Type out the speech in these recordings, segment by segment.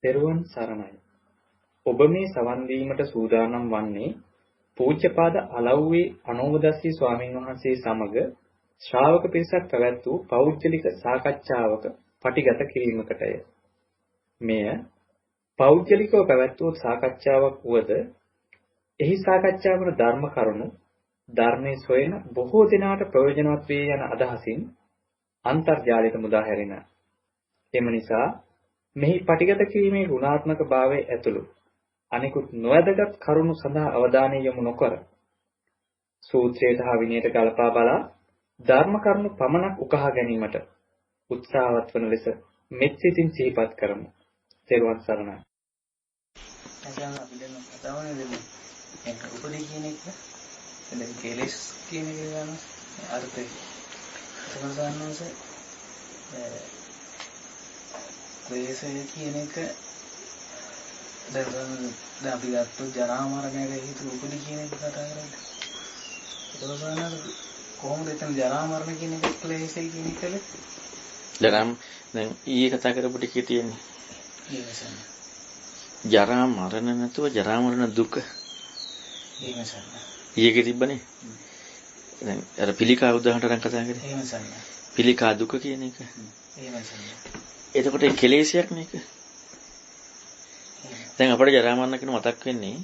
තෙරුවන් සරණයි. ඔබ මේ සවන් දීමට සූදානම් වන්නේ පූජ්‍යපාද අලව්වේ අනෝමදස්සී ස්වාමීන් වහන්සේ සමග ශ්‍රාවක පිරිසක් පැවැත් වූ පෞද්ගලික සාකච්ඡාවක පටිගත කිරීමකටය. මෙය පෞද්ගලිකව පැවැත් වූ සාකච්ඡාවක් වුවද එහි සාකච්ඡාවන ධර්ම කරුණු ධර්මයේ සොයන බොහෝ දෙනාට ප්‍රයෝජනවත් වේ යන අදහසින් අන්තර්ජාලයට මුදා හැරෙන. එම නිසා මෙහි පටිගත කිරීමේ ගුණාත්මක භාවයේ ඇතුළු අනිකුත් නොවැදගත් කරුණු සඳහා අවධානය යොමු නොකර සූත්‍රයට හා විනයට ගලපා බලා ධර්ම කරුණු පමණක් උකහා ගැනීමට උත්සාහවත් වන ලෙස මෙත් සිතින් සිහිපත් කරමු. තෙරුවන් සරණයි. අසන්න අපි දැන් කතාවනේ දෙන්නේ. උපදී කියන එක දැන් කෙලස් කියන එක ගන්න අර්ථය. සමහරවිට ක්ලේශය කියන එක දැන් අපි ගත්ත ජරා මරණය හේතු උපදී කියන එක කතා කරන්නේ. ඒක තමයි කොහොමද එතන ජරා මරණ කියන එක ක්ලේශය කියන එකද? දැන් ඊයේ කතා කරපු ටිකේ තියෙන්නේ. ජරා මරණ නැතුව ජරා මරණ දුක. ඊයේ තිබ්බනේ. දැන් අර පිළිකා උදාහරණයක් කතා කරේ. පිළිකා දුක කියන එක. එතකොට ඒ කෙලෙසයක් මේක. දැන් අපේ ජරා මරණ කියන මතක් වෙන්නේ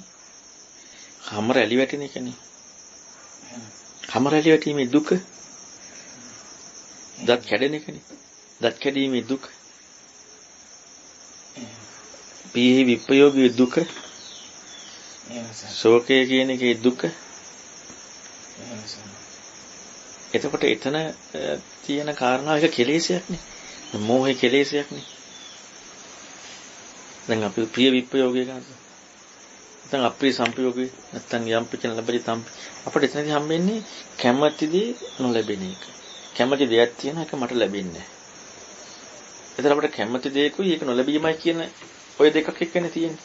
හැම රැලි වැටෙන එකනේ. හැම රැලි වැටීමේ දුක. දත් කැඩෙන එකනේ. දත් කැඩීමේ දුක. පීහි විප්‍රයෝගී දුක. ශෝකය කියන එකේ දුක. එතකොට එතන තියෙන කාරණා එක කෙලෙසයක් නේ. මෝහේ කෙලෙසයක් නේ. දැන් අපි ප්‍රිය විප්‍රයෝගය ගන්නවා. නැත්නම් අප්‍රිය සංපයෝගය නැත්නම් යම් පිටන ලැබෙයි තම් අපිට එතනදී හම්බෙන්නේ කැමැති දේ නොලැබෙන එක. කැමැති දෙයක් තියෙන එක මට ලැබෙන්නේ නැහැ. එතන අපිට කැමැති දෙයකුයි ඒක නොලැබීමයි කියන ඔය දෙකක් එක්කනේ තියෙන්නේ.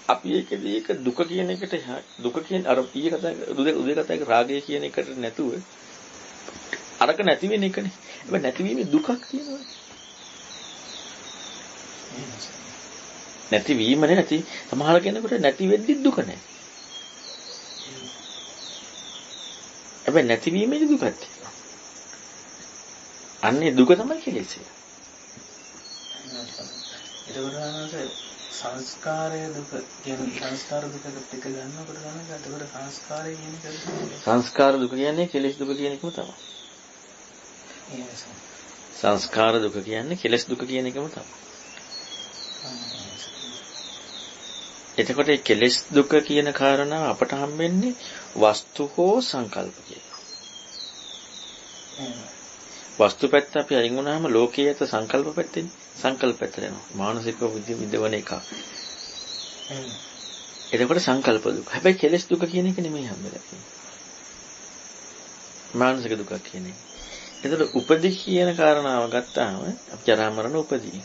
අපි ඒකදී ඒක දුක කියන එකට දුක කියන අර ඊයේ කතා උදේ කතා කරේ රාගය කියන එකට නැතුව අරක නැති වෙන එකනේ. හැබැයි නැතිවීමේ දුකක් තියෙනවා. නැතිවීම නැති සමහර කෙනෙකුට නැති වෙද්දි දුක නැහැ. හැබැයි නැතිවීමේදී දුකක් තියෙනවා. අන්නේ දුක තමයි කෙලෙසය. ඒකට සංස්කාරය දුක කියන සංස්කාර දුකට එක ගන්නකොට තමයි ඒකට සංස්කාරය කියන එක සංස්කාර දුක කියන්නේ කෙලෙස් දුක කියන එකම තමයි. සංස්කාර දුක කියන්නේ කෙලෙස් දුක කියන එකම තමයි. එතකොට මේ කෙලෙස් දුක කියන කාරණාව අපට හම්බෙන්නේ වස්තු හෝ සංකල්ප කියලා. වස්තු පැත්ත අපි අයින් වුණාම ලෝකයේ ඇත සංකල්ප පැත්තෙන් සංකල්ප පැත්තට යනවා. මානසික විද්‍යවන එක. එතකොට සංකල්ප දුක. හැබැයි කෙලෙස් දුක කියන එක නෙමෙයි හම්බෙලා තියෙන්නේ. මානසික දුක කියන එක. එතකොට උපදී කියන කාරණාව ගත්තාම අපි ජරා මරණ උපදී.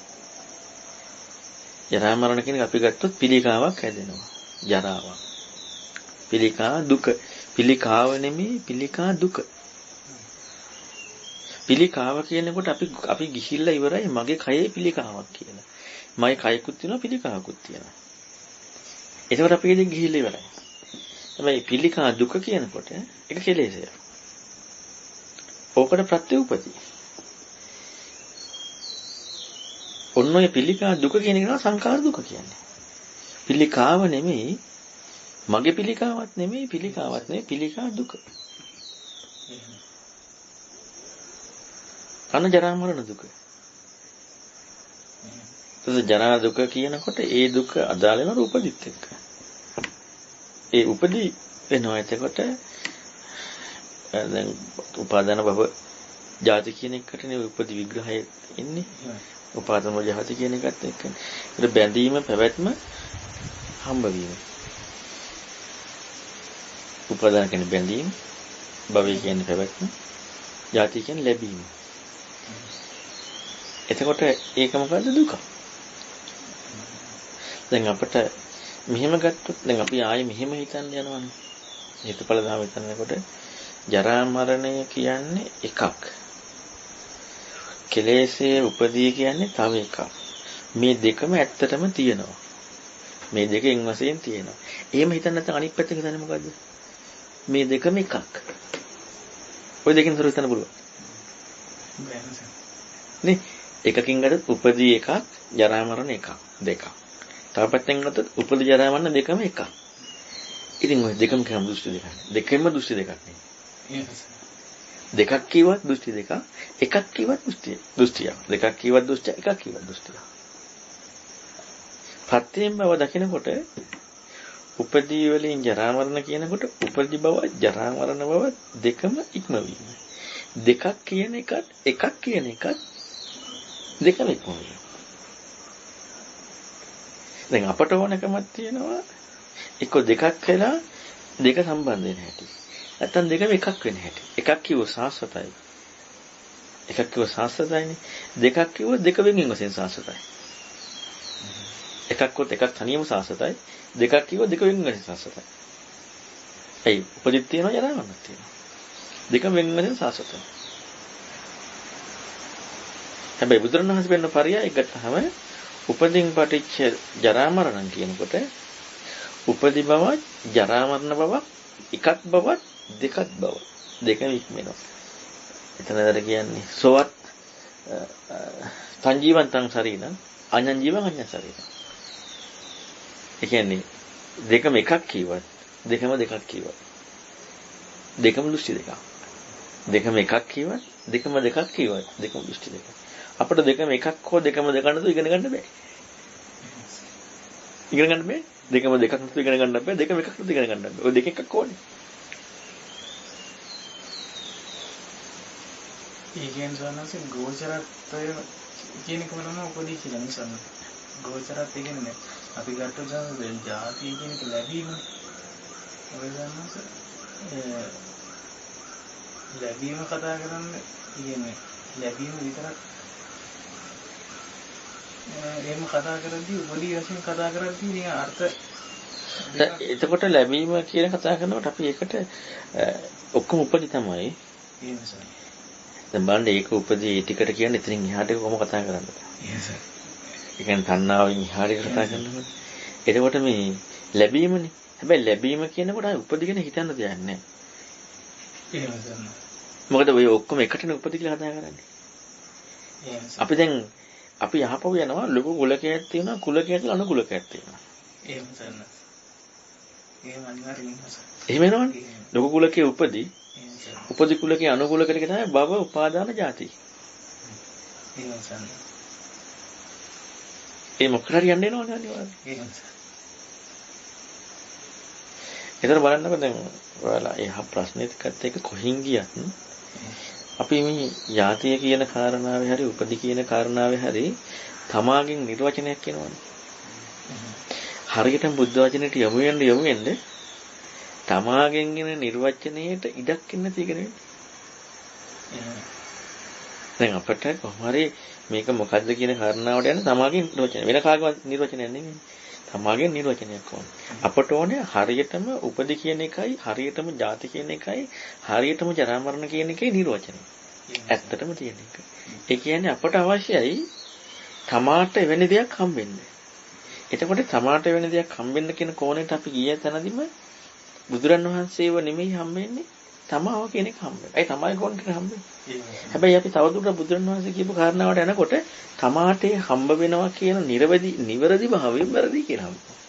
ජරා මරණ කියන එක අපි ගත්තොත් පිළිකාවක් හැදෙනවා. ජරාවක්. පිළිකා දුක. පිළිකාව නෙමෙයි පිළිකා දුක. පිළිකාව කියනකොට අපි ගිහිල්ලා ඉවරයි මගේ කයේ පිළිකාවක් කියලා. මගේ කයකුත් තියෙනවා පිළිකාවකුත් තියෙනවා. ඒකවල අපි ඉතින් ගිහිල්ලා ඉවරයි. හැබැයි පිළිකා දුක කියනකොට ඒක කෙලෙසයක්. ඕකට ප්‍රත්‍යඋපදී. ඔන්න ඔය පිළිකා දුක කියන එක සංකාර දුක කියන්නේ. පිළිකාව නෙමෙයි මගේ පිළිකාවක් නෙමෙයි පිළිකාවක් නෙමෙයි පිළිකා දුක. අන ජරා මරණ දුක. එතකොට ජරා දුක කියනකොට ඒ දුක අදාළ වෙන උපදිත් එක්ක. ඒ උපදී වෙනවා එතකොට දැන් උපාදාන භව ජාති කියන එකටනේ උපදී විග්‍රහය ඉන්නේ. උපාදාන භව ජාති කියන එකත් එක්ක. ඒක බැඳීම පැවැත්ම හම්බ වීම. උපාදාන කියන්නේ බැඳීම, භවය කියන්නේ පැවැත්ම, ජාති කියන්නේ ලැබීම. එතකොට ඒක මොකද්ද දුක? දැන් අපිට මෙහෙම ගත්තොත් දැන් අපි ආයේ මෙහෙම හිතන්න යනවනේ. හේතුඵල ධර්ම හිතනකොට ජරා මරණය කියන්නේ එකක්. කෙලෙසේ උපදී කියන්නේ තව එකක්. මේ දෙකම ඇත්තටම තියෙනවා. මේ දෙකෙන් වශයෙන් තියෙනවා. එහෙම හිතන්න නැත්නම් අනිත් පැත්තක හිතන්නේ මොකද්ද? මේ දෙකම එකක්. ඔය දෙකෙන් තොරව හිතන්න පුළුවන්. නේ එකකින් ගත්තොත් උපදී එකක්, ජරා මරණ එකක්, දෙකක්. තව පැත්තෙන් ගත්තොත් උපදී ජරා මරණ දෙකම එකක්. ඉතින් ඔය දෙකම කියම දෘෂ්ටි දෙකක්. දෙකෙන්ම දෘෂ්ටි දෙකක් නේ. දෙකක් කියවත් දෘෂ්ටි දෙකක්, එකක් කියවත් දෘෂ්ටියක්. දෙකක් කියවත් දෘෂ්ටියක්, එකක් කියවත් දෘෂ්ටියක්. පත්‍යයෙන් බව දකිනකොට උපදී වලින් ජරා මරණ කියනකොට උපදී බව ජරා මරණ බව දෙකම ඉක්මවීම. දෙකක් කියන එකත් එකක් කියන එකත් දෙකම ඉක්මවීම. දැන් අපට ඕනකමක් තියෙනවා එක්ක දෙකක් වෙලා දෙක සම්බන්ධ වෙන හැටි. නැත්තම් දෙකම එකක් වෙන හැටි. එකක් කිව්ව සාස්වතයි. එකක් කිව්ව සාස්වතයිනේ. දෙකක් කිව්ව දෙක වෙනින් වශයෙන් සාස්වතයි. එකක් කොට එකක් තනියම සාස්වතයි. දෙකක් කිව්ව දෙක වෙනින් වශයෙන් සාස්වතයි. එයි උපදිත් තියෙනවා ජරා මරණත් තියෙනවා. දෙක වෙනින් වශයෙන් සාස්වතයි. හැබැයි බුදුරණවහන්සේ වෙන පරියාය ගත්තහම උපදින් පටිච්ච ජරා මරණ කියනකොට උපදි බවත් ජරා මරණ බවත් එකක් බවත් දෙකක් බව දෙකම ඉක්මනවා. එතනදර කියන්නේ සෝවත් සංජීවන්තං ශරීරං අඤ්ඤං ජීවං අඤ්ඤ ශරීරං. ඒ කියන්නේ දෙකම එකක් කියවත් දෙකම දෙකක් කියවත් දෙකම දෘෂ්ටි දෙකක්. දෙකම එකක් කියවත් දෙකම දෙකක් කියවත් දෙකම දෘෂ්ටි දෙකක්. අපිට දෙකම එකක් හෝ දෙකම දෙකක් නේද ඉගෙන ගන්න බෑ. ඉගෙන ගන්න බෑ. දෙකම දෙකක් නේද ඉගෙන ගන්න බෑ. දෙකම එකක් නේද ඉගෙන ගන්න බෑ. ඔය දෙක එකක් ඕනේ. ඊගෙන් සනසෙන් ගෝචරත්වය කියන එක වලම උපදී කියලා නිසන්න. ගෝචරත් කියන්නේ අපි ගත්තොත් දැන් ජාති කියන එක ලැබීම. ඔය ගන්නස ලැබීම කතා කරන්නේ කියන්නේ ලැබීම විතරක් එහෙම කතා කරද්දී උපදී වශයෙන් කතා කරද්දී නිකන් අර්ථ එතකොට ලැබීම කියන කතා කරනකොට අපි ඒකට ඔක්කොම උපදී තමයි. ඒ නිසා දැන් බලන්න ඒක උපදී ටිකට කියන්නේ එතනින් එහාට කොහොම කතා කරන්නද? ඒ කියන්නේ තණ්හාවෙන් එහාට කතා කරනකොට. එතකොට මේ ලැබීමනේ. හැබැයි ලැබීම කියනකොට උපදී ගැන හිතන්න දෙයක් නැහැ. මොකද ඔය ඔක්කොම එකටනේ උපදී කියලා කතා කරන්නේ. අපි දැන් අපි යහපව යනවා ලොකු කුලකයක් තියෙනවා කුලකයක් කියලා අනුකුලකයක් තියෙනවා. එහෙම තමයි. එහෙම අනිවාර්යයෙන්ම. එහෙම වෙනවනේ. ලොකු කුලකයේ උපදී උපදී කුලකයේ අනුකුලකයට තමයි භව උපාදාන ජාති. එහෙම තමයි. ඒ මොකක්ද හරි යන්න එනවනේ අනිවාර්යයෙන්. එහෙම. ඒතර බලන්නකො දැන් ඔයාලා ඒ ප්‍රශ්නෙත් එක්ක කොහින් ගියත් අපි මේ ජාතිය කියන කාරණාවේ හරි උපදී කියන කාරණාවේ හරි තමාගෙන් නිර්වචනයක් කියනවනේ. හරියටම බුද්ධ වචනේට යමු වෙන්නේ තමාගෙන් එන නිර්වචනයේට ඉඩක් ඉන්න තියෙන්නේ. දැන් අපිට කොහොම හරි මේක මොකද්ද කියන කාරණාවට යන තමාගෙන් නිර්වචනය වෙන කාගේවත් නිර්වචනයක් නෙමෙයි. තමාගෙන් නිර්වචනයක් ඕනේ. අපට ඕනේ හරියටම උපදී කියන එකයි හරියටම ජාති කියන එකයි හරියටම ජරා මරණ කියන එකේ නිර්වචනය. ඇත්තටම තියෙන එක. ඒ කියන්නේ අපට අවශ්‍යයි තමාට වෙන දෙයක් හම්බෙන්න. එතකොට තමාට වෙන දෙයක් හම්බෙන්න කියන කෝණයට අපි ගිය තැනදීම බුදුරන් වහන්සේව නෙමෙයි හම්බෙන්නේ තමාව කියන එක හම්බෙන්නේ. ඒ තමයි කොන්ට හම්බෙන්නේ. හැබැයි අපි තවදුරටත් බුදුරන් වහන්සේ කියපු කාරණාවට යනකොට තමාට හම්බ වෙනවා කියන නිවැරදි භාවයෙන් වැරදි කියලා හම්බෙනවා.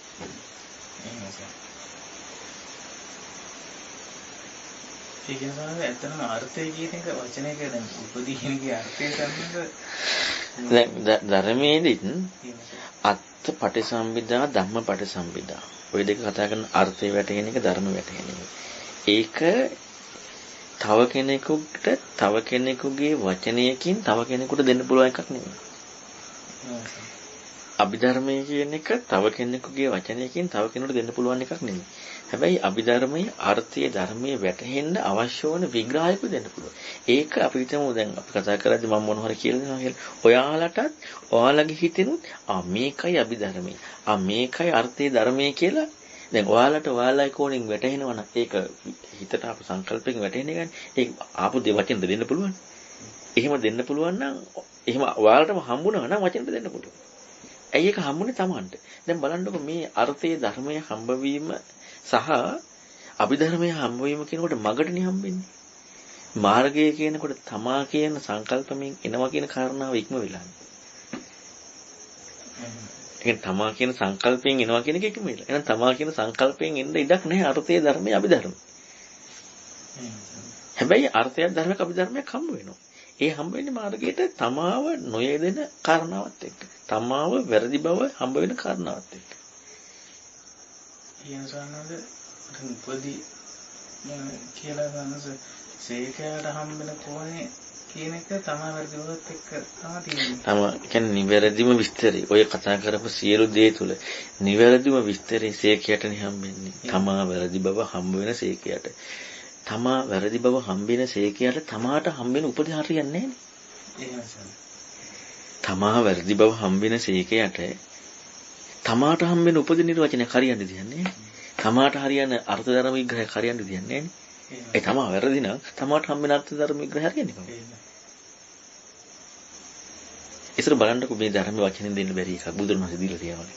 ඒ කියන්නේ ඇත්තටම අර්ථය කියන එක වචනයක දැන් උපදී කියන එකේ අර්ථය සම්බන්ධ දැන් ධර්මයේදීත් අත්ථ පටිසම්භිදා ධම්ම පටිසම්භිදා ඔය දෙක කතා කරන අර්ථය වැටහෙන එක ධර්ම වැටහෙන එක. ඒක තව කෙනෙකුගේ වචනයකින් තව කෙනෙකුට දෙන්න පුළුවන් එකක් නෙමෙයි. අභිධර්මය කියන එක තව කෙනෙකුගේ වචනයකින් තව කෙනෙකුට දෙන්න පුළුවන් එකක් නෙමෙයි. හැබැයි අභිධර්මයේ අර්ථයේ ධර්මයේ වැටහෙන්න අවශ්‍ය වන විග්‍රහයක දෙන්න පුළුවන්. ඒක අපිට දැන් අපි කතා කරද්දී මම මොන හරි කියලා දෙනවා කියලා. ඔයාලටත් ඔයාලගේ හිතෙනුත් මේකයි අභිධර්මයේ. මේකයි අර්ථයේ ධර්මයේ කියලා දැන් ඔයාලට ඔයාලයි කෝණින් වැටහෙනවා නම් ඒක හිතට ආපු සංකල්පයෙන් වැටෙන එකනේ. ඒක ආපු දේ වචෙන්ද දෙන්න පුළුවන්. එහෙම දෙන්න පුළුවන් නම් එහෙම ඔයාලටම හම්බුණා නම් වචෙන්ද දෙන්න පුළුවන්. ඇයි ඒක හම්බුනේ Tamanට? දැන් බලන්නකො මේ අර්ථයේ ධර්මයේ හම්බවීම සහ අභිධර්මයේ හම්බවීම කියනකොට මගටනේ හම්බෙන්නේ. මාර්ගය කියනකොට තමා කියන සංකල්පමින් එනවා කියන කාරණාව ඉක්ම වෙලානේ. එහෙනම් තමා කියන සංකල්පයෙන් එනවා කියන එක ඉක්ම වෙලා. එහෙනම් තමා කියන සංකල්පයෙන් එන්න ඉඩක් නැහැ අර්ථයේ ධර්මයේ අභිධර්මයේ. හැබැයි අර්ථයක් ධර්මයක් අභිධර්මයක් හම්බ වෙනවා. ඒ හම්බ වෙන්නේ මාර්ගයට තමාව නොයෙදෙන කාරණාවත් එක්ක. තමාව වැරදි බව හම්බ වෙන කාරණාවත් එක්ක. ඊයන්සනද උපදී කියලා ගන්නස සේකයට හම්බෙන කොහේ කියන එක තමයි වැරදි බවත් එක්ක තමයි තියෙන්නේ. කියන්නේ නිවැරදිම විස්තරي. ඔය කතා කරපු සියලු දේ තුල නිවැරදිම විස්තරي සේකයටනේ හම්බෙන්නේ. තමා වැරදි බව හම්බ වෙන සේකයට. තමා වැරදි බව හම්බෙන සේකයට තමාට හම්බෙන උපදී හරියන්නේ නැහැ. තමා වැරදි බව හම්බෙන සේකයට තමාට හම්බෙන උපදී නිර්වචනයක් හරියන්නේ දෙන්නේ නැහැ. තමාට හරියන අර්ථ ධර්ම විග්‍රහයක් හරියන්නේ දෙන්නේ නැහැ. ඒ තමා වැරදි නම් තමාට හම්බෙන අර්ථ ධර්ම විග්‍රහය හරියන්නේ කොහොමද? ඉතින් බලන්නකො මේ ධර්ම වචනෙන් දෙන්න බැරි එකක් බුදුරණවහන්සේ දීලා තියෙනවා.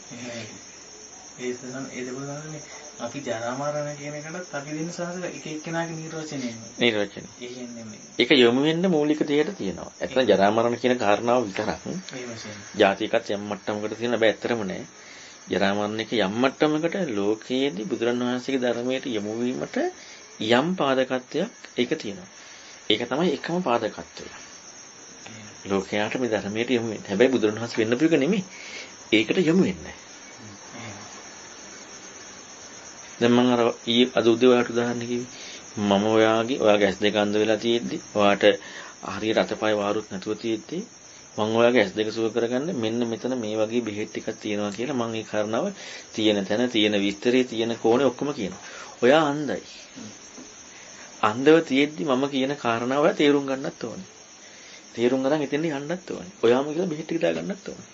ඒ දෙපොළන්නේ අපි ජරා මරණ කියන එකටත් අපි දෙන්න සහස එක එක්කෙනාගේ නිර්වචනය. නිර්වචනය. ඒක යොමු වෙන්න මූලික දෙයට තියෙනවා. ඇත්තට ජරා මරණ කියන කාරණාව විතරක්. ජාතිකත් යම් මට්ටමකට තියෙන බෑ ඇත්තරම නෑ. ජරා මරණ එක යම් මට්ටමකට ලෝකයේදී බුදුරණවහන්සේගේ ධර්මයට යොමු වීමට යම් පාදකත්වයක් ඒක තියෙනවා. ඒක තමයි එකම පාදකත්වය. ලෝකයාට මේ ධර්මයට යොමු වෙන්නේ. හැබැයි බුදුරණවහන්සේ වෙන්න පිළික නෙමෙයි. ඒකට යොමු වෙන්නේ. දැන් මම අර අද උදේ ඔයාලට උදාහරණ කිව්වේ. මම ඔයාගේ S2 අන්ධ වෙලා තියෙද්දි ඔයාට හරියට අතපය වාරුත් නැතුව තියෙද්දි මම ඔයාගේ S2 සුව කරගන්න මෙන්න මෙතන මේ වගේ බෙහෙත් ටිකක් තියෙනවා කියලා මම ඒ කාරණාව තියෙන තැන තියෙන විස්තරේ තියෙන කෝණේ ඔක්කොම කියනවා. ඔයා අන්ධයි. අන්ධව තියෙද්දි මම කියන කාරණාව ඔයා තේරුම් ගන්නත් ඕනේ. තේරුම් ගන්න එතෙන්ට යන්නත් ඕනේ. ඔයාම කියලා බෙහෙත් ටික දාගන්නත් ඕනේ.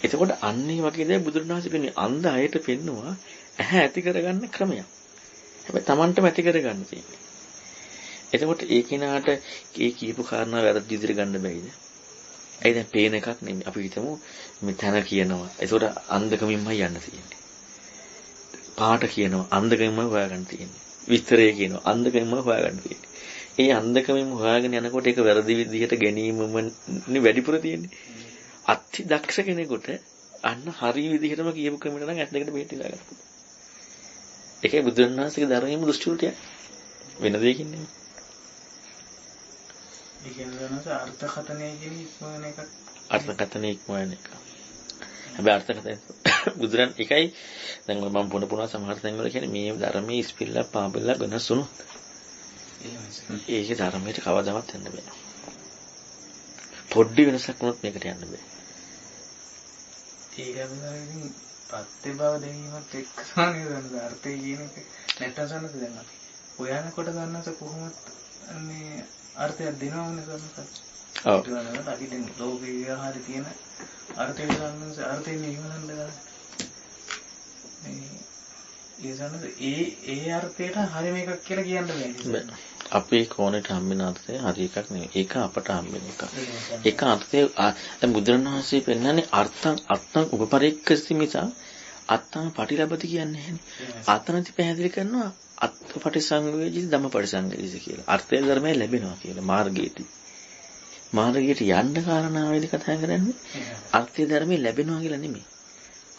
එතකොට අන්නේ වගේ දේ බුදුරණවහන්සේ කියන්නේ අන්ධ අයට පෙන්නවා ඇහැ ඇති කරගන්න ක්‍රමයක්. හැබැයි Tamanටම ඇති කරගන්න තියෙන්නේ. එතකොට ඒ කෙනාට ඒ කියපු කාරණා වැරදි විදිහට ගන්න බැයිද? ඇයි දැන් පේන එකක් නෙමෙයි. අපි හිතමු මේ තන කියනවා. එතකොට අන්ධකමින්මයි යන්න තියෙන්නේ. පාට කියනවා අන්ධකමින්මයි හොයාගන්න තියෙන්නේ. විස්තරය කියනවා අන්ධකමින්මයි හොයාගන්න තියෙන්නේ. ඒ අන්ධකමින්ම හොයාගෙන යනකොට ඒක වැරදි විදිහට ගැනීමමනේ වැඩිපුර තියෙන්නේ. අති දක්ෂ කෙනෙකුට අන්න හරි විදිහටම කියපු ක්‍රමයට නම් ඇස් දෙකට බෙහෙත් ඉලා ගන්න. ඒකයි බුදුරණවහන්සේගේ ධර්මයේම දෘෂ්ටිවලට වෙන දෙයකින් නෙමෙයි. ඒ කියන්නේ අර්ථකථනය කියන ඉක්මන එකක්. අර්ථකථනය ඉක්මන එක. හැබැයි අර්ථකථනය බුදුරන් එකයි දැන් මම පුන සමහර තැන්වල කියන්නේ මේ ධර්මයේ ඉස්පිල්ලා පාපිල්ලා වෙනස් වුණොත් ඒකේ ධර්මයට කවදාවත් යන්න බෑ. පොඩ්ඩි වෙනසක් වුණොත් මේකට යන්න බෑ. ඒක තමයි පත්‍ය බව දැනීමත් එක්ක තමයි නේද අර්ථය කියන එක නැත්තම් සම්මත දැන් අපි හොයනකොට ගන්නස කොහොමද මේ අර්ථයක් දෙනවන්නේ සම්මත. ඔව්. ඒක නේද අපි දැන් ලෝකේ විහාරේ තියෙන අර්ථය ගන්නස අර්ථය නිවනන්න ගන්න. ඒ සම්මත ඒ අර්ථයට හරි මේකක් කියලා කියන්න බෑ. අපේ කෝණයට හම්බෙන අර්ථය හරි එකක් නෙවෙයි. ඒක අපට හම්බෙන එකක්. ඒක අර්ථය දැන් බුදුරණවහන්සේ පෙන්නන්නේ අර්ථං උපපරික්කසි මිස අත්තං පටිලබති කියන්නේ නැහැනේ. ආතනති පැහැදිලි කරනවා අත්පටිසංවේදී ධම්මපටිසංවේදී කියලා. අර්ථය ධර්මය ලැබෙනවා කියලා මාර්ගයේදී. මාර්ගයට යන්න කාරණාවේදී කතා කරන්නේ අර්ථය ධර්මය ලැබෙනවා කියලා නෙමෙයි.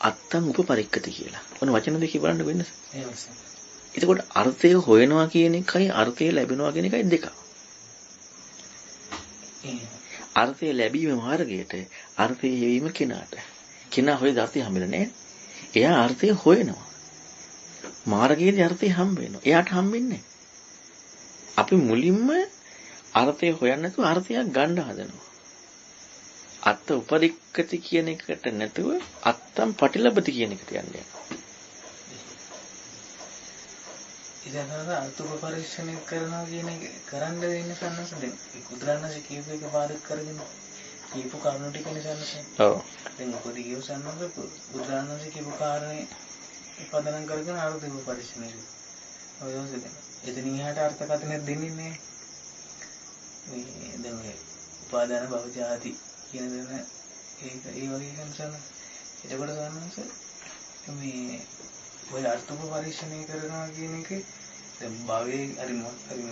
අත්තං උපපරික්කති කියලා. ඔන්න වචන දෙකේ බලන්න වෙනස. එතකොට අර්ථය හොයනවා කියන එකයි අර්ථය ලැබෙනවා කියන එකයි දෙක. අර්ථය ලැබීම මාර්ගයට අර්ථය හේවීම කෙනාට. කෙනා හොයද අර්ථය හම්බෙන්නේ නැහැ. එයා අර්ථය හොයනවා. මාර්ගයේදී අර්ථය හම්බ වෙනවා. එයාට හම්බෙන්නේ අපි මුලින්ම අර්ථය හොයන්න නැතුව අර්ථයක් ගන්න හදනවා. අත්ත උපරික්කති කියන එකට නැතුව අත්තම් පටිලබති කියන එකට යන්නේ. ඉතින් අර්ථ පරීක්ෂණය කරනවා කියන එක කරන්න වෙන්නේ සම්මත දැන් උදාහරණයක් කියපු එක පාරක් කරගෙන කියපු කරුණු ටික නිසානේ. ඔව්. දැන් පොඩි කියව සම්මත උදාහරණයක් කියපු කාරණේ පදනම් කරගෙන අර්ථ පරීක්ෂණය කරනවා. ඔය දවසේ එතනින් එහාට අර්ථකථනයක් දෙන්නේ නැහැ. මේ දැන් මේ උපාදාන භව ජාති කියන දේ ඒ වගේ කන්සන එතකොට ගන්නස මේ ඔය අර්ථක පරීක්ෂණය කරනවා කියන එක දැන් භවයේ හරි මොකක් හරි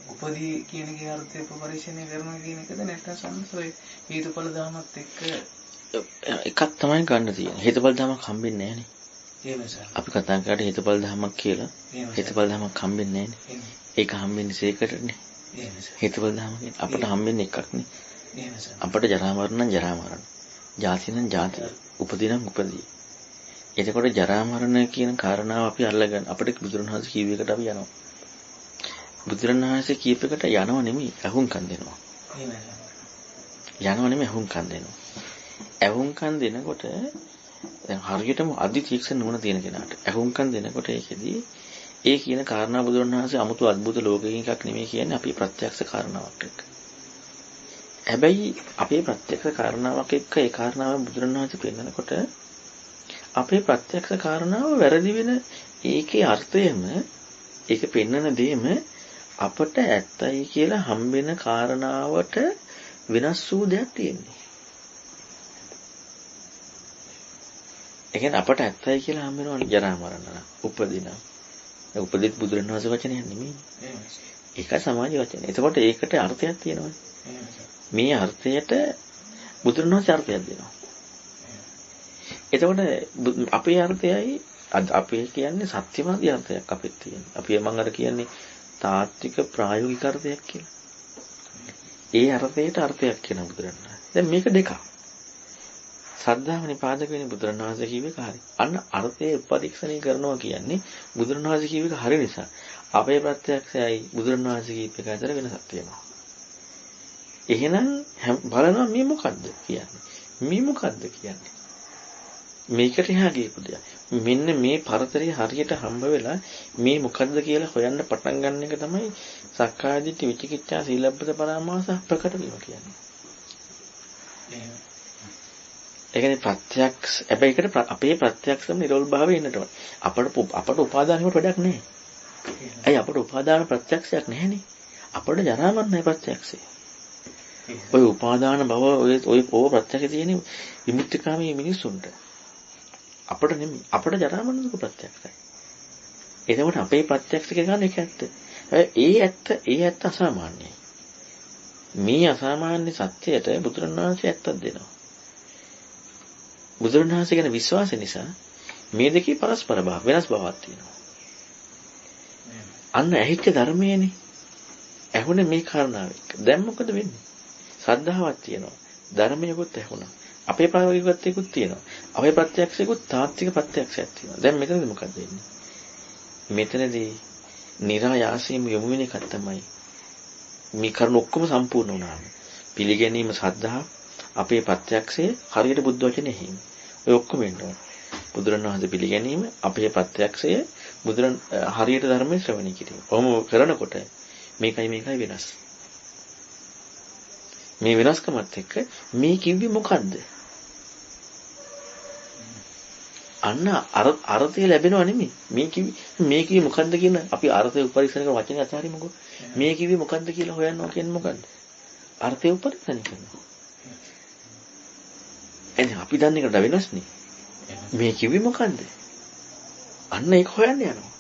උපදී කියන එකේ අර්ථය පරීක්ෂණය කරනවා කියන එකද නැත්නම් සම්සොය හේතුඵල ධර්මත් එක්ක එකක් තමයි ගන්න තියෙන්නේ. හේතුඵල ධර්මයක් හම්බෙන්නේ නැහැ නේ. එහෙම සර්. අපි කතා කරලා හේතුඵල ධර්මයක් කියලා හේතුඵල ධර්මයක් හම්බෙන්නේ නැහැ නේ. ඒක හම්බෙන්නේ සේකටනේ. එහෙම සර්. හේතුඵල ධර්ම කියන්නේ අපට හම්බෙන්නේ එකක් නේ. එහෙම සර්. අපට ජරා මරණ නම් ජරා මරණ. ජාති නම් ජාතිය. උපදී නම් උපදී. එතකොට ජරා මරණ කියන කාරණාව අපි අල්ලගන්න. අපිට බුදුරණවහන්සේ කීව එකට අපි යනවා. බුදුරණවහන්සේ කීප එකට යනව නෙමෙයි අහුම්කම් දෙනවා. යනව නෙමෙයි අහුම්කම් දෙනවා. අහුම්කම් දෙනකොට දැන් හරියටම අදි තීක්ෂණ නුවණ තියෙන කෙනාට අහුම්කම් දෙනකොට ඒකෙදී ඒ කියන කාරණා බුදුරණවහන්සේ 아무තු අద్భుත ලෝකයෙන් එකක් නෙමෙයි කියන්නේ අපි ප්‍රත්‍යක්ෂ කාරණාවක් එක්ක. හැබැයි අපේ ප්‍රත්‍යක්ෂ කාරණාවක් එක්ක ඒ කාරණාව බුදුරණවහන්සේ පෙන්නනකොට අපේ ප්‍රත්‍යක්ෂ කාරණාව වැරදි වෙන ඒකේ අර්ථයම ඒක පෙන්නන දෙයම අපට ඇත්තයි කියලා හම්බෙන කාරණාවට වෙනස් වූ දෙයක් තියෙනවා. ඒ කියන්නේ අපට ඇත්තයි කියලා හම්බෙනවා ජරා මරණ උපදින. ඒ උපදිත බුදුරණවහන්සේ වචනයක් නෙමෙයි. ඒක සමාජ වචන. එතකොට ඒකට අර්ථයක් තියෙනවා. මේ අර්ථයට බුදුරණවහන්සේ අර්ථයක් දෙනවා. එතකොට අපේ අර්ථයයි අපේ කියන්නේ සත්‍යවාදී අර්ථයක් අපිට තියෙනවා. අපි මම අර කියන්නේ තාත්වික ප්‍රායෝගික අර්ථයක් කියලා. ඒ අර්ථයට අර්ථයක් කියන බුදුරණවහන්සේ. දැන් මේක දෙකක්. සද්ධාව නිපාදක වෙන බුදුරණවහන්සේ කියවේ කාරි. අන්න අර්ථයේ පරීක්ෂණය කරනවා කියන්නේ බුදුරණවහන්සේ කියවේ හරි නිසා. අපේ ප්‍රත්‍යක්ෂයයි බුදුරණවහන්සේ කියප එක අතර වෙනසක් තියෙනවා. එහෙනම් බලනවා මේ මොකද්ද කියන්නේ? මේ මොකද්ද කියන්නේ? මේකට එහා ගියපු දෙයක්. මෙන්න මේ පරතරය හරියට හම්බ වෙලා මේ මොකද්ද කියලා හොයන්න පටන් ගන්න එක තමයි සක්කාය දිට්ඨි විචිකිච්ඡා සීලබ්බත පරාමාස ප්‍රකට වීම කියන්නේ. ඒ කියන්නේ ප්‍රත්‍යක්ෂ හැබැයි ඒකට අපේ ප්‍රත්‍යක්ෂම නිරෝල් භාවය එන්නට ඕන. අපට උපාදානෙකට වැඩක් නැහැ. ඇයි අපට උපාදාන ප්‍රත්‍යක්ෂයක් නැහැනේ. අපට ජරා මරණයි ප්‍රත්‍යක්ෂය. ඔය උපාදාන භව ඔය ප්‍රත්‍යක්ෂය තියෙන්නේ විමුක්තිකාමී මිනිසුන්ට. අපට නෙමෙයි. අපට ජරා මරණ දුක ප්‍රත්‍යක්ෂයි. එතකොට අපේ ප්‍රත්‍යක්ෂ කියන එක ඇත්ත. ඒ ඇත්ත අසාමාන්‍යයි. මේ අසාමාන්‍ය සත්‍යයට බුදුරණවහන්සේ ඇත්තක් දෙනවා. බුදුරණවහන්සේ ගැන විශ්වාසය නිසා මේ දෙකේ පරස්පර භාව වෙනස් බවක් තියෙනවා. අන්න ඇහිච්ච ධර්මයේනේ. ඇහුනේ මේ කාරණාව එක්ක. දැන් මොකද වෙන්නේ? ශ්‍රද්ධාවක් තියෙනවා. ධර්මයකොත් ඇහුණා. අපේ ප්‍රායෝගිකත්වයකුත් තියෙනවා. අපේ ප්‍රත්‍යක්ෂයකුත් තාත්වික ප්‍රත්‍යක්ෂයක් තියෙනවා. දැන් මෙතනදී මොකද වෙන්නේ? මෙතනදී නිරායාසයෙන්ම යොමු වෙන එකක් තමයි මේ කරුණ ඔක්කොම සම්පූර්ණ වුණාම පිළිගැනීම ශ්‍රද්ධාව අපේ ප්‍රත්‍යක්ෂය හරියට බුද්ධ වචනේ හිම. ඔය ඔක්කොම වෙනවා. බුදුරණවහන්සේ පිළිගැනීම අපේ ප්‍රත්‍යක්ෂය හරියට ධර්මයේ ශ්‍රවණය කිරීම. ඔහොම කරනකොට මේකයි වෙනස්. මේ වෙනස්කමත් එක්ක මේ කිව්වේ මොකද්ද? අන්න අර්ථය ලැබෙනව නෙමෙයි. මේ කිව්වේ මොකද්ද කියන අපි අර්ථය උපරික්ෂණ කරන වචනේ අතහරිමුකෝ. මේ කිව්වේ මොකද්ද කියලා හොයනවා කියන්නේ මොකද්ද? අර්ථය උපරික්ෂණ කරනවා. එන්නේ අපි දන්නේ එකට වෙනස්නේ. මේ කිව්වේ මොකද්ද? අන්න ඒක හොයන්න යනවා.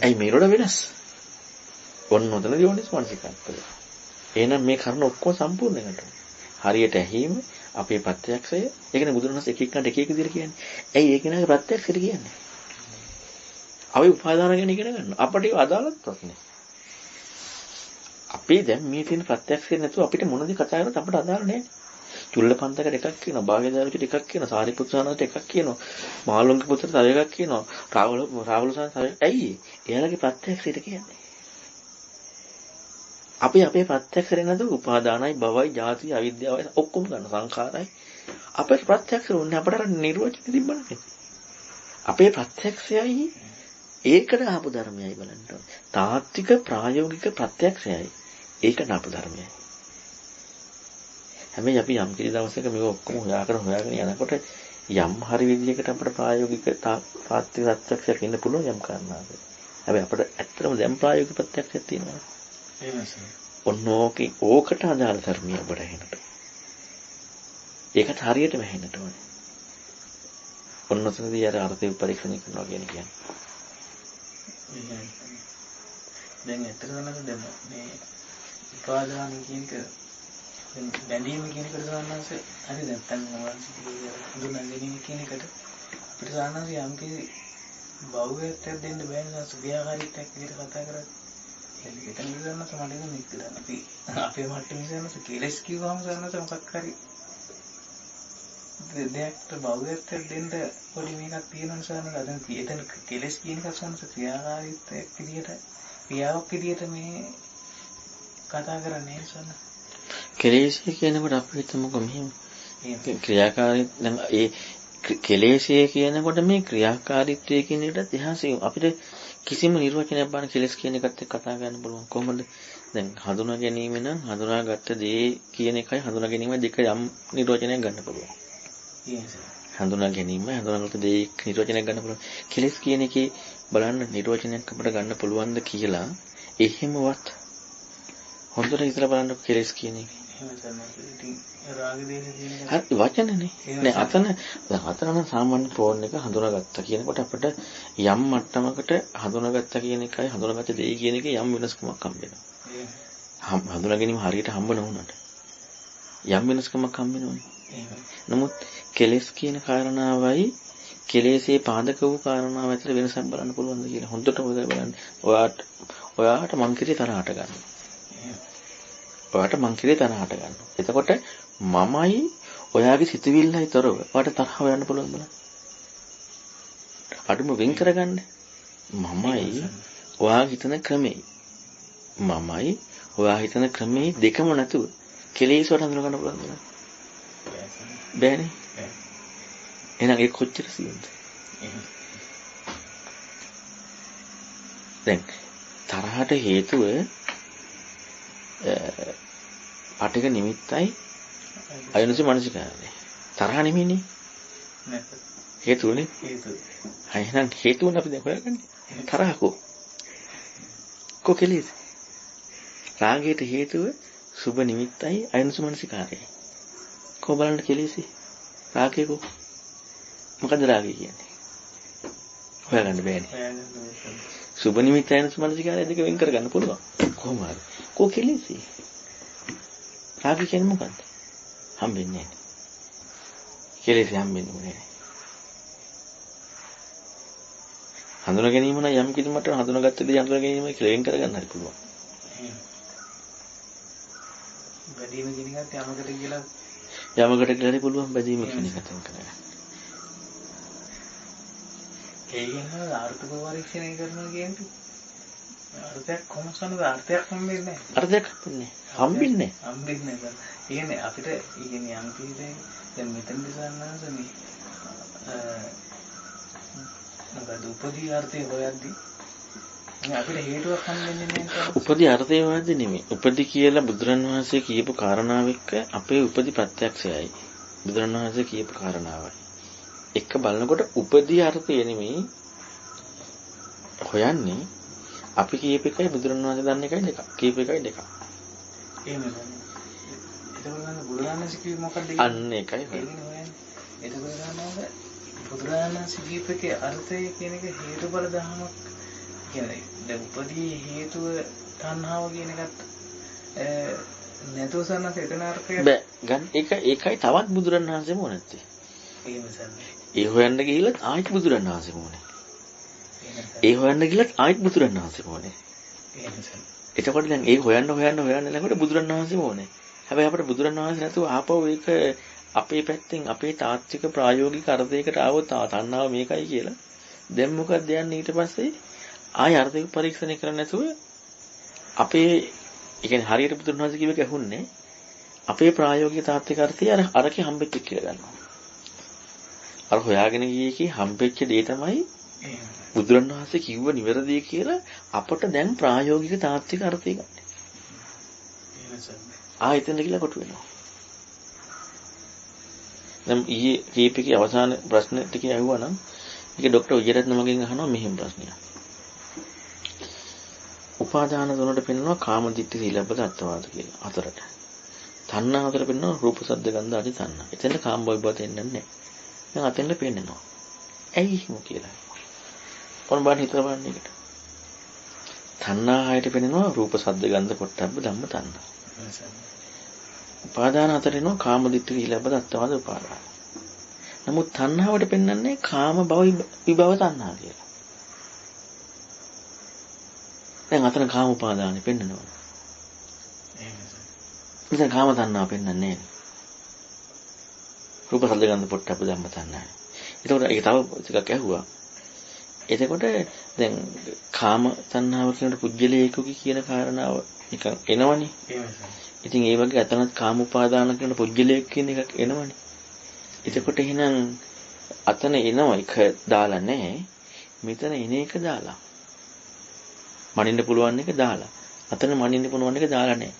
ඇයි මේ රොඩ වෙනස්? ඔන්න උතන දියෝනිස් මානසිකත්වය. එහෙනම් මේ කරුණ ඔක්කොම සම්පූර්ණ වෙනවා. හරියට ඇහිම අපේ ප්‍රත්‍යක්ෂය ඒකනේ බුදුරණස් එක එක විදිහට කියන්නේ. ඇයි ඒක නේද ප්‍රත්‍යක්ෂයට කියන්නේ? අපි උපාදාන ගැන ඉගෙන ගන්න. අපට ඒක අදාළත්වක් නෑ. අපි දැන් මේ තියෙන ප්‍රත්‍යක්ෂය නැතුව අපිට මොනවද කතා කරත් අපට අදාළ නෑ. චුල්ලපන්තකට එකක් කියනවා, භාග්‍යදාවිට එකක් කියනවා, සාරිපුත්‍රාණන්ට එකක් කියනවා, මාළුන්ගේ පුත්‍රට තව එකක් කියනවා, රාවල සාන්තය. ඇයි? එයාලගේ ප්‍රත්‍යක්ෂයට කියන්නේ. අපි අපේ ප්‍රත්‍යක්ෂරේ නේද උපාදානයි භවයි ජාති අවිද්‍යාවයි ඔක්කොම ගන්න සංඛාරයි අපේ ප්‍රත්‍යක්ෂ උන්නේ අපට අර නිර්වචන තිබ්බනේ අපේ ප්‍රත්‍යක්ෂයයි ඒකට ආපු ධර්මයයි බලන්න තාත්වික ප්‍රායෝගික ප්‍රත්‍යක්ෂයයි ඒකට ආපු ධර්මයයි හැබැයි අපි යම් කිසි දවසක මේක ඔක්කොම හොයාගෙන යනකොට යම් හරි විදිහකට අපේ ප්‍රායෝගික තාත්වික ප්‍රත්‍යක්ෂයක් ඉන්න පුළුවන් යම් කාරණාවක හැබැයි අපිට ඇත්තටම දැන් ප්‍රායෝගික ප්‍රත්‍යක්ෂයක් තියෙනවා ඕකට අදාළ ධර්මිය ඔබට එනට. ඒකත් හරියට වැහෙන්නට ඕනේ. ඔන්නතනදී අර අර්ථය පරීක්ෂණය කරනවා කියන්නේ. දැන් ඇත්තටම දැන් මේ උපාදාන කියන එක දැන් බැඳීම කියන එකට සාමාන්‍යයෙන් හරි නැත්තම් හඳුනා ගැනීම කියන එකට අපිට සාමාන්‍යයෙන් යම් කිසි බෞද්ධත්වයක් දෙන්න බෑ නේද සුභාකාරීත්වයක් විදිහට කතා කරන්නේ. එතන ඉඳන්ම තමයි මේක කරන්නේ. අපි අපේ මට්ටමේ සාමාන්‍යයෙන් කෙලස් කිව්වම සාමාන්‍යයෙන් මොකක් හරි දෙයක්ට බෞද්ධත්වයක් දෙන්න පොඩි මේකක් තියෙනවා සාමාන්‍යයෙන්. අද එතන කෙලස් කියන එක සාමාන්‍යයෙන් ක්‍රියාකාරීත්වයක් විදිහට ක්‍රියාවක් විදිහට මේ කතා කරන්නේ සාමාන්‍යයෙන්. කෙලෙසය කියනකොට අපි හිතමුකෝ මෙහෙම ක්‍රියාකාරී දැන් ඒ කෙලෙසය කියනකොට මේ ක්‍රියාකාරීත්වය කියන එකටත් එහාසින් අපිට කිසිම නිර්වචනයක් බාන කෙලස් කියන එකත් එක්ක කතා කරන්න පුළුවන් කොහොමද දැන් හඳුනා ගැනීම නම් හඳුනාගත්ත දේ කියන එකයි හඳුනා ගැනීම දෙක යම් නිර්වචනයක් ගන්න පුළුවන් හඳුනා ගැනීම හඳුනාගත්ත දේ නිර්වචනයක් ගන්න පුළුවන් කෙලස් කියන එකේ බලන්න නිර්වචනයක් අපිට ගන්න පුළුවන්ද කියලා එහෙමවත් හොඳට හිතලා බලන්න කෙලස් කියන එක හරි වචනනේ නෑ අතන සාමාන්‍ය ෆෝන් එක හඳුනාගත්තා කියනකොට අපිට යම් මට්ටමකට හඳුනාගත්තා කියන එකයි හඳුනාගත්ත දෙය කියන එකේ යම් වෙනස්කමක් හම්බ වෙනවා හඳුනා ගැනීම හරියට හම්බ නොවුනට යම් වෙනස්කමක් හම්බ වෙනවනේ නමුත් කෙලස් කියන කාරණාවයි කෙලෙසේ පාදක වූ කාරණාව අතර වෙනසක් බලන්න පුළුවන්ද කියලා හොඳට බලන්න ඔයාට මං කිරේ තරහට ගන්න ඔයාට මං කිරේ තරහට ගන්න. එතකොට මමයි ඔයාගේ සිතුවිල්ලයි තොරව ඔයාට තරහ හොයන්න පුළුවන් බලන්න. අඩුම වෙන් කරගන්න. මමයි ඔයා හිතන ක්‍රමේ. මමයි ඔයා හිතන ක්‍රමේ දෙකම නැතුව කෙලෙස් වලට හඳුනා ගන්න පුළුවන් බලන්න. බෑනේ. එහෙනම් ඒක කොච්චර සියුම්ද? දැන් තරහට හේතුව පටික නිමිත්තයි අයනසි මානසිකාරය. තරහ නෙමෙයිනේ. නෑ. හේතුවනේ. හේතුව. එහෙනම් හේතුවනේ අපි දැන් හොයාගන්නේ. තරහකෝ. කොකෙලෙස්. රාගයට හේතුව සුබ නිමිත්තයි අයනසි මානසිකාරයයි. කො බලන්න කෙලෙසි. රාගයකෝ. මොකද රාගය කියන්නේ? හොයාගන්න බෑනේ. සුබ නිමිත්තයි අයනසි මානසිකාරය දෙක වෙන් කරගන්න පුළුවන්. කොහොමද? කොකෙලෙසි. රාගය කියන්නේ මොකක්ද? හම්බෙන්නේ නැහැ. කෙලෙස් හම්බෙන්නේ නැහැ. හඳුනා ගැනීම නම් යම් කිසි මට හඳුනාගත්ත දේ හඳුනා ගැනීම කියලා වෙන් කරගන්න හරි පුළුවන්. බැදීම කියන එකත් යමකට කියලා හරි පුළුවන් බැදීම කියන එකත් කරගන්න. ඒ කියන්නේ ආර්ථික පරීක්ෂණය කරනවා කියන්නේ අර්ථයක් කොහොමද අර්ථයක් හම්බෙන්නේ නැහැ. අර්ථයක් හම්බෙන්නේ නැහැ. කියන්නේ අපිට කියන්නේ යම් කිසි දැන් මෙතන දිසන්නස මේ මොකද උපදී අර්ථය හොයද්දී අපිට හේතුවක් හම්බෙන්නේ නැහැ. උපදී අර්ථය හොයද්දී නෙමෙයි. උපදී කියලා බුදුරන් වහන්සේ කියපු කාරණාව එක්ක අපේ උපදී ප්‍රත්‍යක්ෂයයි. බුදුරන් වහන්සේ කියපු කාරණාවයි. එක බලනකොට උපදී අර්ථය නෙමෙයි හොයන්නේ අපි කියප එකයි බුදුරණවහන්සේ දන්න එකයි දෙකක්. කියප එකයි දෙකක්. එහෙමද? එතකොට බුදුරණවහන්සේ කිව්වේ මොකක්ද? අන්න එකයි හොයන්නේ. එතකොට බුදුරණවහන්සේ කියපේකේ අර්ථය කියන එක හේතුඵල ධර්මයක් කියන්නේ. දැන් උපදී හේතුව තණ්හාව කියන එකත් නැතුව සන්නත් එතන අර්ථය බෑ. ගන්න ඒකයි තවත් බුදුරණවහන්සේම ඕනත්තේ. එහෙමද? ඒ හොයන්න ගිහිල්ලත් ආයෙත් බුදුරණවහන්සේම ඕනේ. ඒ හොයන්න ගිහලත් ආයෙත් බුදුරණවහන්සේම ඕනේ. එතකොට දැන් ඒ හොයන්න යනකොට බුදුරණවහන්සේම ඕනේ. හැබැයි අපිට බුදුරණවහන්සේ නැතුව ආපහු ඒක අපේ පැත්තෙන් අපේ තාත්වික ප්‍රායෝගික අර්ථයකට ආවොත් තණ්හාව මේකයි කියලා. දැන් මොකක්ද යන්නේ ඊට පස්සේ ආයෙ අර්ථික පරීක්ෂණය කරන්න නැතුව අපේ ඒ කියන්නේ හරියට බුදුරණවහන්සේ කියව එක ඇහුන්නේ අපේ ප්‍රායෝගික තාත්වික අර්ථය අරකේ හම්බෙච්ච කියලා ගන්නවා. අර හොයාගෙන ගියේ හම්බෙච්ච දේ තමයි බුදුරණවහන්සේ කිව්ව නිවැරදි කියලා අපට දැන් ප්‍රායෝගික තාත්වික අර්ථය ගන්න. එතන කියලා කොට වෙනවා. දැන් ඊයේ කීපකේ අවසාන ප්‍රශ්න ටික ඇහුවා නම් ඒක ડોක්ටර් විජයරත්න මගෙන් අහනවා මෙහෙම ප්‍රශ්නයක්. උපාදාන තුනට පෙන්වනවා කාමදිට්ඨි සීලබ්බත අත්වාද කියලා. හතරට. තණ්හා හතර පෙන්වනවා රූප සද්ද ගන්ධ ආදී තණ්හා. එතෙන් කාම භව දෙන්නේ නැහැ. දැන් අතෙන්ද පෙන්නනවා. ඇයි එහෙම කියලා. කොහොම බලන්න හිතලා බලන්න එකට. තණ්හා හයට පෙන්නනවා රූප සද්ද ගන්ධ පොට්ටබ්බ ධම්ම තණ්හා. උපාදාන හතර එනවා කාම දිට්ඨි විලබ්බ දත්තවාද උපාදාන. නමුත් තණ්හාවට පෙන්වන්නේ කාම භව විභව තණ්හා කියලා. දැන් අතන කාම උපාදානෙ පෙන්නනවා. ඉතින් කාම තණ්හාව පෙන්වන්නේ නැහැ. රූප සද්ද ගන්ධ පොට්ටබ්බ ධම්ම තණ්හා. එතකොට ඒක තව ටිකක් ඇහුවා. එතකොට දැන් කාම තණ්හාව කියන පුජ්‍යලේකුගේ කියන කාරණාව එක එනවනේ. ඉතින් ඒ වගේ අතනත් කාම උපාදාන කියන පුජ්‍යලේක කියන එකක් එනවනේ. එතකොට එහෙනම් අතන එනවා එක දාලා නැහැ. මෙතන එන එක දාලා. මනින්න පුළුවන් එක දාලා. අතන මනින්න පුළුවන් එක දාලා නැහැ.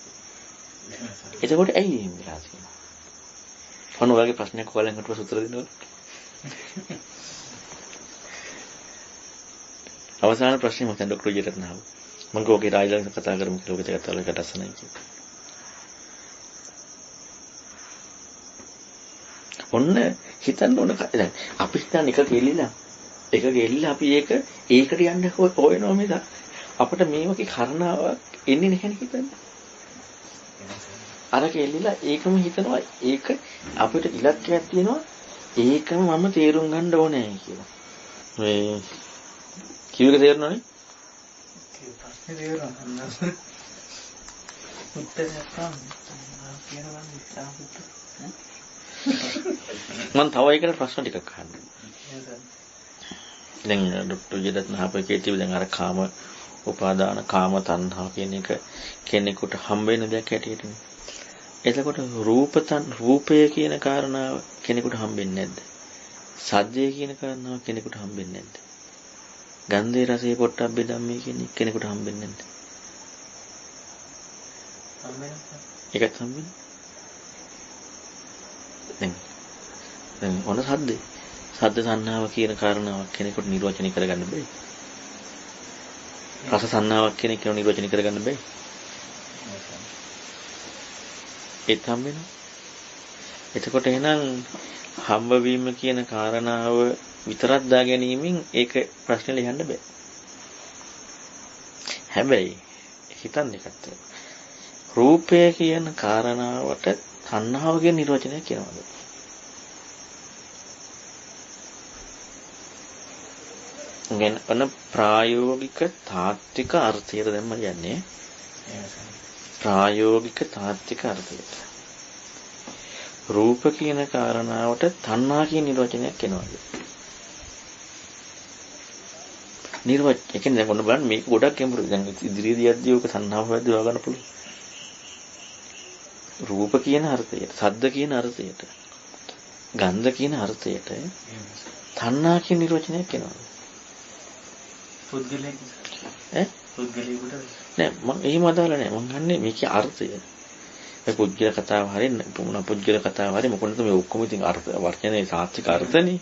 එතකොට ඇයි එහෙම වෙලා තියෙන්නේ? මොන වගේ ප්‍රශ්නයක් ඔයාලෙන් අහුවට උත්තර දෙන්නවද? අවසාන ප්‍රශ්නේ මම දැන් ඩොක්ටර් ජීරත් නහව. මම කෝකේ රාජලන් කතා කරමු කියලා ඔබට කතා කරලා අසනයි කිව්වා. ඔන්න හිතන්න ඕන දැන් අපි හිතන එක ගෙල්ලිලා අපි ඒකට යන්න හොයනවා මිස අපිට මේ වගේ කරණාවක් එන්නේ නැහැ නේ හිතන්නේ. අර ගෙල්ලිලා ඒකම හිතනවා ඒක අපිට ඉලක්කයක් තියෙනවා ඒකම මම තේරුම් ගන්න ඕනේ කියලා. මේ කිව්වක තේරෙනවනේ? ප්‍රශ්නේ තේරෙනවා. උත්තරයක් කියනවා මම තව එකකට ප්‍රශ්න ටිකක් අහන්න. දැන් ඩොක්ටර් ජයදත් මහපොයේ කියති දැන් අර කාම උපාදාන කාම තණ්හා කියන එක කෙනෙකුට හම්බ වෙන දෙයක් හැටියටනේ. එතකොට රූපය කියන කාරණාව කෙනෙකුට හම්බෙන්නේ නැද්ද? සද්දය කියන කාරණාව කෙනෙකුට හම්බෙන්නේ නැද්ද? ගන්ධේ රසේ පොට්ටබ්බේ ධම්මේ කියන කෙනෙකුට හම්බෙන්නේ නැද්ද? ඒකත් හම්බෙන්නේ. දැන් ඔන සද්ද සංනාව කියන කාරණාවක් කෙනෙකුට නිර්වචනය කරගන්න බෑ. රස සංනාවක් කෙනෙකුට නිර්වචනය කරගන්න බෑ. ඒත් හම්බ වෙනවා. එතකොට එහෙනම් හම්බවීම කියන කාරණාව විතරක් දා ගැනීමෙන් ඒක ප්‍රශ්නේ ලියන්න බෑ. හැබැයි හිතන්න එකත් රූපය කියන කාරණාවට තණ්හාව කියන නිර්වචනය කියනවාද? ගැන ප්‍රායෝගික තාත්වික අර්ථයට දැම්ම යන්නේ. ප්‍රායෝගික තාත්වික අර්ථයට. රූප කියන කාරණාවට තණ්හා කියන නිර්වචනයක් එනවාද? ඒ කියන්නේ මොන බලන්න මේක ගොඩක් ගැඹුරුයි. දැන් ඉදිරියේදී යද්දී ඔක තණ්හාව හොයද්දී හොයා ගන්න පුළුවන්. රූප කියන අර්ථයට, ශබ්ද කියන අර්ථයට, ගන්ධ කියන අර්ථයට තණ්හා කියන නිර්වචනයක් එනවා. පුද්ගලයෙක් පුද්ගලයෙකුට නෑ මම එහෙම අදාළ නෑ. මම ගන්නේ මේකේ අර්ථය. මේ පුද්ගල කතාව හරිය මොන පුද්ගල කතාව හරිය මොකද මේ ඔක්කොම ඉතින් අර්ථ වර්ණනේ තාත්වික අර්ථනේ.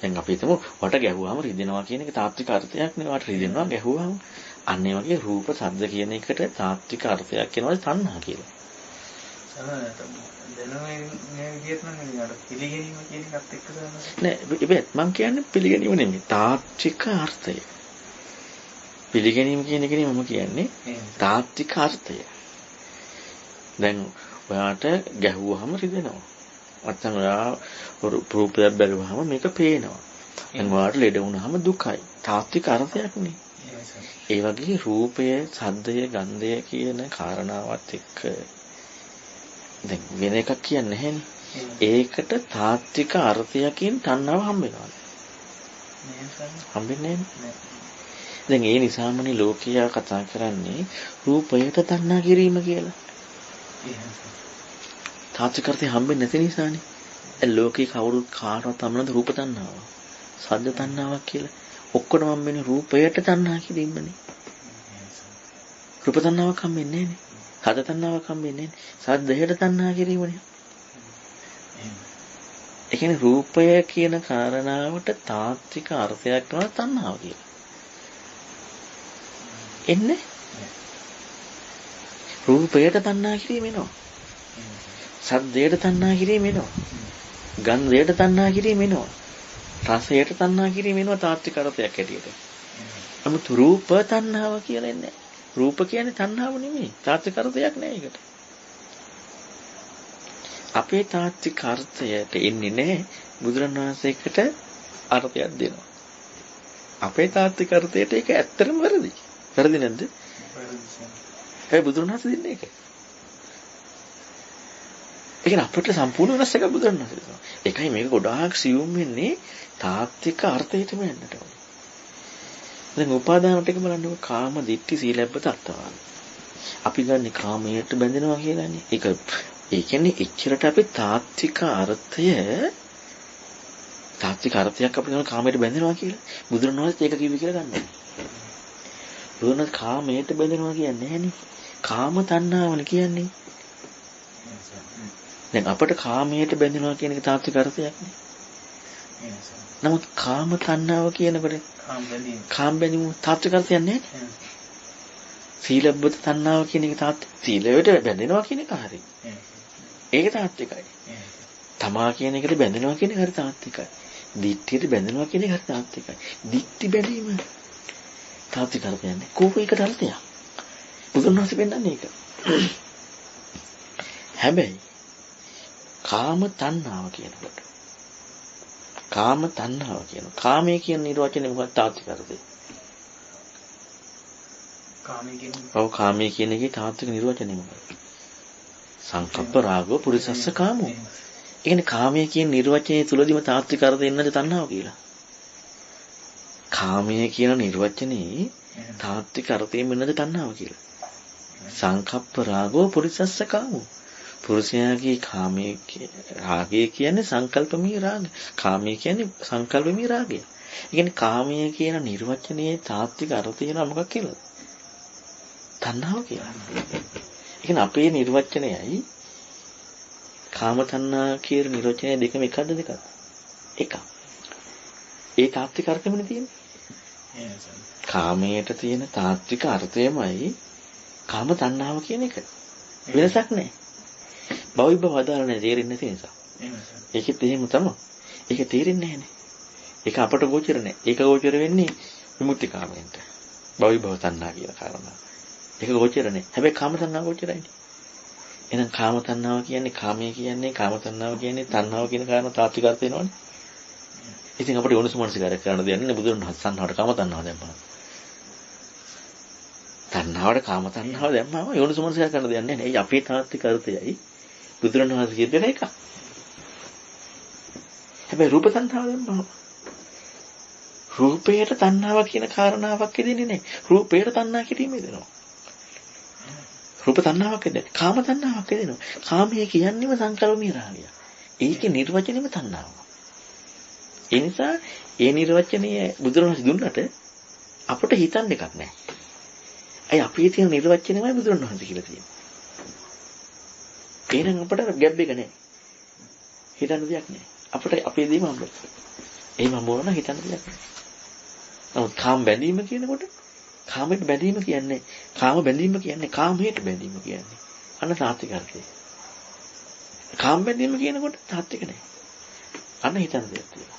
දැන් අපි හිතමු වට ගැහුවාම රිදෙනවා කියන එක තාත්වික අර්ථයක් නේ. වට රිදෙනවා ගැහුවාම අන්න ඒ වගේ රූප ශබ්ද කියන එකට තාත්වික අර්ථයක් වෙනවා තණ්හා කියලා. නෑ මම කියන්නේ පිළිගැනීම නෙමෙයි තාත්වික අර්ථය. පිළිගැනීම කියන එකනේ මම කියන්නේ තාත්වික අර්ථය. දැන් ඔයාට ගැහුවාම රිදෙනවා. නැත්නම් ඔයා රූපයක් බැලුවාම මේක පේනවා. දැන් ඔයාට ලෙඩ වුණාම දුකයි. තාත්වික අර්ථයක් නේ. ඒ වගේ රූපය, ශබ්දය, ගන්ධය කියන කාරණාවත් එක්ක දැන් වෙන එකක් කියන්නේ නැහැනේ. ඒකට තාත්වික අර්ථයකින් තණ්හාව හම්බ වෙනවා. හම්බෙන්නේ නැහැ. දැන් ඒ නිසාමනේ ලෝකයා කතා කරන්නේ රූපයට තණ්හා කිරීම කියලා. තාත්වික අර්ථය හම්බෙන්නේ නැති නිසානේ. ඒ ලෝකේ කවුරුත් කාටවත් අමනද රූප තණ්හාව. ශබ්ද තණ්හාවක් කියලා. ඔක්කොටම හම්බෙන්නේ රූපයට තණ්හා කිරීමනේ. රූප තණ්හාවක් හම්බෙන්නේ නැහැනේ. ශබ්ද තණ්හාවක් හම්බෙන්නේ නැහැ. ශබ්දයට තණ්හා කිරීමනේ. ඒ කියන්නේ රූපය කියන කාරණාවට තාත්වික අර්ථයක් තමයි තණ්හාව කියලා. එන්නේ රූපයට තණ්හා කිරීම එනවා. සද්දයට තණ්හා කිරීම එනවා. ගන්ධයට තණ්හා කිරීම එනවා. රසයට තණ්හා කිරීම එනවා තාත්වික අර්ථයක් හැටියට. නමුත් රූප තණ්හාව කියලා ඉන්නේ. රූප කියන්නේ තණ්හාව නෙමෙයි. තාත්වික අර්ථයක් නෑ ඒකට. අපේ තාත්වික අර්ථයට එන්නේ නෑ බුදුරණවහන්සේකට අර්ථයක් දෙනවා. අපේ තාත්වික අර්ථයට ඒක ඇත්තටම වැරදි. වැරදි නැද්ද? ඒ බුදුරණවහන්සේ දෙන්නේ ඒක. ඒ කියන්නේ අපිට සම්පූර්ණ වෙනස් එකක් බුදුරණවහන්සේ දෙනවා. ඒකයි මේක ගොඩාක් සියුම් වෙන්නේ තාත්වික අර්ථයටම යන්නට ඕනේ. දැන් උපාදානට එක බලන්නකො කාම දිට්ඨි සීලබ්බත අත්තාන. අපි ගන්නේ කාමයට බැඳෙනවා කියලානේ. ඒ කියන්නේ එච්චරට අපි තාත්වික අර්ථයක් අපි ගන්න කාමයට බැඳෙනවා කියලා. බුදුරණවහන්සේ ඒක කිව්වේ කියලා ගන්නවා. බුදුරණවහන්සේ කාමයට බැඳෙනවා කියන්නේ නැහැනේ. කාම තණ්හාවනේ කියන්නේ. දැන් අපිට කාමයට බැඳෙනවා කියන එක තාත්වික අර්ථයක් නේ. නමුත් කාම තණ්හාව කියනකොට කාම බැඳීම තාත්වික අර්ථයක් නැහැ. සීලබ්බත තණ්හාව කියන එක සීලයට බැඳෙනවා කියන එක හරි. ඒක තාත්විකයි. තමා කියන එකට බැඳෙනවා කියන එක හරි තාත්විකයි. දිට්ඨියට බැඳෙනවා කියන එක හරි තාත්විකයි. දිට්ඨි බැඳීම තාත්වික අර්ථයක් නැහැ. කෝක එකට අර්ථයක්. බුදුන්වහන්සේ පෙන්නන්නේ ඒක. හැබැයි කාම තණ්හාව කියනකොට කාමයේ කියන නිර්වචනය මොකක්ද තාත්වික අර්ථය? කාමයේ කියන එකේ තාත්වික නිර්වචනය මොකක්ද? සංකප්ප රාගෝ පුරිසස්ස කාමෝ. ඒ කියන්නේ කාමයේ කියන නිර්වචනයේ තුලදීම තාත්වික අර්ථය එන්නද තණ්හාව කියලා. කාමයේ කියන නිර්වචනයේ තාත්වික අර්ථයෙන් එන්නද තණ්හාව කියලා. සංකප්ප රාගෝ පුරිසස්ස කාමෝ. පුරුෂයාගේ කාමයේ රාගය කියන්නේ සංකල්පමී රාගය. කාමයේ කියන්නේ සංකල්පමී රාගය. ඒ කියන්නේ කාමයේ කියන නිර්වචනයේ තාත්වික අර්ථය නම් මොකක් කියලාද? තණ්හාව කියලා. ඒ කියන්නේ අපේ නිර්වචනයයි කාම තණ්හා කියන නිර්වචනය දෙකම එකද දෙකද? එකක්. ඒ තාත්වික අර්ථෙමනේ තියෙන්නේ. කාමයට තියෙන තාත්වික අර්ථයමයි කාම තණ්හාව කියන එක. වෙනසක් නැහැ. භවිභව අදාළනේ තේරෙන්නේ නැති නිසා. ඒකෙත් එහෙම තමයි. ඒක තේරෙන්නේ නැහැනේ. ඒක අපට ගෝචර නැහැ. ඒක ගෝචර වෙන්නේ විමුක්ති කාමයෙන්ට. භවිභව තණ්හා කියලා කාරණා. ඒක ගෝචර නැහැ. හැබැයි කාම තණ්හා ගෝචරයිනේ. එහෙනම් කාම තණ්හාව කියන්නේ කාමයේ කියන්නේ කාම තණ්හාව කියන්නේ තණ්හාව කියන කාරණා තාත්වික අර්ථ වෙනවනේ. ඉතින් අපිට යෝනිසමනසිකාරය කරන්න දෙයක් නැහැ. බුදුරණවහන්සේ තණ්හාවට කාම තණ්හාව දැම්මා. තණ්හාවට කාම තණ්හාව දැම්මම යෝනිසමනසිකාරය කරන්න දෙයක් නැහැ. ඒ අපේ තාත්වික අර්ථයයි බුදුරණවහන්සේ කියන එක. හැබැයි රූප තණ්හාව දැම්මම රූපයට තණ්හාව කියන කාරණාවක් දෙන්නේ නැහැ. රූපයට තණ්හා කිරීම දෙනවා. රූප තණ්හාවක් දෙන්නේ. කාම තණ්හාවක් දෙනවා. කාමයේ කියන්නේම සංකල්පමය රාගය. ඒකේ නිර්වචනයම තණ්හාව. ඒ නිසා ඒ නිර්වචනය බුදුරණවහන්සේ දුන්නට අපිට හිතන්න එකක් නැහැ. අය අපේ තියෙන නිර්වචනයමයි බුදුරණවහන්සේ කියලා තියෙන්නේ. එහෙනම් අපිට ගැප් එක නැහැ. හිතන්න දෙයක් නැහැ. අපිට අපේ දේම හම්බ වෙනවා. එහෙම හම්බ වුණා නම් හිතන්න දෙයක් නැහැ. නමුත් කාම බැඳීම කියනකොට කාමයට බැඳීම කියන්නේ කාම බැඳීම කියන්නේ කාමයට බැඳීම කියන්නේ අන්න තාත්වික අර්ථය. කාම බැඳීම කියනකොට තාත්වික නැහැ. අන්න හිතන්න දෙයක් තියෙනවා.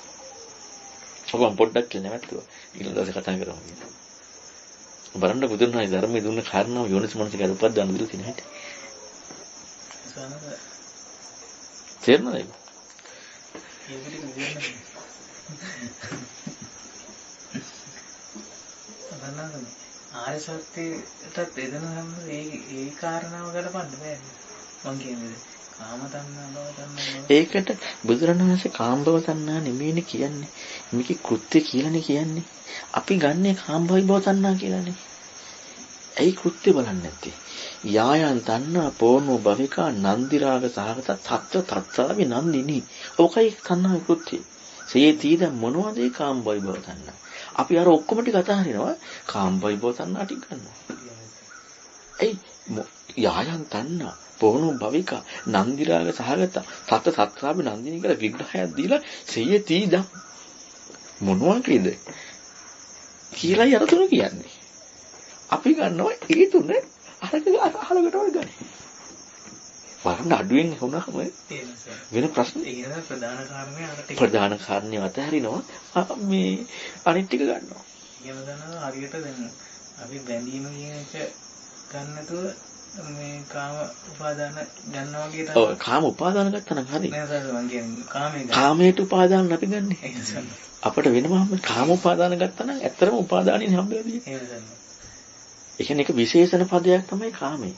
ඔබ පොඩ්ඩක් කියලා නැවතුවා. ඊළඟ දවසේ කතා කරමු කියලා. බලන්න බුදුන් වහන්සේ ධර්මයේ දුන්න කාරණාව යෝනිසමනසිකාර උපදවන්න දීලා තියෙන හැටි. තේරෙනවද? ආර්ය සත්‍යයටත් එදෙන හැම ඒ කාරණාව ගලපන්න බෑ මං කියන්නේ කාම තණ්හා භව තණ්හා. ඒකට බුදුරණවහන්සේ කාම භව තණ්හා නෙමෙයිනේ කියන්නේ. මේකේ කෘත්‍ය කියලානේ කියන්නේ. අපි ගන්නේ කාම භව තණ්හා කියලානේ. ඇයි කෘත්‍ය බලන්නේ නැත්තේ? යායන් තණ්හා පෝනෝ භවිකා නන්දි රාග සහගත තත්ත්ව තත්තාවි නන්දිනී. ඕකයි තණ්හා කෘත්‍ය. සේති ද මොනවද ඒ කාම භව තණ්හා? අපි අර ඔක්කොම ටික අතහරිනවා කාම භව තණ්හා ටික ගන්නවා. ඇයි යායන් තණ්හා පෝනෝ භවිකා නන්දි රාග සහගත තත්ත්ව තත්තාවි නන්දිනී කියලා විග්‍රහයක් දීලා සේති ද මොනවද කියලා අර තුන කියන්නේ. අපි ගන්නවා ඒ තුන අහලකට වල ගන්න. වරණ අඩුවෙන් වුණාම වෙන ප්‍රශ්න ඒ ප්‍රධාන කාරණේ අර ටික ප්‍රධාන කාරණේ අතහැරිනවා මේ අනිත් ටික ගන්නවා. එහෙම ගන්නවා හරියට දැන් අපි බැඳීම කියන එක ගන්න නැතුව මේ කාම උපාදාන ගන්නවා වගේ තමයි. ඔව් කාම උපාදාන ගත්තා නම් හරි. නෑ සර් මං කියන්නේ කාමේ ගන්න. කාමයට උපාදාන අපි ගන්නෙ. ඒක සර්. අපිට වෙනම කාම උපාදාන ගත්තා නම් ඇත්තටම උපාදානින් හම්බෙලා තියෙන්නේ. එහෙම සර්. ඒ කියන්නේ එක විශේෂණ පදයක් තමයි කාමය.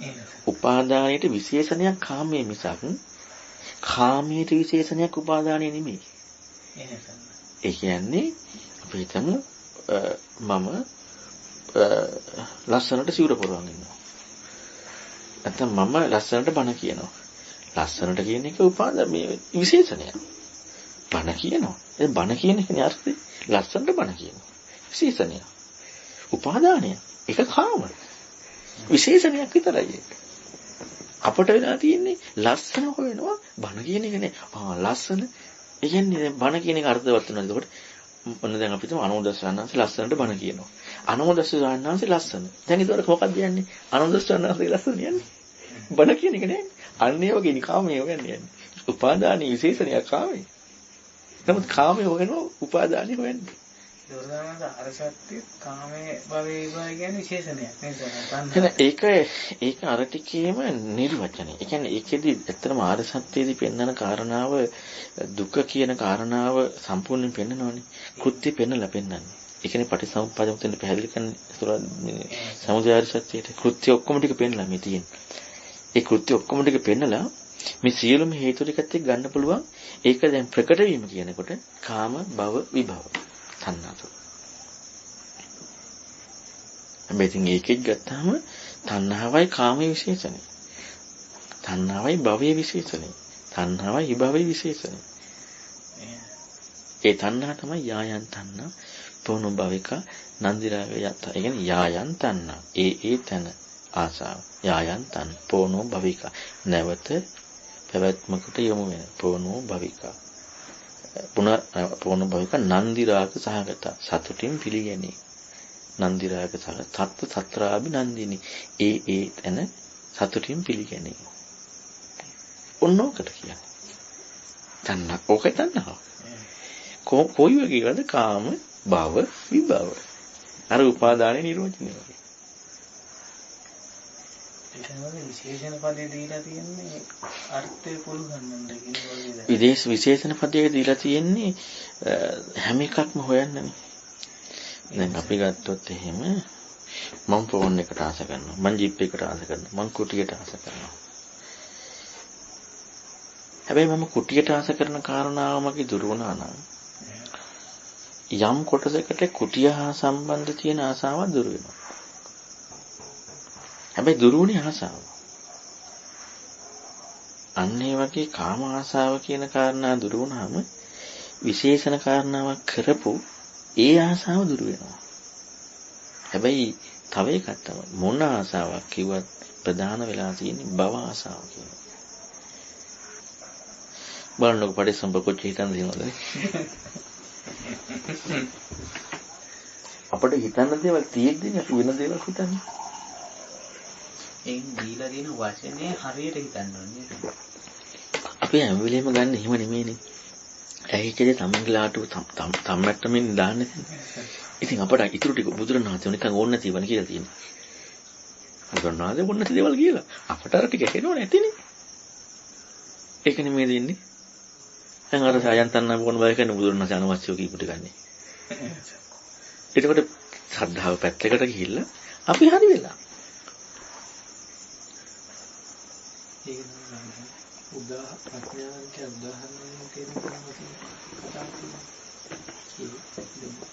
එහෙම සර්. උපාදානයේ විශේෂණයක් කාමයේ මිසක් කාමයේ විශේෂණයක් උපාදානයේ නෙමෙයි. එහෙම සර්. ඒ කියන්නේ අපි හිතමු මම ලස්සනට සිවුර පොරවන් ඉන්නවා. නැත්නම් මම ලස්සනට බණ කියනවා. ලස්සනට කියන එක උපාදාන මේ විශේෂණයක්. බණ කියනවා. ඒ බණ කියන එකනේ අර්ථය. ලස්සනට බණ කියනවා. විශේෂණයක්. උපාදානය. ඒක කාම. විශේෂණයක් විතරයි ඒක. අපට වෙලා තියෙන්නේ ලස්සන හොයනවා බණ කියන එක නේ. ලස්සන. ඒ කියන්නේ බණ කියන එක අර්ථවත් වෙනවා. එතකොට මොන දැන් අපි හිතමු අනුදස්සනන්ස ලස්සනට බණ කියනවා. අනුදස්සනන්ස ලස්සන. දැන් ඒතකොට මොකක්ද කියන්නේ? අනුදස්සනන්ස ලස්සන කියන්නේ. බණ කියන එක නෑනේ. අන්නේ වගේ නිකාමයේ හොයන්නේ යන්නේ. උපාදානීය විශේෂණයක් කාමයේ. නමුත් කාමයේ හොයනවා උපාදානීය හොයන්නේ. දුර්දානස අරසත්‍ය කාමයේ භවයේ කියන්නේ විශේෂණයක් නේද? ඒක අර ටිකේම නිර්වචනය. ඒ කියන්නේ ඒකෙදි ඇත්තටම ආර්ය සත්‍යයේදී පෙන්වන කාරණාව දුක කියන කාරණාව සම්පූර්ණයෙන් පෙන්වනවානේ. කෘත්‍ය පෙන්වලා පෙන්වන්නේ. ඒ කියන්නේ පටිසමුප්පාදයෙන් තෙන් පැහැදිලි කරන සමුදය ආර්ය සත්‍යයේ කෘත්‍ය ඔක්කොම ටික පෙන්වලා මේ තියෙන්නේ. ඒ කෘත්‍ය ඔක්කොම ටික පෙන්නලා මේ සියලුම හේතු ටිකත් එක්ක ගන්න පුළුවන්. ඒක දැන් ප්‍රකට වීම කියනකොට කාම භව විභව තණ්හා තුන. හැබැයි ඒකෙත් ගත්තාම තණ්හාවයි කාමයේ විශේෂණය. තණ්හාවයි භවයේ විශේෂණය. තණ්හාවයි විභවයේ විශේෂණය. ඒ තණ්හා තමයි යායන් තණ්හා, පොණු භවික, නන්දිරාග යත. ඒ කියන්නේ යායන් තණ්හා. ඒ තන ආසාව. යායන් තන් පොණු භවික. නැවත පැවැත්මකට යොමු වෙන පොණු භවික. පොණු භවික නන්දිරාග සහගත සතුටින් පිළිගැනීම. නන්දිරාග සහගත තත්ත්ව සත්‍රාභි නන්දිනි. ඒ තන සතුටින් පිළිගැනීම. ඔන්නෝකට කියන්නේ. තණ්හා ඕකයි තණ්හාව. කොයි වගේද කාම භව විභව. අර උපාදානයේ නිරෝධනය වගේ. විශේෂණ පදේ දීලා තියෙන්නේ අර්ථය පුළුවන් නේද? විශේෂණ පදේ දීලා තියෙන්නේ හැම එකක්ම හොයන්නනේ. දැන් අපි ගත්තොත් එහෙම මම ෆෝන් එකට ආස කරනවා. මම ජීප් එකට ආස කරනවා. මම කුටියට ආස කරනවා. හැබැයි මම කුටියට ආස කරන කාරණාව මගේ දුර වුණා නම් යම් කොටසකට කුටිය හා සම්බන්ධ තියෙන ආසාව දුර වෙනවා. හැබැයි දුරුුණේ ආසාව. අන්න ඒ වගේ කාම ආසාව කියන කාරණා දුරු වුණාම විශේෂණ කාරණාවක් කරපු ඒ ආසාව දුරු වෙනවා. හැබැයි තව එකක් තමයි මොන ආසාවක් කිව්වත් ප්‍රධාන වෙලා තියෙන්නේ භව ආසාව කියනවා. බලන්නකො පරිසම්පකොච්ච හිතන් දෙනවද? අපිට හිතන්න දේවල් තියෙද්දි අපි වෙන දේවල් හිතන්නේ. ඒ දීලා දෙන වචනේ හරියට හිතන්න ඕනේ. අපි හැම වෙලේම ගන්න එහෙම නෙමෙයිනේ. ඇහිච්චේ තමන්ගලාට තම්මැට්ටමින් දාන්නේ. ඉතින් අපට ඉතුරු ටික බුදුරණාහි නිකන් ඕන නැතිවන කියලා තියෙනවා. බුදුරණාහි ඕන නැති දේවල් කියලා. අපට අර ටික හෙනෝ නැතිනේ. ඒක නෙමෙයි දෙන්නේ. දැන් අර සයන්තන්න මොන බය කරන බුදුරණාහි අනවශ්‍යව කීපු ටික ගන්නේ. එතකොට ශ්‍රද්ධාව පැත්තකට ගිහිල්ලා අපි හරි වෙලා. ඒක තමයි ප්‍රඥාවන්ට උදාහරණයක් කියන කතා කරනවා.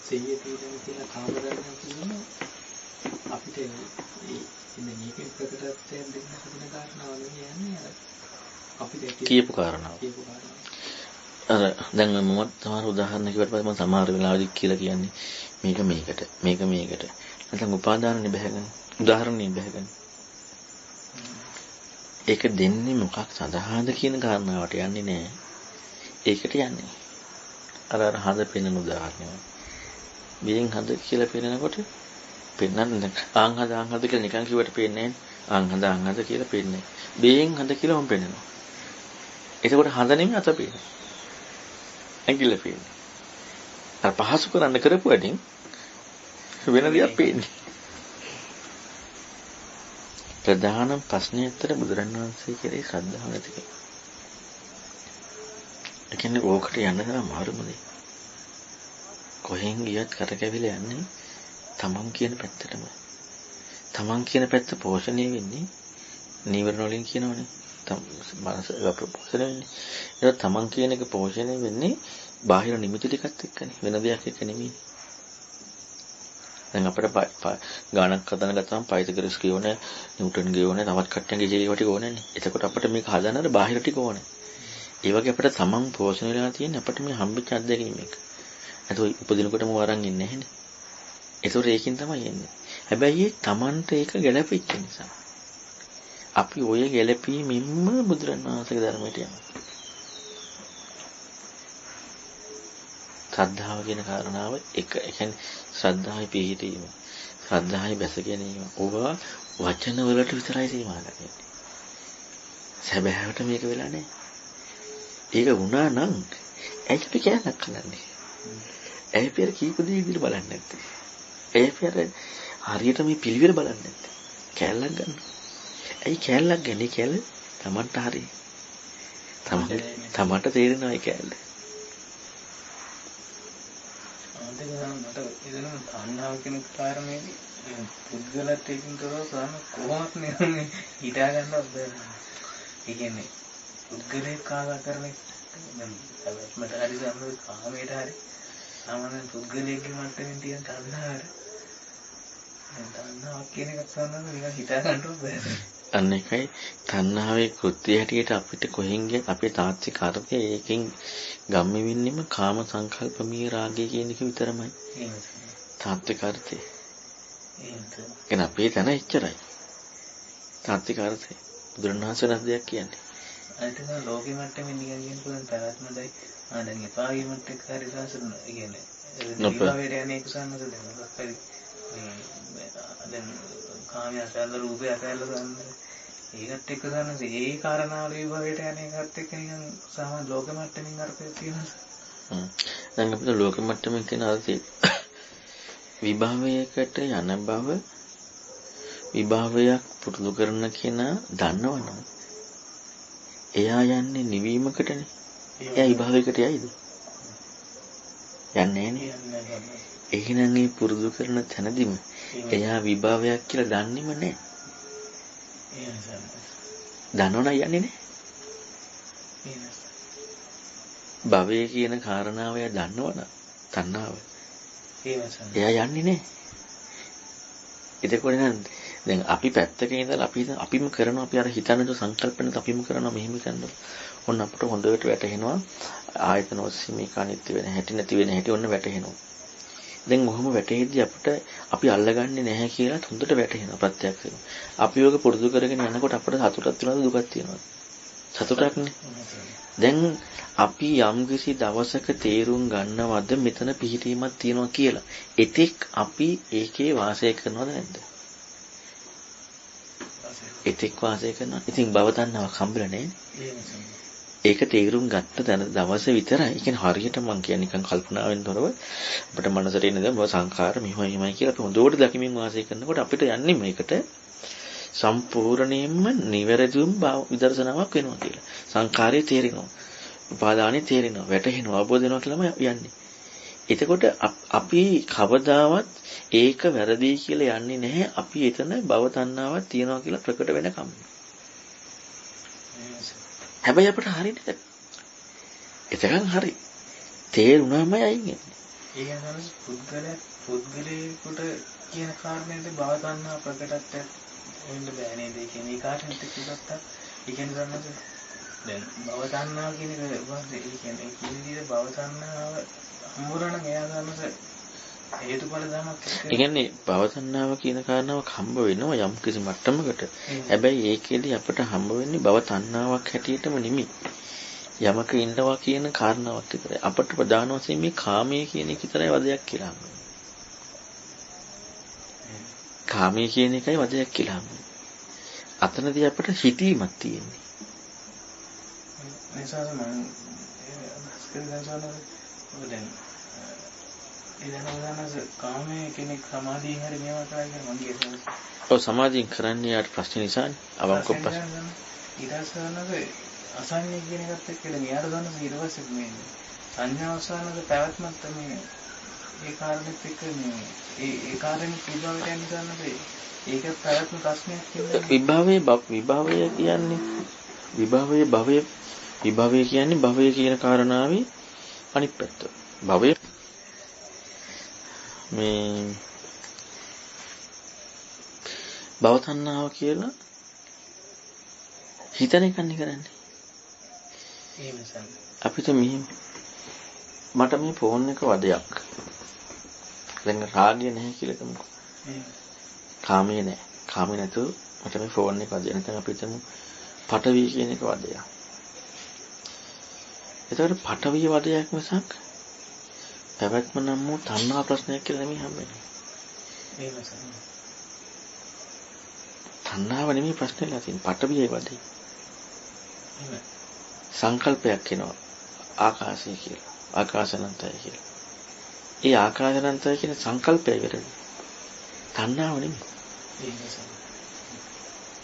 සිහිය පිළිබඳ තියෙන කාමරණයක් කියනවා. අපිට මේ මේකේ ප්‍රකටත්වයෙන් දෙන්න හදන කාරණාව නෙවෙයි අපිට කියපු කාරණාව. අර දැන් මම සමහර උදාහරණ කිව්වට පස්සේ මම සමහර වෙලාවදී කියලා කියන්නේ මේක මේකට නැත්නම් උපාදාන නිබැහැගෙන උදාහරණ නිබැහැගෙන ඒක දෙන්නේ මොකක් සඳහාද කියන කාරණාවට යන්නේ නැහැ. ඒකට යන්නේ. අර හද පෙනෙන උදාහරණය. බියෙන් හද කියලා පෙන්නකොට පෙන්නන්න ආන් හද කියලා නිකන් කිව්වට පේන්නේ නැහැ. හඳ කියලා පේන්නේ. බේෙන් හඳ කියලා මම පේනවා. එතකොට හඳ නෙමෙයි අත පේන්නේ. ඇඟිල්ල පේන්නේ. අර පහසු කරන්න කරපු වැඩින් වෙන දෙයක් පේන්නේ. ප්‍රධාන ප්‍රශ්නේ ඇත්තට බුදුරණවහන්සේ කෙරේ ශ්‍රද්ධාව නැතිකම. ඒ කියන්නේ ඕකට යන්න තරම් මාරුමනේ. කොහෙන් ගියත් කරකැවිලා යන්නේ තමන් කියන පැත්තටම. තමන් කියන පැත්ත පෝෂණය වෙන්නේ නීවරණ වලින් කියනවනේ. මනස පෝෂණය වෙන්නේ. ඒක තමන් කියන එක පෝෂණය වෙන්නේ බාහිර නිමිති ටිකත් එක්කනේ. වෙන දෙයක් එක්ක නෙමෙයි. දැන් අපිට ගානක් හදන ගත්තාම පයිතගොරස් කියෝනේ, නිව්ටන් කියෝනේ, තවත් කට්ටියන්ගේ ජීවිත ටික ඕනේනේ. එතකොට අපිට මේක හදන්නට බාහිර ටික ඕනේ. ඒ වගේ අපිට තමන් පෝෂණය වෙලා තියෙන අපිට මේ හම්බෙච්ච අත්දැකීම එක. ඒතකොට උපදිනකොටම වරන් ඉන්නේ නැහැනේ. ඒතකොට ඒකෙන් තමයි එන්නේ. හැබැයි ඒ තමන්ට ඒක ගැළපෙච්ච නිසා. අපි ඔය ගැළපීමෙන්ම බුදුරණවහන්සේගේ ධර්මයට යනවා. ශ්‍රද්ධාව කියන කාරණාව එක. ඒ කියන්නේ ශ්‍රද්ධාවේ පිහිටීම, ශ්‍රද්ධාවේ බැස ගැනීම. ඕවා වචන වලට විතරයි සීමා කරන්නේ. සැබෑවට මේක වෙලා නැහැ. ඒක වුණා නම් ඇයි අපි කෑල්ලක් කරන්නේ? ඇයි පෙර කීප දේ විදිහට බලන්නේ නැත්තේ? ඇයි පෙර හරියට මේ පිළිවෙල බලන්නේ නැත්තේ? කෑල්ලක් ගන්න. ඇයි කෑල්ලක් ගන්නේ? කෑල්ල Tamanට හරි. Tamanට තේරෙනවා ඒ කෑල්ල. මට එදෙන තණ්හාව කියන කාරණේදී පුද්ගලත් එක්කින් කරව සාම කොහොමත් නෙමෙයි හිතා ගන්නවත් බෑ. ඒ කියන්නේ පුද්ගලේ කාලා කරන්නේ දැන් මට හරි සම්මත කාමයට හරි සාමාන්‍ය පුද්ගලයේ මට්ටමින් තියෙන තණ්හාවට දැන් තණ්හාවක් කියන එකත් සාමාන්‍ය නිකන් හිතා ගන්නවත් බෑ. අන්න එකයි තණ්හාවේ කෘත්‍ය හැටියට අපිට කොහෙන් ගියත් අපේ තාත්වික අර්ථය ඒකෙන් ගම්මි වෙන්නෙම කාම සංකල්පමී රාගය කියන එක විතරමයි. තාත්වික අර්ථය. එහෙනම් අපේ තන එච්චරයි. තාත්වික අර්ථය. බුදුරණවහන්සේ නැස් දෙයක් කියන්නේ. අනිත් එක ලෝකෙ මට්ටමින් නිකන් කියන පුදුන් පැවැත්මයි. දැන් එපා වීමත් එක්ක හරි සාසන කියන්නේ. විභවයට යන්නේ කුසන්නද දැන් දැන් කාමයේ අසල රූපය අසල ගන්න. ඒකත් එක්ක ගන්න ඒ කාරණාවල විභවයට යන එකත් එක්ක නිකන් සාමාන්‍ය ලෝක මට්ටමින් අර්ථය තියෙනවා. දැන් අපිට ලෝක මට්ටමින් තියෙන අර්ථය විභවයකට යන බව විභවයක් පුරුදු කරන කෙනා දන්නවනම් එයා යන්නේ නිවීමකටනේ. එයා විභවයකට යයිද? යන්නේ නැහැ. එහෙනම් මේ පුරුදු කරන තැනදීම එයා විභවයක් කියලා දන්නේම නැහැ. දන්නවනම් යන්නේ නැහැ. භවය කියන කාරණාව එයා දන්නවනම් තණ්හාව. එයා යන්නේ නැහැ. එතකොට නම් දැන් අපි පැත්තක ඉඳලා අපිම කරනවා අපි අර හිතන සංකල්පන අපිම කරනවා මෙහෙම කරනවා. ඔන්න අපිට හොඳට වැටහෙනවා ආයතන ඔස්සේ මේක අනිත්‍ය වෙන හැටි නැති වෙන හැටි ඔන්න වැටහෙනවා. දැන් ඔහොම වැටෙද්දී අපිට අපි අල්ලගන්නේ නැහැ කියලා හොඳට වැටහෙනවා ප්‍රත්‍යක්ෂයෙන්. අපි යෝග පුරුදු කරගෙන යනකොට අපිට සතුටක් තියෙනවද දුකක් තියෙනවද? සතුටක්නේ. දැන් අපි යම්කිසි දවසක තේරුම් ගන්නවද මෙතන පිහිටීමක් තියෙනවා කියලා. එතෙක් අපි ඒකේ වාසය කරනවද නැද්ද? එතෙක් වාසය කරනවා. ඉතින් භව තණ්හාවක් හම්බෙලා නැහැ. ඒක තේරුම් ගත්ත දැන දවස විතරයි. ඒ කියන්නේ හරියට මම කියන්නේ නිකන් කල්පනාවෙන් තොරව අපිට මනසට එන දේ සංඛාර මෙහෙමයි කියලා අපි හොඳට දකිමින් වාසය කරනකොට අපිට යන්නේ මේකට සම්පූර්ණයෙන්ම නිවැරදිවම විදර්ශනාවක් වෙනවා කියලා. සංඛාරය තේරෙනවා. උපාදානෙ තේරෙනවා. වැටහෙනවා. අවබෝධ වෙනවා කියලාම යන්නේ. එතකොට අපි කවදාවත් ඒක වැරදි කියලා යන්නේ නැහැ. අපි එතන භව තණ්හාවක් තියනවා කියලා ප්‍රකට වෙනකම්. හැබැයි අපිට හරියට එතකන් හරි තේරුණාම අයින් වෙන්නේ. ඒ කියන්නේ පුද්ගලයෙකුට කියන කාරණේද භව තණ්හා ප්‍රකටත් වෙන්න බෑ නේද? ඒ කියන්නේ ඒ කාටද කිව්වත්ත ඒ කියන්නේ දැන් භව තණ්හා කියන එක ඒ කියන්නේ කිසි විදිහට භව තණ්හාව හම්බුනනම් එයා ගන්නස හේතුඵල ධමයක්. ඒ කියන්නේ භව තණ්හාව කියන කාරණාවක් හම්බ වෙනවා යම් කිසි මට්ටමකට. හැබැයි ඒකෙදී අපිට හම්බ වෙන්නේ භව තණ්හාවක් හැටියටම නෙමෙයි. යමක ඉන්නවා කියන කාරණාවක් විතරයි. අපිට ප්‍රධාන වශයෙන් මේ කාමයේ කියන එක විතරයි වදයක් කියලා හම්බ වෙන්නේ. කාමයේ කියන එකයි වදයක් කියලා හම්බ වෙන්නේ. අතනදී අපිට හිතීමක් තියෙන්නේ. නිසා මම දැන් කාමයේ කෙනෙක් සමාධියෙන් හරි මේවා කරා කියලා මම කියනවා. ඔව් සමාධියෙන් කරන්නේ යාට ප්‍රශ්න නිසානේ. අවංකව ප්‍රශ්න. ඊටසනක අසන්නේ කියන එකත් එක්ක මෙයාට ගන්න ඊට පස්සේ මේ සංඥාවසනක පැවැත්මක් තමයි ඒ කාරණෙත් එක්ක මේ ඒ කාරණේ විභවයට යන ගන්නද ඒක පැවැත්ම ප්‍රශ්නයක් කියලා. විභවය කියන්නේ විභවය කියන්නේ භවය කියන කාරණාවේ අනිත් පැත්ත. භවය මේ භව තණ්හාව කියලා හිතන එකන්නේ කරන්නේ. අපිට මට මේ ෆෝන් එක වදයක්. දැන් රාගය නැහැ කියලා කියමුකෝ. කාමයේ නැහැ. කාමේ නැතුව මට මේ ෆෝන් එක වදයක්. නැත්නම් අපි හිතමු පටවි කියන එක වදයක්. ඒතකොට පටවිය වදයක් මිසක් පැවැත්ම නම් වූ තණ්හා ප්‍රශ්නයක් කියලා නෙමෙයි හම්බෙන්නේ. තණ්හාව නෙමෙයි ප්‍රශ්නේලා තියෙන්නේ පටවියේ වදේ. සංකල්පයක් එනවා ආකාශය කියලා. ආකාශනන්තය කියලා. ඒ ආකාශනන්තය කියන සංකල්පය වැරදි. තණ්හාව නෙමෙයි.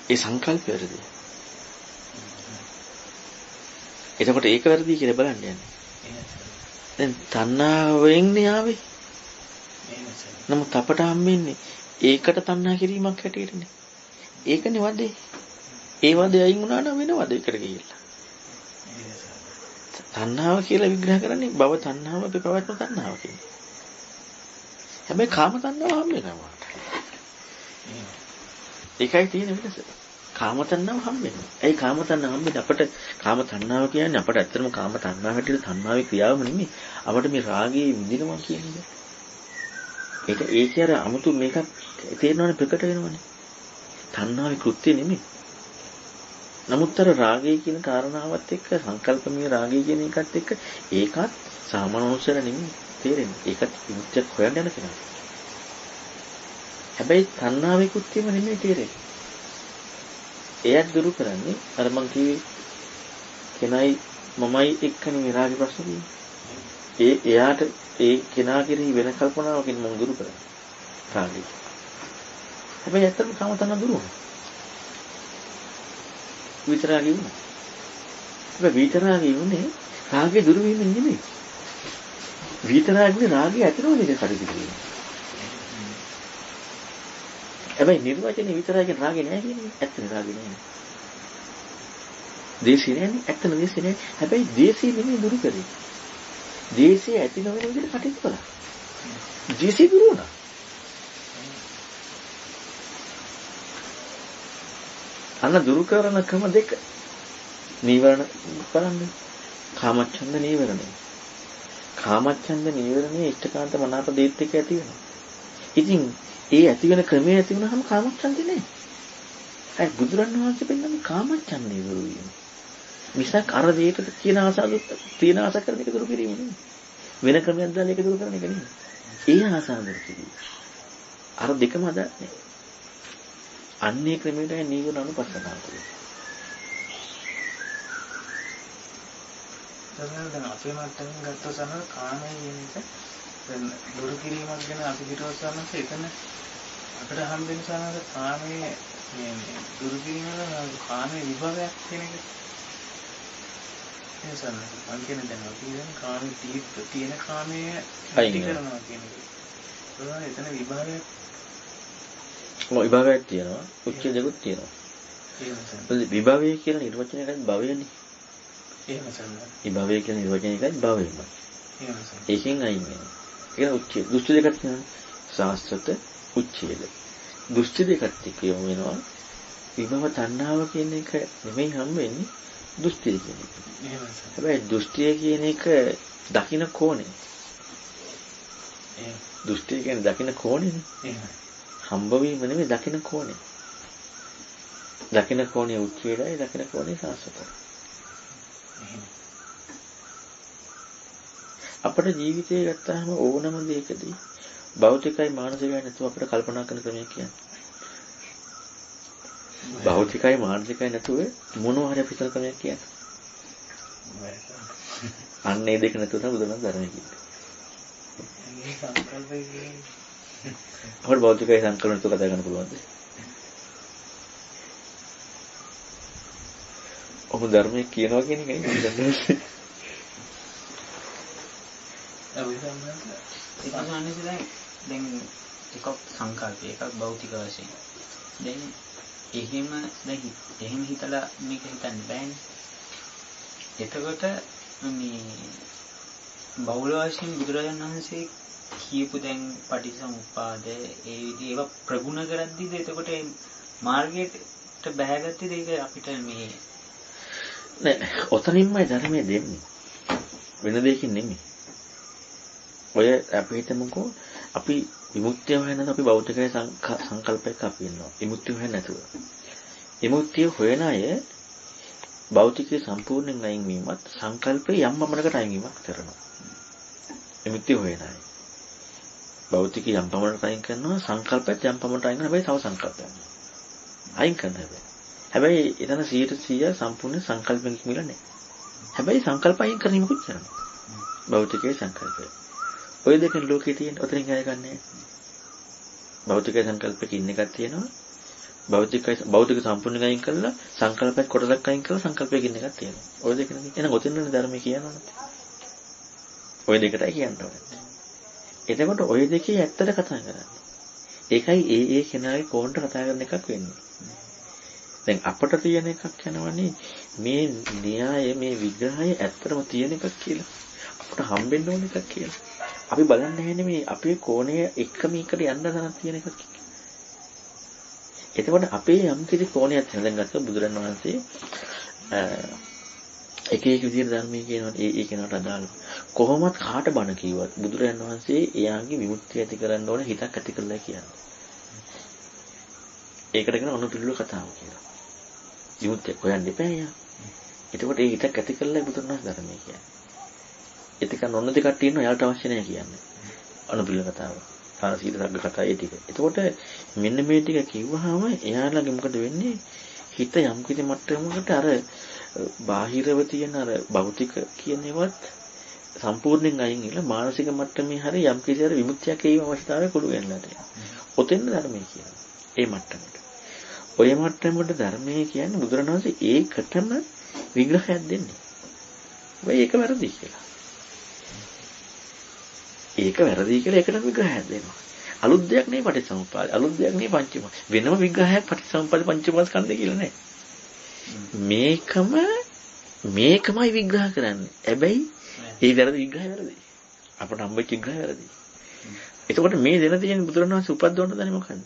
ඒ සංකල්පය වැරදි. එතකොට ඒක වැරදි කියලා බලන්න යන්නේ. දැන් තණ්හාවෙන් න්යාවේ. නමුත් අපට හම්බෙන්නේ ඒකට තණ්හා කිරීමක් හැටියටනේ. ඒකනේ වදේ. ඒ වදේ අයින් වුණා නම් වෙන වදයකට ගිහිල්ලා. තණ්හාව කියලා විග්‍රහ කරන්නේ භව තණ්හාව අපි පවත්න තණ්හාව කියන්නේ. හැබැයි කාම තණ්හාව හම්බෙනවා. ඒකයි තියෙන වෙනස. කාම තණ්හාව හම්බෙන්නේ. ඒ කාම තණ්හාව හම්බෙන්නේ අපට කාම තණ්හාව කියන්නේ අපට ඇත්තටම කාම තණ්හාව හැටියට තණ්හාවේ ක්‍රියාවම නෙමෙයි. අපට මේ රාගයේ විඳිනවා කියන්නේ. ඒක අර 아무තු මේකක් තේරෙනවනේ ප්‍රකට වෙනවනේ. තණ්හාවේ කෘත්‍ය නෙමෙයි. නමුත් අර රාගය කියන කාරණාවත් එක්ක සංකල්පමය රාගය කියන එකත් එක්ක ඒකත් සාමාන්‍යෝසර නෙමෙයි තේරෙන්නේ. ඒකත් විමුක්තියක් හොයන්න යන කෙනා. හැබැයි තණ්හාවේ කෘත්‍යම නෙමෙයි තේරෙන්නේ. එයත් දුරු කරන්නේ අර මං කිව්වේ කෙනයි මමයි එක්කනේ මේ රාගේ ප්‍රශ්න තියෙන්නේ. එයාට ඒ කෙනා කෙරෙහි වෙන කල්පනාවකින් මං දුරු කරන්නේ. රාගේ. හැබැයි ඇත්තටම කාම තණ්හා දුරු වෙනවා. විතරාගේ වුණා. හැබැයි විතරාගේ වුණේ රාගේ දුරු වීමෙන් නෙමෙයි. විතරාගේ රාගේ ඇතිවෙන එක කඩ පිටින්. හැබැයි නිර්වචනේ විතරාගේ රාගේ නැහැ කියන්නේ ඇත්තනේ රාගේ නැහැ. දේශී නැහැ ඇත්තම දේශී නැහැ. හැබැයි දේශී නෙමෙයි දුරු කරේ. දේශී ඇති නොවන විදිහට කටයුතු කළා. දේශී දුරු වුණා. අන්න දුරු කරන ක්‍රම දෙක නීවරණ බලන්න. කාමච්ඡන්ද නීවරණය. කාමච්ඡන්ද නීවරණයේ ඉෂ්ඨකාන්ත මනාප දේත් එක ඇති වෙනවා. ඉතින් ඒ ඇති වෙන ක්‍රමය ඇති වුණාම කාමච්ඡන්දේ නැහැ. ඒ බුදුරණවහන්සේ පෙන්නන්නේ කාමච්ඡන්දේ දුරු වීම. මිසක් අර දෙයට කියන ආසාව තියෙන ආස කරන එක දුරු කිරීම නෙමෙයි. වෙන ක්‍රමයක් දාලා ඒක දුරු කරන එක නෙමෙයි. ඒ ආසාව දුරු කිරීම. අර දෙකම අදන්නේ. අන්නේ ක්‍රමයටයි නීවරණ අනුපස්සනාව කියන්නේ. දැන් අපේ මට්ටමින් ගත්තොත් සමහර කාමයේ කියන එක දැන් දුරු කිරීමක් ගැන අපි හිතුවත් සමහර එතන අපිට හම්බෙන සමහර කාමයේ මේ දුරු කිරීම කාමයේ විභවයක් කියන එක. ඒ සමහර මම කියන්නේ දැන් අපි දැන් කාමයේ තියෙන කාමයේ ඇති කරනවා කියන එක. ඒවා එතන විභවයක් විභවයක් තියෙනවා උච්ඡේදකුත් තියෙනවා. විභවය කියලා නිර්වචනයකට භවයනේ. විභවය කියලා නිර්වචනයකට භවයම. ඒකෙන් අයින් වෙනවා. ඒක උච්ඡේද. දෘෂ්ටි දෙකක් තියෙනවා. සාස්ත්‍රත උච්ඡේද. දෘෂ්ටි දෙකක් එක්ක යොමු වෙනවා. විභව තණ්හාව කියන එක නෙමෙයි හම්බෙන්නේ දෘෂ්ටිය කියන එක. හැබැයි දෘෂ්ටිය කියන එක දකින්න කෝණේ. දෘෂ්ටිය කියන්නේ දකින්න කෝණේනේ. හම්බ වීම නෙමෙයි දකින්න කෝණේ. දකින්න කෝණේ උච්ඡේදයි දකින්න කෝණේ සාස්ත්‍රතයි. අපේ ජීවිතය ගත්තාම ඕනම දෙයකදී භෞතිකයි මානසිකයි නැතුව අපිට කල්පනා කරන ක්‍රමයක් කියන්නේ. භෞතිකයි මානසිකයි නැතුව මොනවා හරි අපිට කරන්නේ කියන්නේ. අන්න ඒ දෙක නැතුව තමයි බුදුරජාණන් ධර්මයේ කියන්නේ. මේ සංකල්පය කියන්නේ අපේ භෞතිකයි සංකල්පන තු කතා කරන්න පුළුවන්ද? ඔබ ධර්මයේ කියනවා කියන එකයි බුදුරජාණන්. දැන් එකක් සංකල්පය එකක් භෞතික වශයෙන්. දැන් එහෙම හිතලා මේක හිතන්න බෑනේ. එතකොට මේ බෞල වශයෙන් බුදුරජාණන් වහන්සේ කියපු දැන් පටිච්චසමුප්පාද ඒ විදිහ ඒවා ප්‍රගුණ කරද්දිද එතකොට මාර්ගයට බැහැගත්තේ ඒක අපිට මේ නෑ ඔතනින්මයි ධර්මයේ දෙන්නේ. වෙන දෙයකින් නෙමෙයි. ඔය අපි හිතමුකෝ අපි විමුක්තිය හොයනද අපි බෞද්ධකයේ සංකල්පයක අපි ඉන්නවා. විමුක්තිය හොයන්නේ නැතුව. විමුක්තිය හොයන අය භෞතිකයේ සම්පූර්ණයෙන් අයින් වීමත් සංකල්පේ යම් පමණකට අයින් වීමක් කරනවා. විමුක්තිය හොයන අය. භෞතිකයේ යම් පමණකට අයින් කරනවා සංකල්පයත් යම් පමණකට අයින් කරනවා. හැබැයි තව සංකල්පයක්. අයින් කරනවා. හැබැයි එතන 100% සම්පූර්ණ සංකල්පෙකින් මිල නැහැ. හැබැයි සංකල්ප අයින් කිරීමකුත් කරනවා. භෞතිකයේ සංකල්පය. ඔය දෙකෙන් ලෝකේ තියෙන ඔතනින් අය ගන්නෑ. භෞතික සංකල්පයක ඉන්න එකක් තියෙනවා. භෞතික සම්පූර්ණයෙන් අයින් කළා සංකල්පයක් කොටසක් අයින් කළා සංකල්පයක ඉන්න එකක් තියෙනවා. ඔය දෙක නෙමෙයි. එහෙනම් ඔතනනේ ධර්මයේ කියනවනේ. ඔය දෙකටයි කියන්න ඕනේ. එතකොට ඔය දෙකේ ඇත්තට කතා කරන්නේ. ඒකයි ඒ කෙනාගේ කොහොමද කතා කරන එකක් වෙන්නේ. දැන් අපට තියෙන එකක් යනවනේ මේ න්‍යාය මේ විග්‍රහය ඇත්තටම තියෙන එකක් කියලා. අපට හම්බෙන්න ඕන එකක් කියලා. අපි බලන්නේ නැහැ මේ අපේ කෝණය එක මේකට යන්න තරම් තියෙන එකක්. එතකොට අපේ යම් කිසි කෝණයක් දැන් ගත්තා බුදුරන් වහන්සේ එක විදිහට ධර්මයේ කියනවා ඒ කෙනාට අදාළ කොහොමත් කාට බණ කිව්වත් බුදුරන් වහන්සේ එයාගේ විමුක්තිය ඇති කරන්න ඕන හිතක් ඇති කරලා කියන්නේ. ඒකට කියන අනුපිළිවෙල කතාව කියලා. විමුක්තිය හොයන්න එපා යා. එතකොට ඒ හිතක් ඇති කරලා බුදුරන් වහන්සේ ධර්මයේ කියන්නේ. ඒක නොනොති කට්ටිය ඉන්නවා යාට අවශ්‍ය නැහැ කියන්නේ. අනුපිළිවෙල කතාව. පාරසීල සග්ග කතා ඒ ටික. එතකොට මෙන්න මේ ටික කිව්වහම එයාලගේ මොකද වෙන්නේ? හිත යම් කිසි මට්ටමකට අර බාහිරව තියෙන අර භෞතික කියන ඒවත් සම්පූර්ණයෙන් අයින් වෙලා මානසික මට්ටමේ හරි යම් කිසි අර විමුක්තියක් ඒව අවස්ථාවේ කුළු වෙනවා තියෙනවා. ඔතෙන් ධර්මයේ කියනවා. ඒ මට්ටමට. ඔය මට්ටමකට ධර්මයේ කියන්නේ බුදුරණවහන්සේ ඒකටම විග්‍රහයක් දෙන්නේ. වෙයි ඒක වැරදි කියලා. ඒක වැරදි කියලා ඒකට විග්‍රහයක් දෙනවා. අලුත් දෙයක් නෙවෙයි පටිච්චසමුප්පාද. අලුත් දෙයක් නෙවෙයි පංචම. වෙනම විග්‍රහයක් පටිච්චසමුප්පාද පංචමස්කන්ධය කියලා නෑ. මේකමයි විග්‍රහ කරන්නේ. හැබැයි ඒ වැරදි විග්‍රහය වැරදි. අපට හම්බෙච්ච විග්‍රහය වැරදි. එතකොට මේ දෙන තියෙන බුදුරණවහන්සේ උපද්දවන්න දන්නේ මොකක්ද?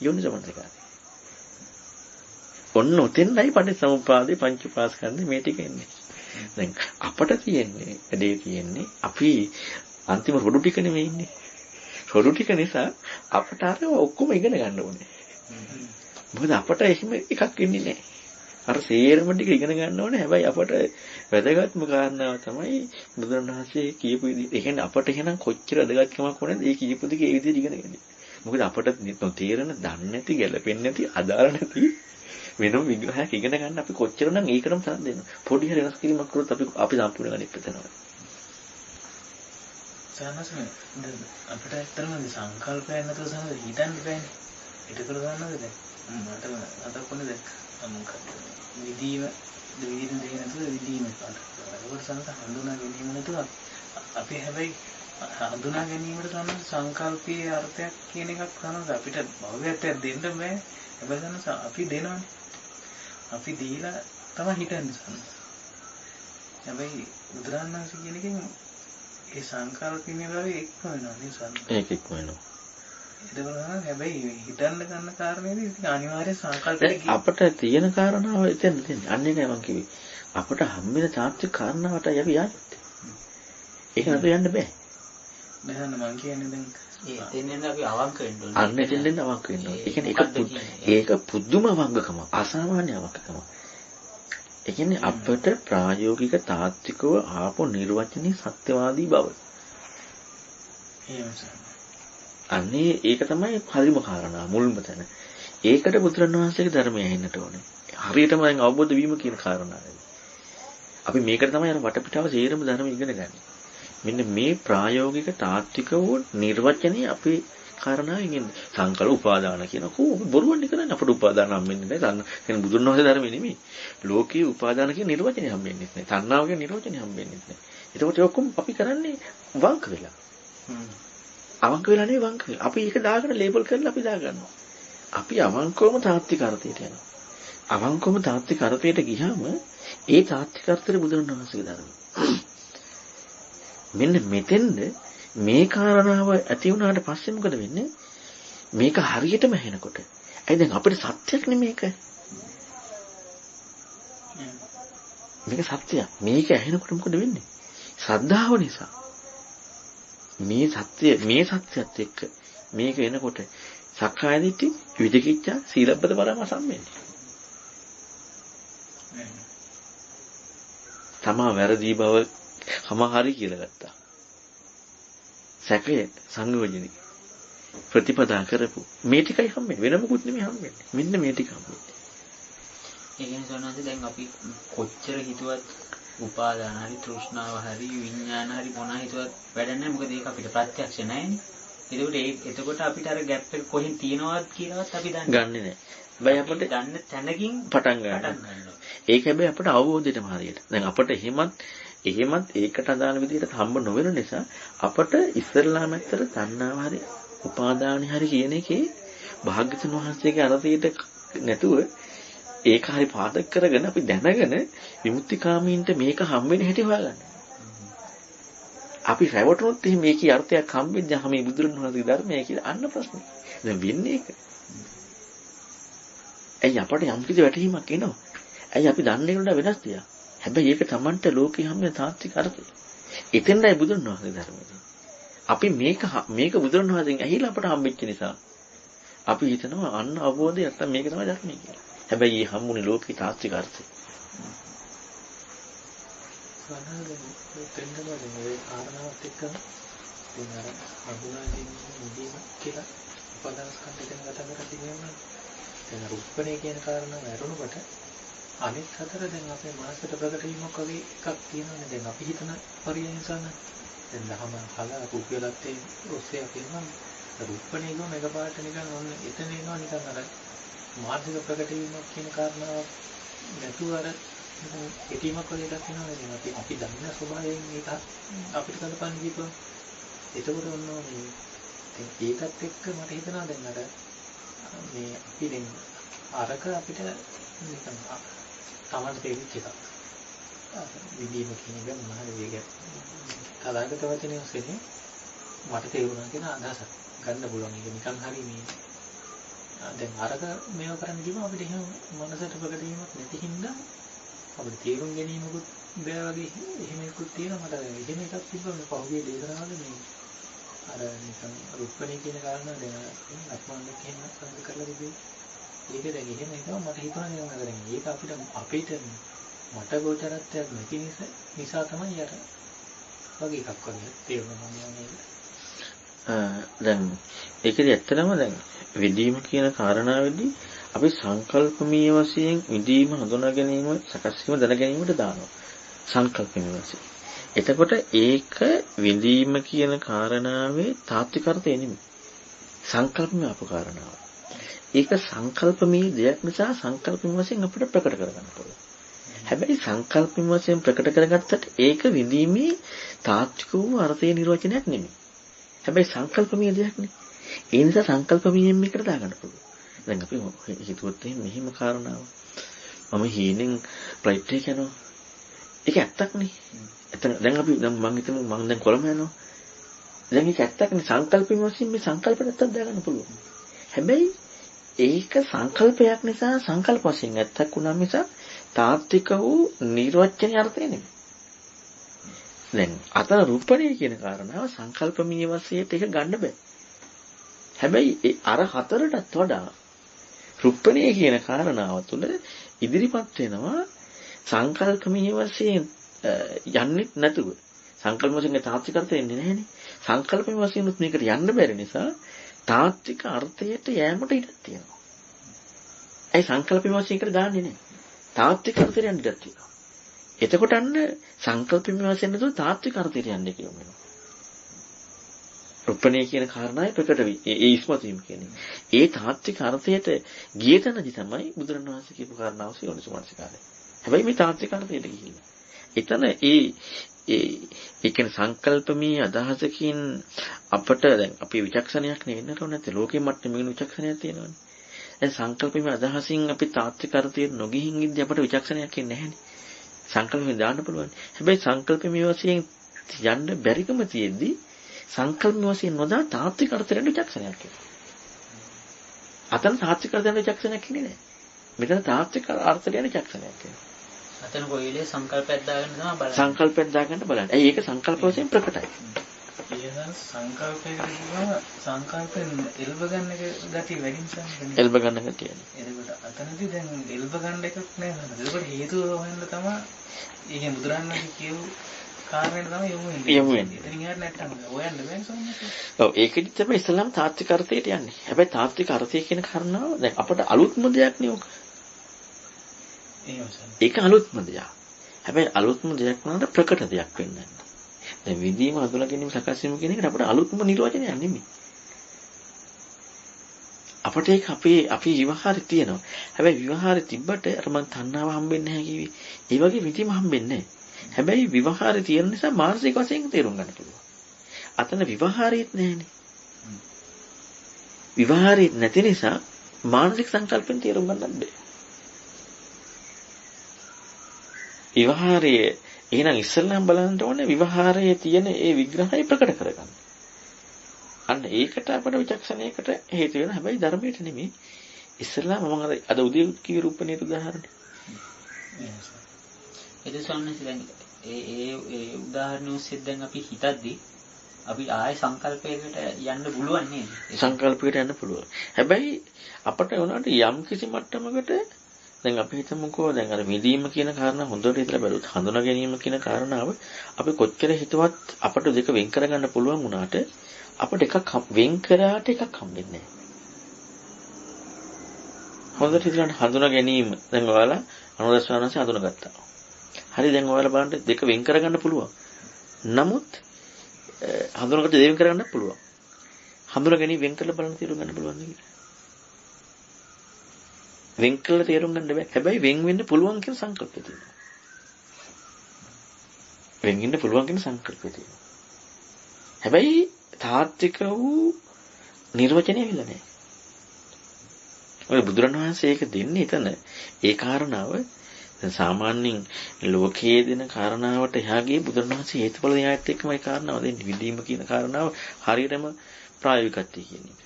යෝනිසමනසිකාරය. ඔන්න ඔතෙන්යි පටිච්චසමුප්පාදේ පංචපාස්කන්ධේ මේ ටික එන්නේ. දැන් අපට තියෙන්නේ වැඩේ තියෙන්නේ අපි අන්තිම රොඩු ටික නෙමෙයි ඉන්නේ. රොඩු ටික නිසා අපට අර ඔක්කොම ඉගෙන ගන්න ඕනේ. මොකද අපට එහෙම එකක් ඉන්නේ නැහැ. අර සේරම ටික ඉගෙන ගන්න ඕනේ. හැබැයි අපට වැදගත්ම කාරණාව තමයි බුදුරණවහන්සේ කියපු විදිහට. ඒ කියන්නේ අපට එහෙනම් කොච්චර වැදගත්කමක් වුණාද මේ කියපු දෙක ඒ විදිහට ඉගෙන ගන්න. මොකද අපට තේරෙන, දන්නේ නැති, ගැලපෙන්නේ නැති, අදාළ නැති වෙනම විග්‍රහයක් ඉගෙන ගන්න අපි කොච්චරනම් ඒකටම තරම් දෙනවා. පොඩි හරි වෙනස් කිරීමක් කරොත් අපි සම්පූර්ණ ගන්න ඉපදෙනවා. සානසනේ අපිට ඇත්තටම සංකල්පයක් නැතුව සමහර හිතන්න බෑනේ. ඒකතර ගන්නවද දැන්? මට අදක් වුණේ දැන් මොකක්ද? විදීම දෙවිදින දෙයක් නැතුව විදීම පාට. ඒකට සමහර හඳුනා ගැනීම නැතුව අපි හැබැයි හඳුනා ගැනීමට තමයි සංකල්පීය අර්ථයක් කියන එකක් තමයි අපිට භවයක්යක් දෙන්න බෑ. හැබැයි අපි දෙනවනේ. අපි දීලා තමයි හිතන්නේ සමහර. හැබැයි බුදුරණවහන්සේ කියන එකෙන් ඒ සංකල්පිනේ භාවය එක්ක වෙනවා නේ සංකල්ප. ඒක එක්ක වෙනවා. ඒක හැබැයි හිතන්න ගන්න කාරණේදී ඉතින් අනිවාර්ය සංකල්පෙට අපිට තියෙන කාරණාව එතෙන් තියෙන්නේ. අන්න ඒකයි මම කිව්වේ. අපිට හම්බෙන තාත්වික කාරණාවටයි අපි යන්නේ. ඒක නතර යන්න බෑ. මෙහෙන්න මම කියන්නේ දැන් එතෙන්ෙන් අපි අවංක වෙන්න ඕනේ. අන්න එතෙන්ෙන් අවංක වෙන්න ඕනේ. ඒ කියන්නේ ඒක පුදුම අවංකකම, අසාමාන්‍ය අවංකකම. ඒ කියන්නේ අපට ප්‍රායෝගික තාත්විකව ආපෝ නිර්වචනීය සත්‍යවාදී බව. අන්නේ ඒක තමයි හරිම කාරණා මුල්ම තැන. ඒකට බුදුරණවහන්සේගේ ධර්මය ඇහෙන්නට ඕනේ. හරියටම දැන් අවබෝධ වීම කියන කාරණාවයි. අපි මේකට තමයි අර වටපිටාව සේරම ධර්ම ඉගෙන ගන්න. මෙන්න මේ ප්‍රායෝගික තාත්වික වූ නිර්වචනයේ අපි කාරණාවෙන් ඉන්නේ. සංකල්ප උපාදාන කියනකෝ බොරුවන්නේ කරන්නේ අපට උපාදාන හම්බෙන්නේ නැහැ. දැන් බුදුන් වහන්සේ ධර්මෙ නෙමෙයි. ලෝකීය උපාදාන කියන නිර්වචනය හම්බෙන්නේ නැහැ. තණ්හාව කියන නිර්වචනය හම්බෙන්නේ නැහැ. එතකොට ඒ ඔක්කොම අපි කරන්නේ වංක වෙලා. අවංක වෙලා නෙවෙයි වංක වෙලා. අපි ඒක දාගෙන ලේබල් කරලා අපි දාගන්නවා. අපි අවංකවම තාත්වික අර්ථයට යනවා. අවංකවම තාත්වික අර්ථයට ගියාම ඒ තාත්වික අර්ථය බුදුරණවහන්සේගේ ධර්මය. මෙන්න මෙතෙන්ද මේ කාරණාව ඇති වුණාට පස්සේ මොකද වෙන්නේ? මේක හරියටම ඇහෙනකොට. ඇයි දැන් අපිට සත්‍යයක් නෙමෙයි මේක. මේක සත්‍යයක්. මේක ඇහෙනකොට මොකද වෙන්නේ? ශ්‍රද්ධාව නිසා. මේ සත්‍යයත් එක්ක මේක එනකොට සක්කාය දිට්ඨි, විචිකිච්ඡා, සීලබ්බත පරාමාස සම්මෙන්නේ. තමා වැරදි බව හරි කියලා ගත්තා. සැකය සංයෝජනයි ප්‍රතිපදා කරපු මේ ටිකයි හම්බෙන්නේ. වෙන මොකුත් නෙමෙයි හම්බෙන්නේ. මෙන්න මේ ටික හම්බෙන්නේ. ඒ කියන්නේ සෝනාන්ද දැන් අපි කොච්චර හිතුවත් උපාදාන හරි තෘෂ්ණාව හරි විඥාන හරි මොනවා හිතුවත් වැඩක් නැහැ. මොකද ඒක අපිට ප්‍රත්‍යක්ෂ නැහැනේ. එතකොට අපිට අර ગેප් එක කොහෙන් තියෙනවද කියලාවත් අපි දන්නේ නැහැ. හැබැයි අපිට දන්න තැනකින් පටන් ගන්නවා. ඒක හැබැයි අපිට අවබෝධයටම හරියට. දැන් අපිට එහෙමත් ඒකට අදාළ විදිහට හම්බ නොවන නිසා අපට ඉස්සරලාම ඇත්තට තණ්හාව හරි උපාදානි හරි කියන එකේ භාග්‍යතුන් වහන්සේගේ අරතියට නැතුව ඒක හරි පාදක කරගෙන අපි දැනගෙන විමුක්තිකාමීන්ට මේක හම් වෙන හැටි හොයාගන්න. අපි රැවටුනොත් එහෙනම් මේකේ අර්ථයක් හම්බෙන්නේ නැහැ මේ බුදුරණවහන්සේගේ ධර්මය කියලා අන්න ප්‍රශ්නේ. දැන් වෙන්නේ ඒක. ඇයි අපට යම් කිසි වැටහීමක් එනවා. ඇයි අපි දන්නේ වල වෙනස් තියා. හැබැයි ඒක Tamanට ලෝකේ හැම තාත්වික අර්ථය. එතෙන්දයි බුදුරණවහන්සේ ධර්මයේ. අපි මේක බුදුරණවහන්සේගෙන් ඇහිලා අපට හම්බෙච්ච නිසා අපි හිතනවා අන්න අවබෝධය නැත්තම් මේක තමයි ධර්මය කියලා. හැබැයි මේ හම්බුනේ ලෝකේ තාත්වික අර්ථය. සනහදෙන් දෙන්නම මේ කාරණාවත් එක්ක දිනන අගුණාදී මුදීම කියලා උපදානස්කන්ධ ගැන කතා කරලා තියෙනවා. දැන් රුප්පණේ කියන කාරණාව ඇරුණකොට අනිත් හතර දැන් අපේ මානසික ප්‍රකට වීමක් වගේ එකක් තියෙනවානේ. දැන් අපි හිතන පරියන්සන දැන් දහම කලා කුපියලත් ඔස්සේ කියනවා රුප්පණේ ගොම එකපාරට නිකන් ඔන්න එතන එනවා නිකන් අර මානසික ප්‍රකට වීමක් කියන කාරණාව නැතුව අර පිටීමක් වගේ එකක් වෙනවා නේද? අපි දන්න ස්වභාවයෙන් ඒක අපිට කල්පනා දීපුවා. එතකොට ඔන්න මේ ඒකත් එක්ක මට හිතෙනවා දැන් අර මේ අපි දැන් අරක අපිට නිකන් තමන්ට තේරිච්ච එකක්. විදීම කියන එක මොනවාද ඒක? කලාගත වචනේ ඔස්සේ මට තේරුණා කියන අදහසක් ගන්න පුළුවන්. ඒක නිකන් හරි මේ දැන් අරක මේව කරන්න ගිහම අපිට එහෙම මනසට ප්‍රකට වීමක් නැති හින්දා අපිට තේරුම් ගැනීමකුත් බෑ වගේ එහෙම එකකුත් තියෙනවා. මට එහෙම එකක් තිබ්බා මේ පහුගිය දේශනාවල මේ අර නිකන් රුප්පණේ කියන කාරණා දැන් අත්මන්නේ කියන සංක කරලා තිබේ. ඒක දැන් එහෙම හිතම මට හිතනවා නේද දැන් ඒක අපිට මට ගෝචරත්වයක් නැති නිසා තමයි අර වගේ එකක් වගේ තේරුණා මම මේක. දැන් ඒකදී ඇත්තටම දැන් විදීම කියන කාරණාවේදී අපි සංකල්පමීය වශයෙන් විදීම හඳුනා ගැනීම සකස් වීම දැන ගැනීමට දානවා. සංකල්පමීය වශයෙන්. එතකොට ඒක විදීම කියන කාරණාවේ තාත්වික අර්ථය නෙමෙයි. සංකල්පමය අපකාරණාව. ඒක සංකල්පමීය දෙයක් නිසා සංකල්පමීය වශයෙන් අපිට ප්‍රකට කරගන්න පුළුවන්. හැබැයි සංකල්පමීය වශයෙන් ප්‍රකට කරගත්තට ඒක විදීමේ තාත්වික වූ අර්ථයේ නිර්වචනයක් නෙමෙයි. හැබැයි සංකල්පමීය දෙයක් නේ. ඒ නිසා සංකල්පමීයෙන් මේකට දාගන්න පුළුවන්. දැන් අපි හිතුවොත් මෙහෙම කාරණාව. මම හීනෙන් ෆ්ලයිට් එක යනවා. ඒක ඇත්තක් නේ. දැන් අපි මම හිතමු මම දැන් කොළඹ යනවා. දැන් ඒක ඇත්තක් නේ. සංකල්පමීය වශයෙන් මේ සංකල්පෙට දාගන්න පුළුවන්. හැබැයි ඒක සංකල්පයක් නිසා සංකල්ප වශයෙන් ඇත්තක් වුණා මිසක් තාත්වික වූ නිර්වචනීය අර්ථය නෙමෙයි. දැන් අතන රූපණය කියන කාරණාව සංකල්පමීය වශයෙන් ඒක ගන්න බෑ. හැබැයි අර හතරටත් වඩා රූපණය කියන කාරණාව තුළ ඉදිරිපත් වෙනවා සංකල්පමීය වශයෙන් යන්නේ නැතුව. සංකල්ප වශයෙන් තාත්වික අර්ථය එන්නේ නැහැනේ. සංකල්පමීය වශයෙන් උත් මේකට යන්න බැරි නිසා තාත්වික අර්ථයට යෑමට ඉඩක් තියෙනවා. ඒ සංකල්ප විමර්ශනය කර දාන්නේ නැහැ. තාත්වික අර්ථයට යන්න ඉඩක් තියෙනවා. එතකොට අන්න සංකල්ප විමර්ශනය තුළ තාත්වික අර්ථයට යන්නේ කියනවා. රුප්පණේ කියන කාරණායි ප්‍රකට වී ඒ ඉස්මතු වීම කියන්නේ. ඒ තාත්වික අර්ථයට ගිය තැනදී තමයි බුදුරණවහන්සේ කියපු කාරණාව සියොනිසුමනසිකාරය. හැබැයි මේ තාත්වික අර්ථයට ගිහිල්ලා. එතන ඒ කියන්නේ සංකල්පමී අදහසකින් අපට දැන් අපි විචක්ෂණයක් නෙවෙන්නට ඕනේ නැත්නම් ලෝකෙ මට්ටමේ විචක්ෂණයක් තියෙනවානේ. දැන් සංකල්පමී අදහසින් අපි තාත්වික අර්ථයට නොගිහින් ඉඳි අපට විචක්ෂණයක් එන්නේ නැහැනේ. සංකල්පෙන් දාන්න පුළුවන්. හැබැයි සංකල්පමී වශයෙන් යන්න බැරිකම තියෙද්දි සංකල්ප වශයෙන් නොදා තාත්වික අර්ථයෙන් විචක්ෂණයක් එනවා. අතන තාත්වික අර්ථයෙන් විචක්ෂණයක් ඉන්නේ නැහැ. මෙතන තාත්වික අර්ථයෙන් විචක්ෂණයක් එනවා. අතන කොයිලේ සංකල්පයක් දාගෙන තමයි බලන්නේ. සංකල්පයක් දාගන්න බලන්න. ඇයි ඒක සංකල්ප වශයෙන් ප්‍රකටයි. කියනවා සංකල්පයකට කියනවා සංකල්පෙන් එල්බ ගන්න එක ගැටි වැඩි නිසා නේද? එල්බ ගන්න ගැටියනේ. එතකොට අතනදී දැන් එල්බ ගන්න එකක් නෑ නේද? ඒකට හේතුව හොයන්න තමයි ඒකේ බුදුරණවහන්සේ කියපු කාරණේට තමයි යොමු වෙන්නේ. ඉතින් යාර නැත්තම් හොයන්න බෑනේ සමහරවිට. ඔව් ඒකෙදි තමයි ඉස්ලාම් තාත්වික අර්ථයට යන්නේ. හැබැයි තාත්වික අර්ථය කියන කාරණාව දැන් අපට අලුත්ම දෙයක් නේ ඔක. ඒක අලුත්ම දෙයක්. හැබැයි අලුත්ම දෙයක් නේද ප්‍රකට දෙයක් වෙන්නේ. දැන් විදීම හඳුනා ගැනීම සකස් වීම කියන එකට අපට අලුත්ම නිර්වචනයක් නෙමෙයි. අපට ඒක අපේ විවහාරේ තියෙනවා. හැබැයි විවහාරේ තිබ්බට අර මං තණ්හාව හම්බෙන්නේ නැහැ කිව්වේ. ඒ වගේ විදීම හම්බෙන්නේ නැහැ. හැබැයි විවහාරේ තියෙන නිසා මානසික වශයෙන් තේරුම් ගන්න පුළුවන්. අතන විවහාරෙත් නැහැනේ. විවහාරෙත් නැති නිසා මානසික සංකල්පෙන් තේරුම් ගන්නත් බෑ. විවහාරයේ එහෙනම් ඉස්සෙල්ලාම බලන්න ඕනේ විවහාරයේ තියෙන ඒ විග්‍රහය ප්‍රකට කරගන්න. අන්න ඒකට අපේ විචක්ෂණයකට හේතු වෙනවා. හැබැයි ධර්මයට නෙමෙයි. ඉස්සෙල්ලාම මම අද උදේ කිව්ව රූපණේ උදාහරණය. ඒක සම්මත දැන් ඒ උදාහරණ ඔස්සේ දැන් අපි හිතද්දි අපි ආයේ සංකල්පයකට යන්න පුළුවන් නේද? සංකල්පයකට යන්න පුළුවන්. හැබැයි අපට උනාට යම් කිසි මට්ටමකට දැන් අපි හිතමුකෝ දැන් අර විදීම කියන කාරණා හොඳට හිතලා බලුවොත් හඳුනා ගැනීම කියන කාරණාව අපි කොච්චර හිතුවත් අපට දෙක වෙන් කරගන්න පුළුවන් වුණාට අපිට එකක් වෙන් කරාට එකක් හම්බෙන්නේ නැහැ. හොඳට හිතලා හඳුනා ගැනීම දැන් ඔයාලා අනුදස්සනanse හඳුනාගත්තා. හරි දැන් ඔයාලා බලන්න දෙක වෙන් කරගන්න පුළුවන්. නමුත් හඳුනාගත්ත දේ වෙන් කරගන්න පුළුවන්. හඳුනා ගැනීම වෙන් කරලා බලන්න තේරුම් ගන්න පුළුවන් නේද? වෙන් කරලා තේරුම් ගන්න බෑ. හැබැයි වෙන් වෙන්න පුළුවන් කියන සංකල්පය තියෙනවා. වෙන් වෙන්න පුළුවන් කියන සංකල්පය තියෙනවා. හැබැයි තාත්වික වූ නිර්වචනය වෙලා නැහැ. ඔය බුදුරණවහන්සේ ඒක දෙන්නේ එතන ඒ කාරණාව සාමාන්‍යයෙන් ලෝකයේ දෙන කාරණාවට එහාගේ බුදුරණවහන්සේ හේතුඵල න්‍යායත් එක්කම ඒ කාරණාව දෙන්නේ. විදීම කියන කාරණාව හරියටම ප්‍රායෝගිකත්වය කියන එක.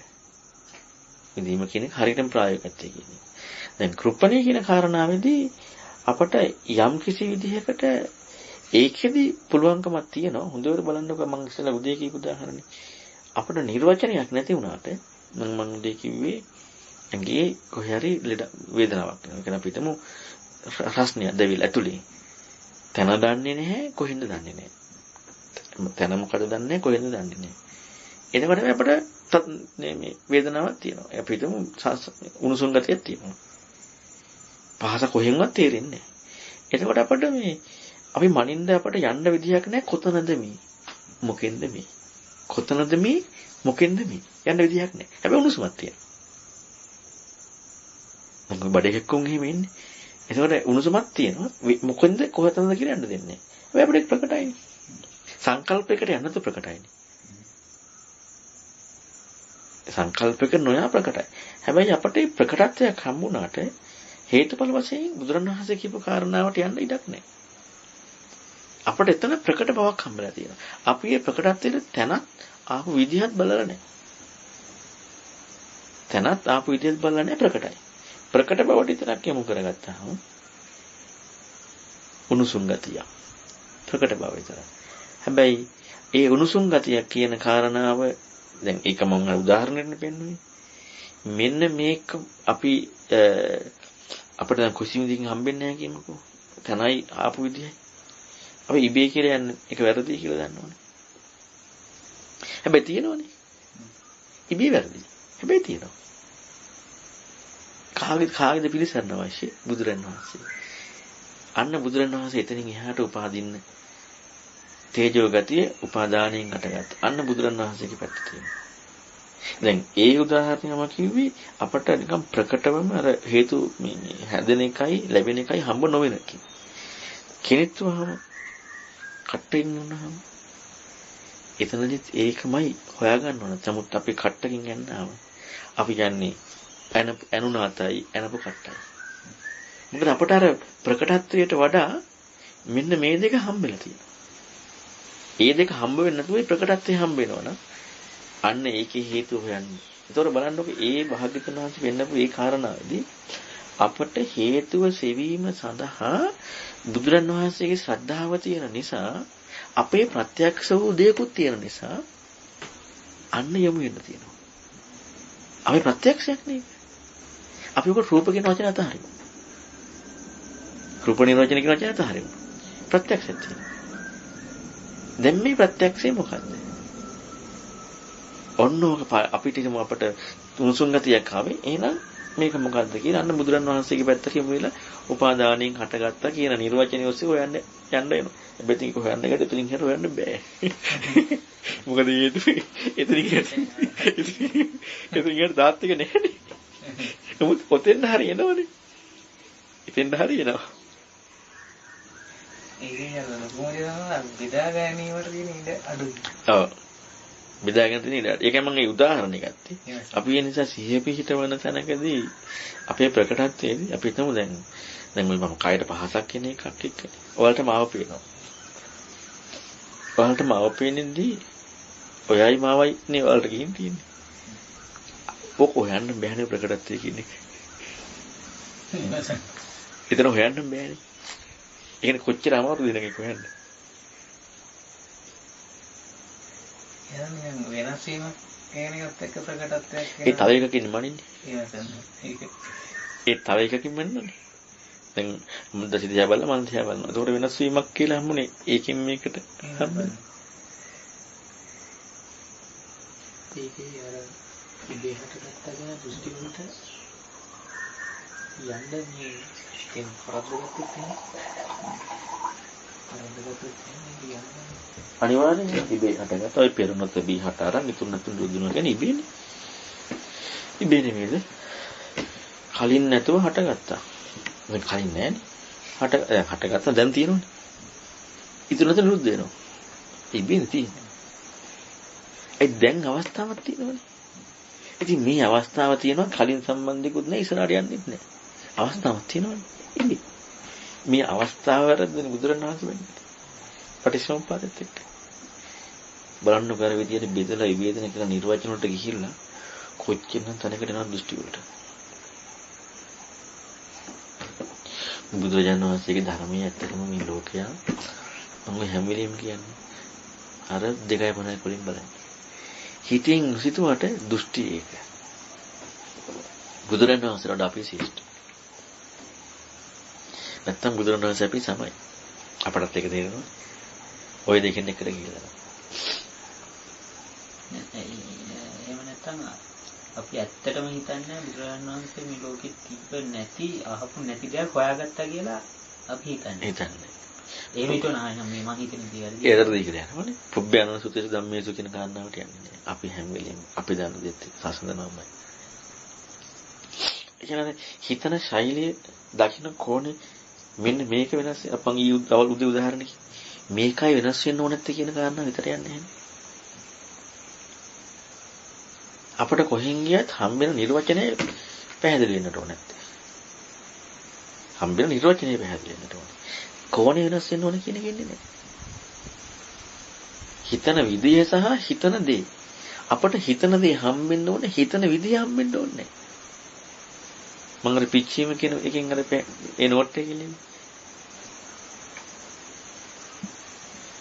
විදීම කියන එක හරියටම ප්‍රායෝගිකත්වය කියන එක. දැන් කෘපණේ කියන කාරණාවේදී අපට යම් කිසි විදිහකට ඒකෙදි පුළුවන්කමක් තියෙනවා. හොඳට බලන්නකෝ මම ඉස්සෙල්ලා උදේ කියපු උදාහරණේ. අපිට නිර්වචනයක් නැති වුණාට මම උදේ කිව්වේ ඇඟේ කොහේ හරි ලෙඩ වේදනාවක් වෙනවා. ඒක අපිටම රස්නිය දෙවිල ඇතුලේ. තන දන්නේ නැහැ කොහෙන්ද දන්නේ නැහැ. තන මොකද දන්නේ කොහෙන්ද දන්නේ නැහැ. එතකොට අපිට මේ වේදනාවක් තියෙනවා. අපිටම උණුසුම් ගතියක් තියෙනවා. පහස කොහෙන්වත් තේරෙන්නේ නැහැ. එතකොට අපිට මේ අපි මනින්ද අපට යන්න විදියක් නැහැ. කොතනද මේ? මොකෙන්ද මේ? කොතනද මේ? මොකෙන්ද මේ? යන්න විදියක් නැහැ. හැබැයි උණුසුමක් තියෙනවා. මම බඩේකක්කුන් එහෙම ඉන්නේ. එතකොට උණුසුමක් තියෙනවා. මොකෙන්ද කොහතනද කියලා යන්න දෙන්නේ නැහැ. හැබැයි අපිට ප්‍රකටයිනේ. සංකල්පයකට යන්නත් ප්‍රකටයිනේ. සංකල්පයක නොයා ප්‍රකටයි. හැබැයි අපට ප්‍රකටත්වයක් හම්බුණාට හේතුඵල වශයෙන් බුදුරණවහන්සේ කියපු කාරණාවට යන්න ඉඩක් නැහැ. අපට එතන ප්‍රකට බවක් හම්බෙලා තියෙනවා. අපි මේ ප්‍රකටත්වයේ තැනත් ආපු විදිහත් බලලා නැහැ. තැනත් ආපු විදිහත් බලලා නැහැ ප්‍රකටයි. ප්‍රකට බවට විතරක් යොමු කරගත්තාම උණුසුම් ගතිය. ප්‍රකට බව විතරයි. හැබැයි ඒ උණුසුම් ගතිය කියන කාරණාව දැන් ඒක මම උදාහරණයක් පෙන්නුවේ. මෙන්න මේක අපි අපිට දැන් කුසිමින්දින් හම්බෙන්නේ නැහැ කියමුකෝ. තනයි ආපු විදියයි. අපි ඉබේ කියලා යන්නේ ඒක වැරදි කියලා දන්නවනේ. හැබැයි තියෙනවනේ. ඉබේ වැරදි. හැබැයි තියෙනවා. කාගෙද පිළිසරණ අවශ්‍ය? බුදුරණවහන්සේ. අන්න බුදුරණවහන්සේ එතනින් එහාට උපාදින්න තේජෝ ගතිය උපාදානයෙන් අටගත්. අන්න බුදුරණවහන්සේගේ පැත්ත තියෙනවා. දැන් ඒ උදාහරණයම කිව්වේ අපට නිකන් ප්‍රකටවම අර හේතු මේ හැදෙන එකයි ලැබෙන එකයි හම්බ නොවෙන කෙනෙක් වහම කට්ටෙන් වුණාම එතනදිත් ඒකමයි හොයාගන්න ඕන. නමුත් අපි කට්ටකින් යන්නාම අපි යන්නේ ඇනුනාතයි ඇනපු කට්ටයි. මොකද අපට අර ප්‍රකටත්වයට වඩා මෙන්න මේ දෙක හම්බෙලා තියෙනවා. ඒ දෙක හම්බ වෙන්නේ නැතුව ප්‍රකටත්වය හම්බ වෙනවනම් අන්න ඒකේ හේතුව හොයන්නේ. ඒතකොට බලන්නකො ඒ භාග්‍යවතුන් වහන්සේ වෙන්නපු ඒ කාරණාවේදී අපට හේතුව සෙවීම සඳහා බුදුරන් වහන්සේගේ ශ්‍රද්ධාව තියෙන නිසා අපේ ප්‍රත්‍යක්ෂ වූ දෙයක්ත් තියෙන නිසා අන්න යමු වෙන්න තියෙනවා. අපි ප්‍රත්‍යක්ෂයක් නේ. අපි ඔක රූප කියන වචන අතහරිමු. රූප නිර්වචන කියන වචන අතහරිමු. ප්‍රත්‍යක්ෂයක් තියෙනවා. දැන් මේ ප්‍රත්‍යක්ෂය මොකද්ද? ඔන්නෝක අපිට හිතමු අපට තුන්සුන් ගතියක් ආවේ. එහෙනම් මේක මොකද්ද කියලා අන්න බුදුරන් වහන්සේගේ පැත්තට යමු වෙලා උපාදානයෙන් හටගත්තා කියන නිර්වචනය ඔස්සේ හොයන්න යන්න වෙනවා. හැබැයි ඒක හොයන්න ගියත් එතනින් හර හොයන්න බෑ. මොකද එතනින් දාත් එක නැහැනේ. නමුත් ඔතෙන් හරියනවනේ. එතෙන් හරියනවා. ඒකේ යන කොහොමද බෙදා ගැනීමට තියෙන ඉඩ අඩුයි. ඔව්. බෙදාගෙන තියෙන ඉඩ. ඒකයි මම ඒ උදාහරණය ගත්තේ. අපි ඒ නිසා සිහිය පිහිටවන තැනකදී අපේ ප්‍රකටත්වයේදී අපි හිතමු දැන් මම කයට පහසක් කියන එකක් එක්ක. ඔයාලට මාව පේනවා. ඔයාලට මාව පේනින්දී ඔයයි මාවයි නේ ඔයාලට ගිහින් තියෙන්නේ. ඔක හොයන්න බෑනේ ප්‍රකටත්වයේ කියන්නේ. එතන හොයන්න බෑනේ. ඒ කියන්නේ කොච්චර අමාරුද නේද හොයන්න. එහෙනම් වෙනස් වීම කියන එකත් එක්ක ප්‍රකටත්වයක් ඒ තව එකකින් මනින්නේ. ඒ තව එකකින් මනින්නේ. දැන් මුද්ද සිදියා බලලා මන් දිහා බලනවා. ඒකට වෙනස් වීමක් කියලා හම්බුනේ. ඒකෙන් මේකට හම්බුනේ. ඒකේ අර ඉබේකට ගත්තගෙන දෘෂ්ටි වලට යන්න මේ කෙන් කරදරයක් තියෙනවා. අනිවාර්යෙන් ඉබේ හටගත්තා. ඔය පෙරුණොත් බී හට අරන් මිතුන් නැතුන් දුදුනවා කියන්නේ ඉබේනේ. ඉබේ නෙමෙයිද? කලින් නැතුව හටගත්තා. දැන් කලින් නෑනේ. හටගත්තා දැන් තියෙනවනේ. ඉතුරු නැතුව නිරුද්ධ වෙනවා. ඉබේනේ තියෙන්නේ. ඒ දැන් අවස්ථාවක් තියෙනවනේ. ඉතින් මේ අවස්ථාව තියෙනවා කලින් සම්බන්ධිකුත් නෑ ඉස්සරහට යන්නෙත් නෑ. අවස්ථාවක් තියෙනවනේ. ඉන්නේ. මේ අවස්ථාව වරද්දනේ බුදුරණවහන්සේ වෙන්නේ. පටිච්චසමුප්පාදෙත් එක්ක. බලන්න කර විදියට බෙදලා විවේදනය කරන නිර්වචන වලට ගිහිල්ලා කොච්චරනම් තැනකට යනවා දෘෂ්ටි වලට. බුදුරජාණන් වහන්සේගේ ධර්මයේ ඇත්තටම මේ ලෝකයා මම හැම වෙලෙම කියන්නේ අර 2.5 වලින් බලන්න. හිතින් සිතුවට දෘෂ්ටි ඒක. බුදුරජාණන් වහන්සේට අපි ශ්‍රේෂ්ඨ. නැත්තම් බුදුරජාණන් වහන්සේ අපි සමයි. අපටත් ඒක තේරෙනවා. ওই දෙකෙන් එකට ගිහලා. එහෙම නැත්නම් අපි ඇත්තටම හිතන්නේ බුදුරජාණන් වහන්සේ මේ ලෝකෙ තිබ්බ නැති අහපු නැති දෙයක් හොයාගත්තා කියලා අපි හිතන්නේ. ඒ විතර නෑ මේ මම හිතන දේ හරි. ඒතරද කියලා යනවනේ. පුබ්බයන්ව සුතේස ධම්මේසු කියන කාරණාවට යන්නේ. අපි හැම වෙලෙම අපි දන්න දෙත් සාසනනමයි. ඒ කියන්නේ හිතන ශෛලිය දකින්න කොහොනේ මෙන්න මේක වෙනස් අපන් ඊ උදේ උදාහරණයක් මේකයි වෙනස් වෙන්න ඕන නැත්තේ කියන කාරණා විතර යන්නේ නැහැ. අපිට කොහෙන් ගියත් හම්බෙන නිර්වචනය පැහැදිලි වෙන්නට ඕන නැත්තේ. හම්බෙන නිර්වචනය පැහැදිලි වෙන්නට ඕන. කොහොනේ වෙනස් වෙන්න ඕන කියන එක ඉන්නේ නැහැ. හිතන විදිය සහ හිතන දේ. අපිට හිතන දේ හම්බෙන්න ඕනේ හිතන විදිය හම්බෙන්න ඕනේ නැහැ. මම අර පිච්චීම කියන එකෙන් අර ඒ නෝට් එක කිල්ලන්නේ.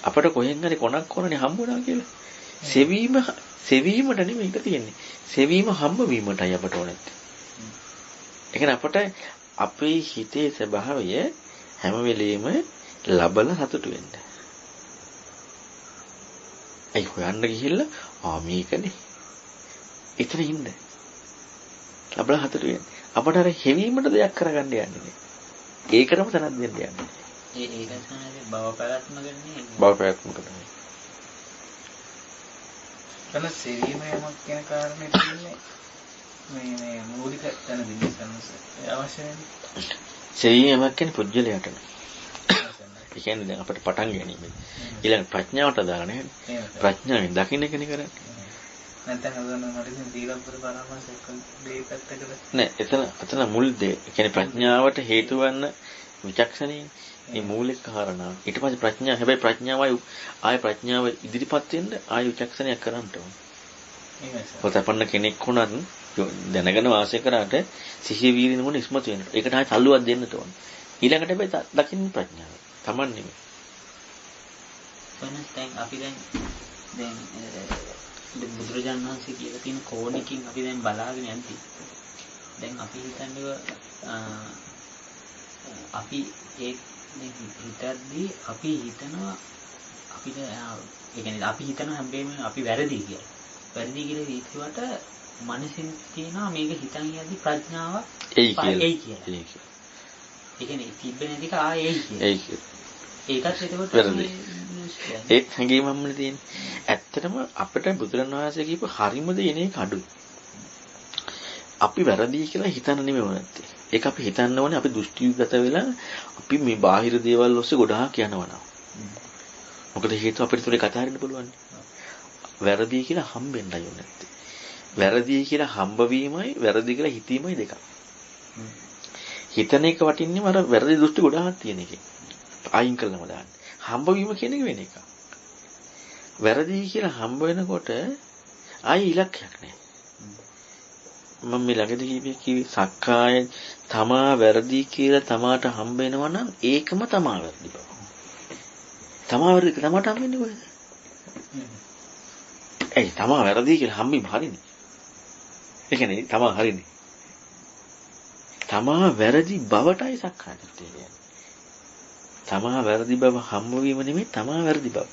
අපට කොහෙන් හරි කොනක් කොනනේ හම්බුණා කියලා. සෙවීමට නෙමෙයි ඒක තියෙන්නේ. සෙවීම හම්බ වීමටයි අපට ඕනේ. ඒ කියන්නේ අපට අපේ හිතේ ස්වභාවය හැම වෙලෙම ලබලා සතුටු වෙන්න. ඒ හොයන්න ගිහිල්ලා මේකනේ. එතන ඉන්න. ලබලා සතුටු වෙන්න. අපට අර හෙවීමට දෙයක් කරගන්න යන්නේ නෑ. ඒකටම තනක් දෙන්න යන්නේ. ඒක තමයි භව පැවැත්ම ගන්නේ. භව පැවැත්ම කරන්නේ. එතන සෙවීම යමක් කියන කාරණේ තියෙන්නේ මේ මූලික තැන දෙන්නේ සම්මත අවශ්‍ය වෙන්නේ. සෙවීමක් කියන්නේ පුජ්‍යලයට. ඒ කියන්නේ දැන් අපිට පටන් ගැනීම. ඊළඟ ප්‍රඥාවට දාලා නැහැ. ප්‍රඥාවෙන් දකින්න කෙනෙක් කරන්නේ. නැත්නම් හදන්න මට ඉතින් දීලපුර පරාමාසයක් දෙයි පැත්තකට නෑ එතන මුල් දේ. ඒ කියන්නේ ප්‍රඥාවට හේතු වන්න විචක්ෂණේ මේ මූලික කාරණා. ඊට පස්සේ ප්‍රඥාව හැබැයි ප්‍රඥාවයි ආය ප්‍රඥාව ඉදිරිපත් වෙන්න ආය විචක්ෂණයක් කරන්න ඕනේ. පොතපන්න කෙනෙක් වුණත් දැනගෙන වාසය කරාට සිහිය වීර්ය නුවණ ඉස්මතු වෙනවා. ඒකට ආය තල්ලුවක් දෙන්න ඕනේ. ඊළඟට හැබැයි දකින්න ප්‍රඥාව. Taman නෙමෙයි. දැන් අපි දැන් බුදුරජාණන් වහන්සේ කියලා තියෙන කෝණකින් අපි දැන් බලාගෙන යද්දී දැන් අපි හිතන්නේ අපි ඒ හිතද්දී අපි හිතනවා අපිට ඒ කියන්නේ අපි හිතන හැමෝම අපි වැරදි කියලා. වැරදි කියලා හිතුවට මනසින් තියෙනවා මේක හිතන් යද්දී ප්‍රඥාව එයි කියලා. ඒ කියන්නේ තිබෙන දෙක ආයේ එයි කියලා. එයි කියලා. ඒකත් එතකොට ඒත් හැඟීමක්මනේ තියෙන්නේ. ඇත්තටම අපිට බුදුරණවහන්සේ කියපු හරිම දෙයනේ කඩු. අපි වැරදි කියලා හිතන්න නෙමෙයි නැත්තේ. ඒක අපි හිතන්න ඕනේ අපි දෘෂ්ටිගත වෙලා අපි මේ බාහිර දේවල් ඔස්සේ ගොඩාක් යනවා නම්. මොකද හේතුව අපිට තුනේ කතා කරන්න පුළුවන්. වැරදි කියලා හම්බෙන්නයි ඕනේ නැත්තේ. වැරදි කියලා හම්බ වීමයි වැරදි කියලා හිතීමයි දෙකක්. හිතන එක වටින්නේ මර වැරදි දෘෂ්ටි ගොඩාක් තියෙන එකේ. අයින් කළම දාන්න. හම්බ වීම කියන එක වෙන එකක්. වැරදි කියලා හම්බ වෙනකොට ආයි ඉලක්කයක් නැහැ. මම මේ ළඟදී කිව්වේ සක්කාය තමා වැරදි කියලා තමාට හම්බ වෙනවා නම් ඒකම තමා වැරදි බව. තමා වැරදි තමාට හම්බ වෙන්නේ කොහෙද? ඒ තමා වැරදි කියලා හම්බෙම හරිනේ. ඒ කියන්නේ තමා හරිනේ. තමා වැරදි බවටයි සක්කාය දිට්ඨිය කියන්නේ. තමා වැරදි බව හම්බ වීම නෙමෙයි තමා වැරදි බව.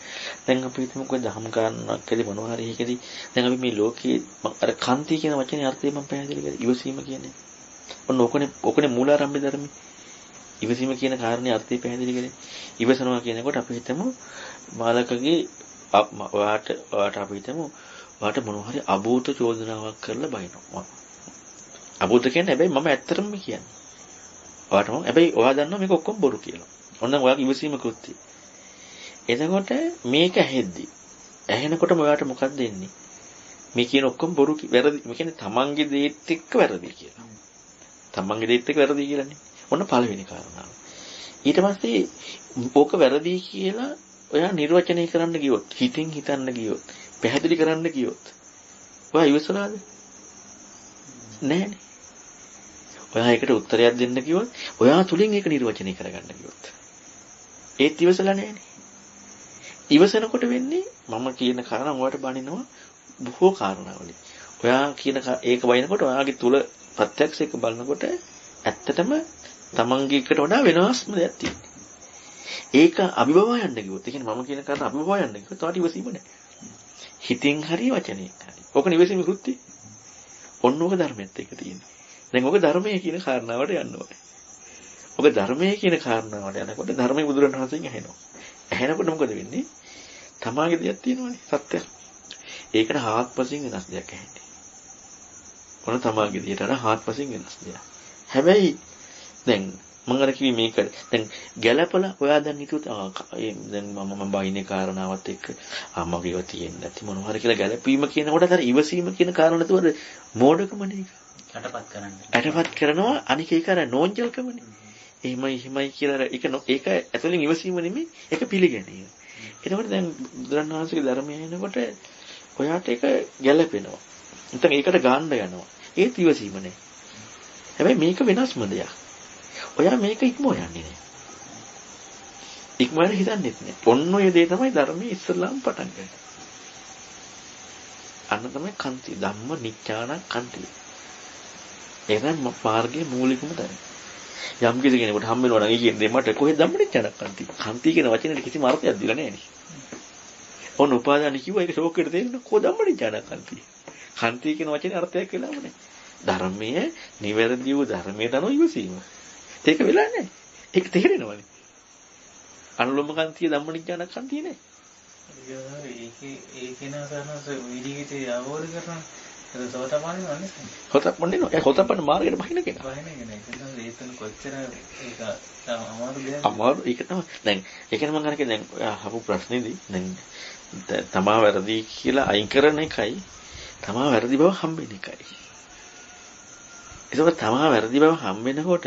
දැන් අපි හිතමුකෝ දහම් කාරණාවක් කලේ මොනවා හරි එකදී දැන් අපි මේ ලෝකයේ අර කාන්ති කියන වචනේ අර්ථය මම පැහැදිලි කරේ. ඉවසීම කියන්නේ. ඔන්න ඕකනේ මූලාරම්භ ධර්මයි. ඉවසීම කියන කාරණේ අර්ථය පැහැදිලි කරේ. ඉවසනවා කියනකොට අපි හිතමු මාලකගේ ඔයාට අපි හිතමු ඔයාට මොනවා හරි අභූත චෝදනාවක් කරලා බයිනවා. අභූත කියන්නේ හැබැයි මම ඇත්තටම කියන්නේ. ඔයාටම හැබැයි ඔයා දන්නවා මේක ඔක්කොම බොරු කියලා. ඔන්න ඔයාගේ ඉවසීම කෘත්‍යය. එතකොට මේක ඇහෙද්දි ඇහෙනකොටම ඔයාට මොකක්ද එන්නේ? මේ කියන ඔක්කොම බොරු වැරදි. මේ කියන්නේ තමන්ගේ දේත් එක්ක වැරදි කියලා. තමන්ගේ දේත් එක්ක වැරදි කියලානේ. ඔන්න පළවෙනි කාරණාව. ඊට පස්සේ ඕක වැරදි කියලා ඔයා නිර්වචනය කරන්න ගියොත්, හිතින් හිතන්න ගියොත්, පැහැදිලි කරන්න ගියොත් ඔයා ඉවසලාද? නෑනේ. ඔයා ඒකට උත්තරයක් දෙන්න කිව්වොත් ඔයා තුලින් ඒක නිර්වචනය කරගන්න කිව්වොත් ඒත් ඉවසලා නෑනේ. ඉවසනකොට වෙන්නේ මම කියන කාරණා ඔයාලට බනිනවා බොහෝ කාරණාවලින්. ඔයා කියන ඒක වයින්කොට ඔයාගේ තුල ප්‍රත්‍යක්ෂ එක බලනකොට ඇත්තටම තමන්ගේ එකට වඩා වෙනස්ම දෙයක් තියෙනවා. ඒක අභිභවා යන්න කිව්වොත්, ඒ කියන්නේ මම කියන කාරණා අභිභවා යන්න කිව්වොත් ඔයාට ඉවසීම නෑ. හිතින් හරි වචනයෙන් හරි. ඕක නිවසීම කෘත්‍යය. ඔන්න ඕක ධර්මෙත් එක තියෙනවා. දැන් ඔක ධර්මයේ කියන කාරණාවට යන්න ඕනේ. ඔක ධර්මයේ කියන කාරණාවට යනකොට ධර්මයේ බුදුරණවහන්සේගෙන් ඇහෙනවා. ඇහෙනකොට මොකද වෙන්නේ? තමාගේ දෙයක් තියෙනවනේ සත්‍යයක්. ඒකට හාත්පසින් වෙනස් දෙයක් ඇහෙන්නේ. ඔන්න තමාගේ දෙයට අර හාත්පසින් වෙනස් දෙයක්. හැබැයි දැන් මම අර කිව්වේ මේක දැන් ගැළපලා ඔයා දැන් හිතුවොත් දැන් මම බයිනේ කාරණාවත් එක්ක මගේව තියෙන්නේ නැති මොනවා හරි කියලා ගැළපීම කියනකොට අර ඉවසීම කියන කාරණා තුවර මෝඩකමනේ. යටපත් කරනවා අනික ඒක අර නෝන්ජල්කමනේ. එහෙමයි කියලා ඒක ඇතුලෙන් ඉවසීම නෙමෙයි ඒක පිළිගැනීම. එතකොට දැන් බුදුරණවහන්සේගේ ධර්මය එනකොට ඔයාට ඒක ගැළපෙනවා. නැත්නම් ඒකට ගාන්න යනවා. ඒත් ඉවසීම නෑ. හැබැයි මේක වෙනස්ම දෙයක්. ඔයා මේක ඉක්මව යන්නේ නෑ. ඉක්මවල හිතන්නේත් නෑ. ඔන්න ඔය දේ තමයි ධර්මයේ ඉස්සල්ලාම පටන් ගන්නේ. අන්න තමයි කන්ති ධම්ම නිච්ඡාන කන්ති. එහෙනම් මාර්ගයේ මූලිකම තමයි. යම් කිසි කෙනෙකුට හම් වෙනවා නම් කියන්නේ මට කොහෙද ධම්මනිච්ඡාන කන්ති. කන්ති කියන වචනේ කිසිම අර්ථයක් දීලා නැහැ නේ. ඔන්න උපාදාන කිව්වා ඒක ෂෝක් එකට තේරෙන්න කො ධම්මනිච්ඡාන කන්ති. කන්ති කියන වචනේ අර්ථයක් වෙලාම නැහැ. ධර්මයේ නිවැරදි වූ ධර්මයට අනුව ඉවසීම. ඒක වෙලා නැහැ. ඒක තේරෙනවනේ. අනුලෝමකාන්තිය ධම්මනිඥානකාන්තිය නේ. ඒකේ නසනස විදිහට අවබෝධ කරගන්න. ඒක සෝතපන්නේ නැහැ. හොතපන්නේ නෝ. ඒ හොතපන්න මාර්ගයට බහින කෙනා. ඒතන කොච්චර ඒක අමාරු දෙයක්. අමාරු ඒක තමයි. දැන් ඒකනේ මම අරගෙන දැන් අහපු ප්‍රශ්නේදී දැන් තමා වැරදි කියලා අයින් කරන එකයි තමා වැරදි බව හම්බෙන එකයි. ඒක තමා වැරදි බව හම්බෙනකොට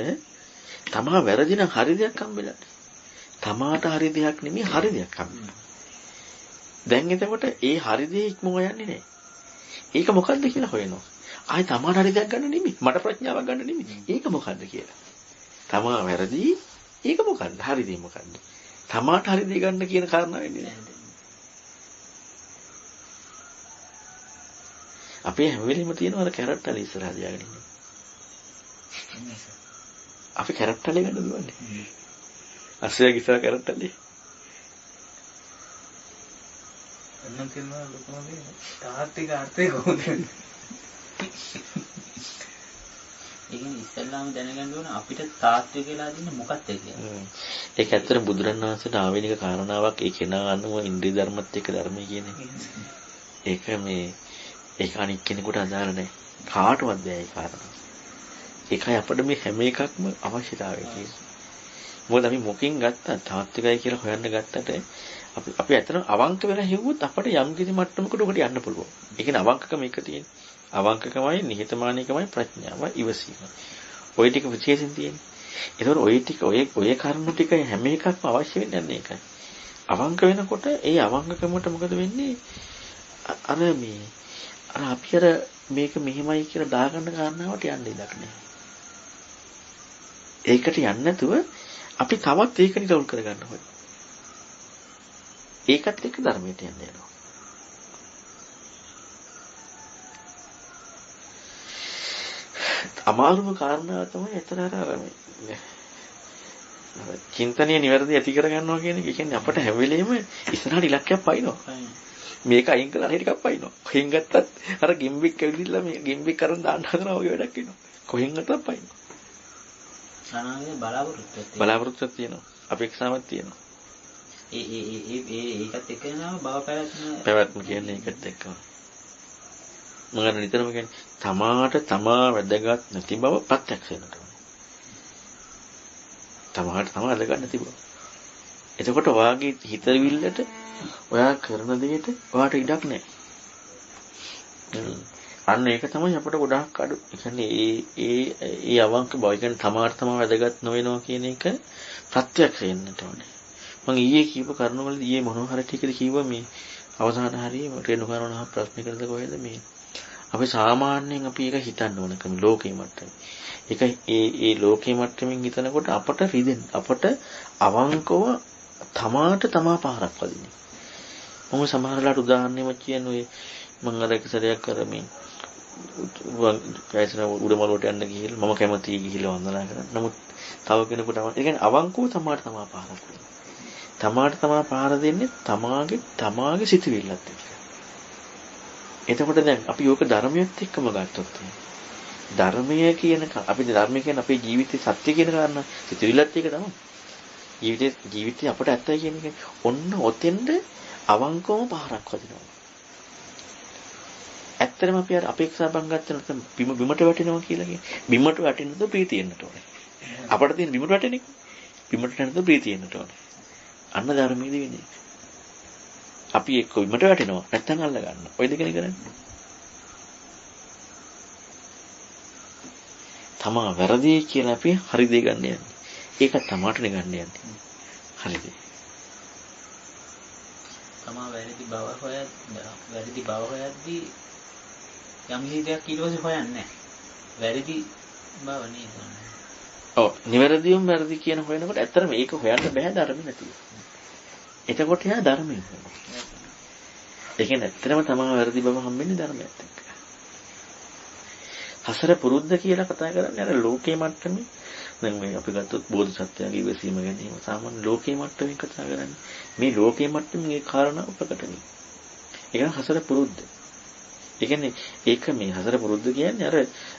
තමා වැරදි නම් හරි දෙයක් හම්බෙලා. තමාට හරි දෙයක් නෙමෙයි හරි දෙයක් හම්බෙනවා. දැන් එතකොට ඒ හරි දේ ඉක්මව යන්නේ නැහැ. ඒක මොකද්ද කියලා හොයනවා. ආයි තමාට හරි දෙයක් ගන්න නෙමෙයි. මට ප්‍රඥාවක් ගන්න නෙමෙයි. ඒක මොකද්ද කියලා. තමා වැරදි ඒක මොකද්ද? හරි දේ මොකද්ද? තමාට හරි දේ ගන්න කියන කාරණාව වෙන්නේ නැහැ. අපේ හැම වෙලෙම තියෙනවා අර කැරට් වල ඉස්සරහ තියාගෙන ඉන්නේ. අපි කැරට් වල ගන්න දුවන්නේ. අස්සයක් ඉස්සරහ කැරට් වල. එන්නම් කියනවා ලොකෝනේ තාත්තික අර්ථය කොහොමද? ඒකෙන් ඉස්සල්ලාම දැනගන්න ඕන අපිට තාත්වය කියලා දෙන්නේ මොකක්ද කියලා. ඒක ඇත්තට බුදුරණවහන්සේට ආවේනික කාරණාවක් ඒ කෙනා අනුව ඉන්ද්‍රිය ධර්මත් එක්ක ධර්මය කියන්නේ. ඒක ඒක අනික් කෙනෙකුට අදාළ නැහැ. කාටවත් බෑ ඒ කාරණා. ඒකයි අපිට මේ හැම එකක්ම අවශ්‍යතාවය කියන්නේ. මොකද අපි මොකෙන් ගත්තා තාත්විකයි කියලා හොයන්න ගත්තට අපි ඇත්තටම අවංක වෙලා හෙව්වොත් අපිට යම් කිසි මට්ටමකට උකට යන්න පුළුවන්. ඒ කියන්නේ අවංකකම එක තියෙන්නේ. අවංකකමයි නිහතමානීකමයි ප්‍රඥාවයි ඉවසීමයි. ওই ටික විශේෂයෙන් තියෙන්නේ. ඒතකොට ওই ටික ඔය කරුණු ටික හැම එකක්ම අවශ්‍ය වෙන්නේ නැහැ ඒකයි. අවංක වෙනකොට ඒ අවංකකමට මොකද වෙන්නේ? අර අපි මේක මෙහෙමයි කියලා දාගන්න කාරණාවට යන්න ඉඩක් නැහැ. ඒකට යන්නේ නැතුව අපි තවත් ඒක නිරවුල් කරගන්න ඕනේ. ඒකත් එක්ක ධර්මයට යන්න යනවා. අමාරුම කාරණාව තමයි එතන අර චින්තනීය නිවැරදි ඇති කරගන්නවා කියන එක. කියන්නේ අපට හැම වෙලෙම ඉස්සරහට ඉලක්කයක් පයින්නවා. මේක අයින් කරලා අනිත් එකක් පයින්නවා. කොහෙන් ගත්තත් අර ගිම්බික් ඇවිදිලා මේ ගිම්බික් කරන් දාන්න හදනවා වගේ වැඩක් වෙනවා. කොහෙන් ගත්තත් පයින්නවා. අනාගතේ බලාපොරොත්තුවක් තියෙනවා. අපේක්ෂාවක් තියෙනවා. ඒකත් එක්ක යනවා භව පැවැත්ම කියන්නේ ඒකත් එක්කම. මම නිතරම කියන්නේ තමාට තමා වැදගත් නැති බව ප්‍රත්‍යක්ෂ වෙනට ඕනේ. තමාට තමා වැදගත් නැති බව. එතකොට ඔයාගේ හිතවිල්ලට ඔයා කරන දෙයට ඔයාට ඉඩක් නැහැ. අන්න ඒක තමයි අපිට ගොඩාක් අඩු. ඒ කියන්නේ ඒ අවංක බව. ඒ කියන්නේ තමාට තමා වැදගත් නොවෙනවා කියන එක ප්‍රත්‍යක්ෂ වෙන්නට ඕනේ. මම ඊයේ කියපු කරුණවලදී ඊයේ මොනවා හරි ටිකද කිව්වා මේ අවසාන හරිය රේණුකාරණහ ප්‍රශ්න කරද කොහෙද මේ අපි සාමාන්‍යයෙන් අපි ඒක හිතන්න ඕනකම ලෝකේ මට්ටමේ. ඒක ඒ ලෝකේ මට්ටමින් හිතනකොට අපට රිදෙන්න අපට අවංකව තමාට තමා පාරක් වදින්නේ. මම සමහරලාට උදාහරණයක් කියන්නේ ඔය මම අර එක සැරයක් කරමින් පැයසන උඩමළුවට යන්න ගිහිල්ලා මම කැමතියි ගිහිල්ලා වන්දනා කරා. නමුත් තව කෙනෙකුට ඒ කියන්නේ අවංකව තමාට තමා පාරක් වදිනවා. තමාට තමා පාර දෙන්නේ තමාගේ සිතුවිල්ලත් එක්ක. එතකොට දැන් අපි යෝක ධර්මයේත් එක්කම ගත්තොත් ධර්මය කියන අපි ධර්මය කියන්නේ අපේ ජීවිතේ සත්‍ය කියන කාරණා සිතුවිල්ලත් එක තමයි. ජීවිතේ අපට ඇත්තයි කියන එක ඔන්න ඔතෙන්ද අවංකවම පාරක් වදිනවා. ඇත්තටම අපි අර අපේක්ෂා බංගත් නැත්නම් බිමට වැටෙනවා කියලා කියන්නේ. බිමට වැටෙන්නද ප්‍රීතියෙන්නට ඕනේ. අපට තියෙන බිමට වැටෙන එක. බිමට නැත්නම් ප්‍රීතියෙන්නට ඕනේ. අන්න ධර්මයේදී වෙන්නේ. අපි එක්ක බිමට වැටෙනවා නැත්නම් අල්ල ගන්නවා. ඔය දෙකනේ කරන්නේ. තමා වැරදි කියලා අපි හරි දේ ගන්න යන්නේ. ඒක තමාටනේ ගන්න යන්නේ. හරිද? තමා වැරදි බව හොයද්දී යම් දෙයක් ඊට පස්සේ හොයන්නේ නැහැ. වැරදි බව නේද? ඔව් නිවැරදිවම වැරදි කියන හොයනකොට ඇත්තටම ඒක හොයන්න බෑ ධර්ම නැතිව. එතකොට යා ධර්මයෙන් හොයනවා. ඒ කියන්නේ ඇත්තටම තමා වැරදි බව හම්බෙන්නේ ධර්මයත් එක්ක. හසර පුරුද්ද කියලා කතා කරන්නේ අර ලෝකේ මට්ටමේ දැන් මේ අපි ගත්තොත් බෝධිසත්වයාගේ ඉවසීම ගැන එහෙම සාමාන්‍ය ලෝකේ මට්ටමින් කතා කරන්නේ. මේ ලෝකේ මට්ටමින් ඒ කාරණා ප්‍රකට වෙනවා. ඒක හසර පුරුද්ද. ඒ කියන්නේ ඒක මේ හතර පුරුද්ද කියන්නේ අර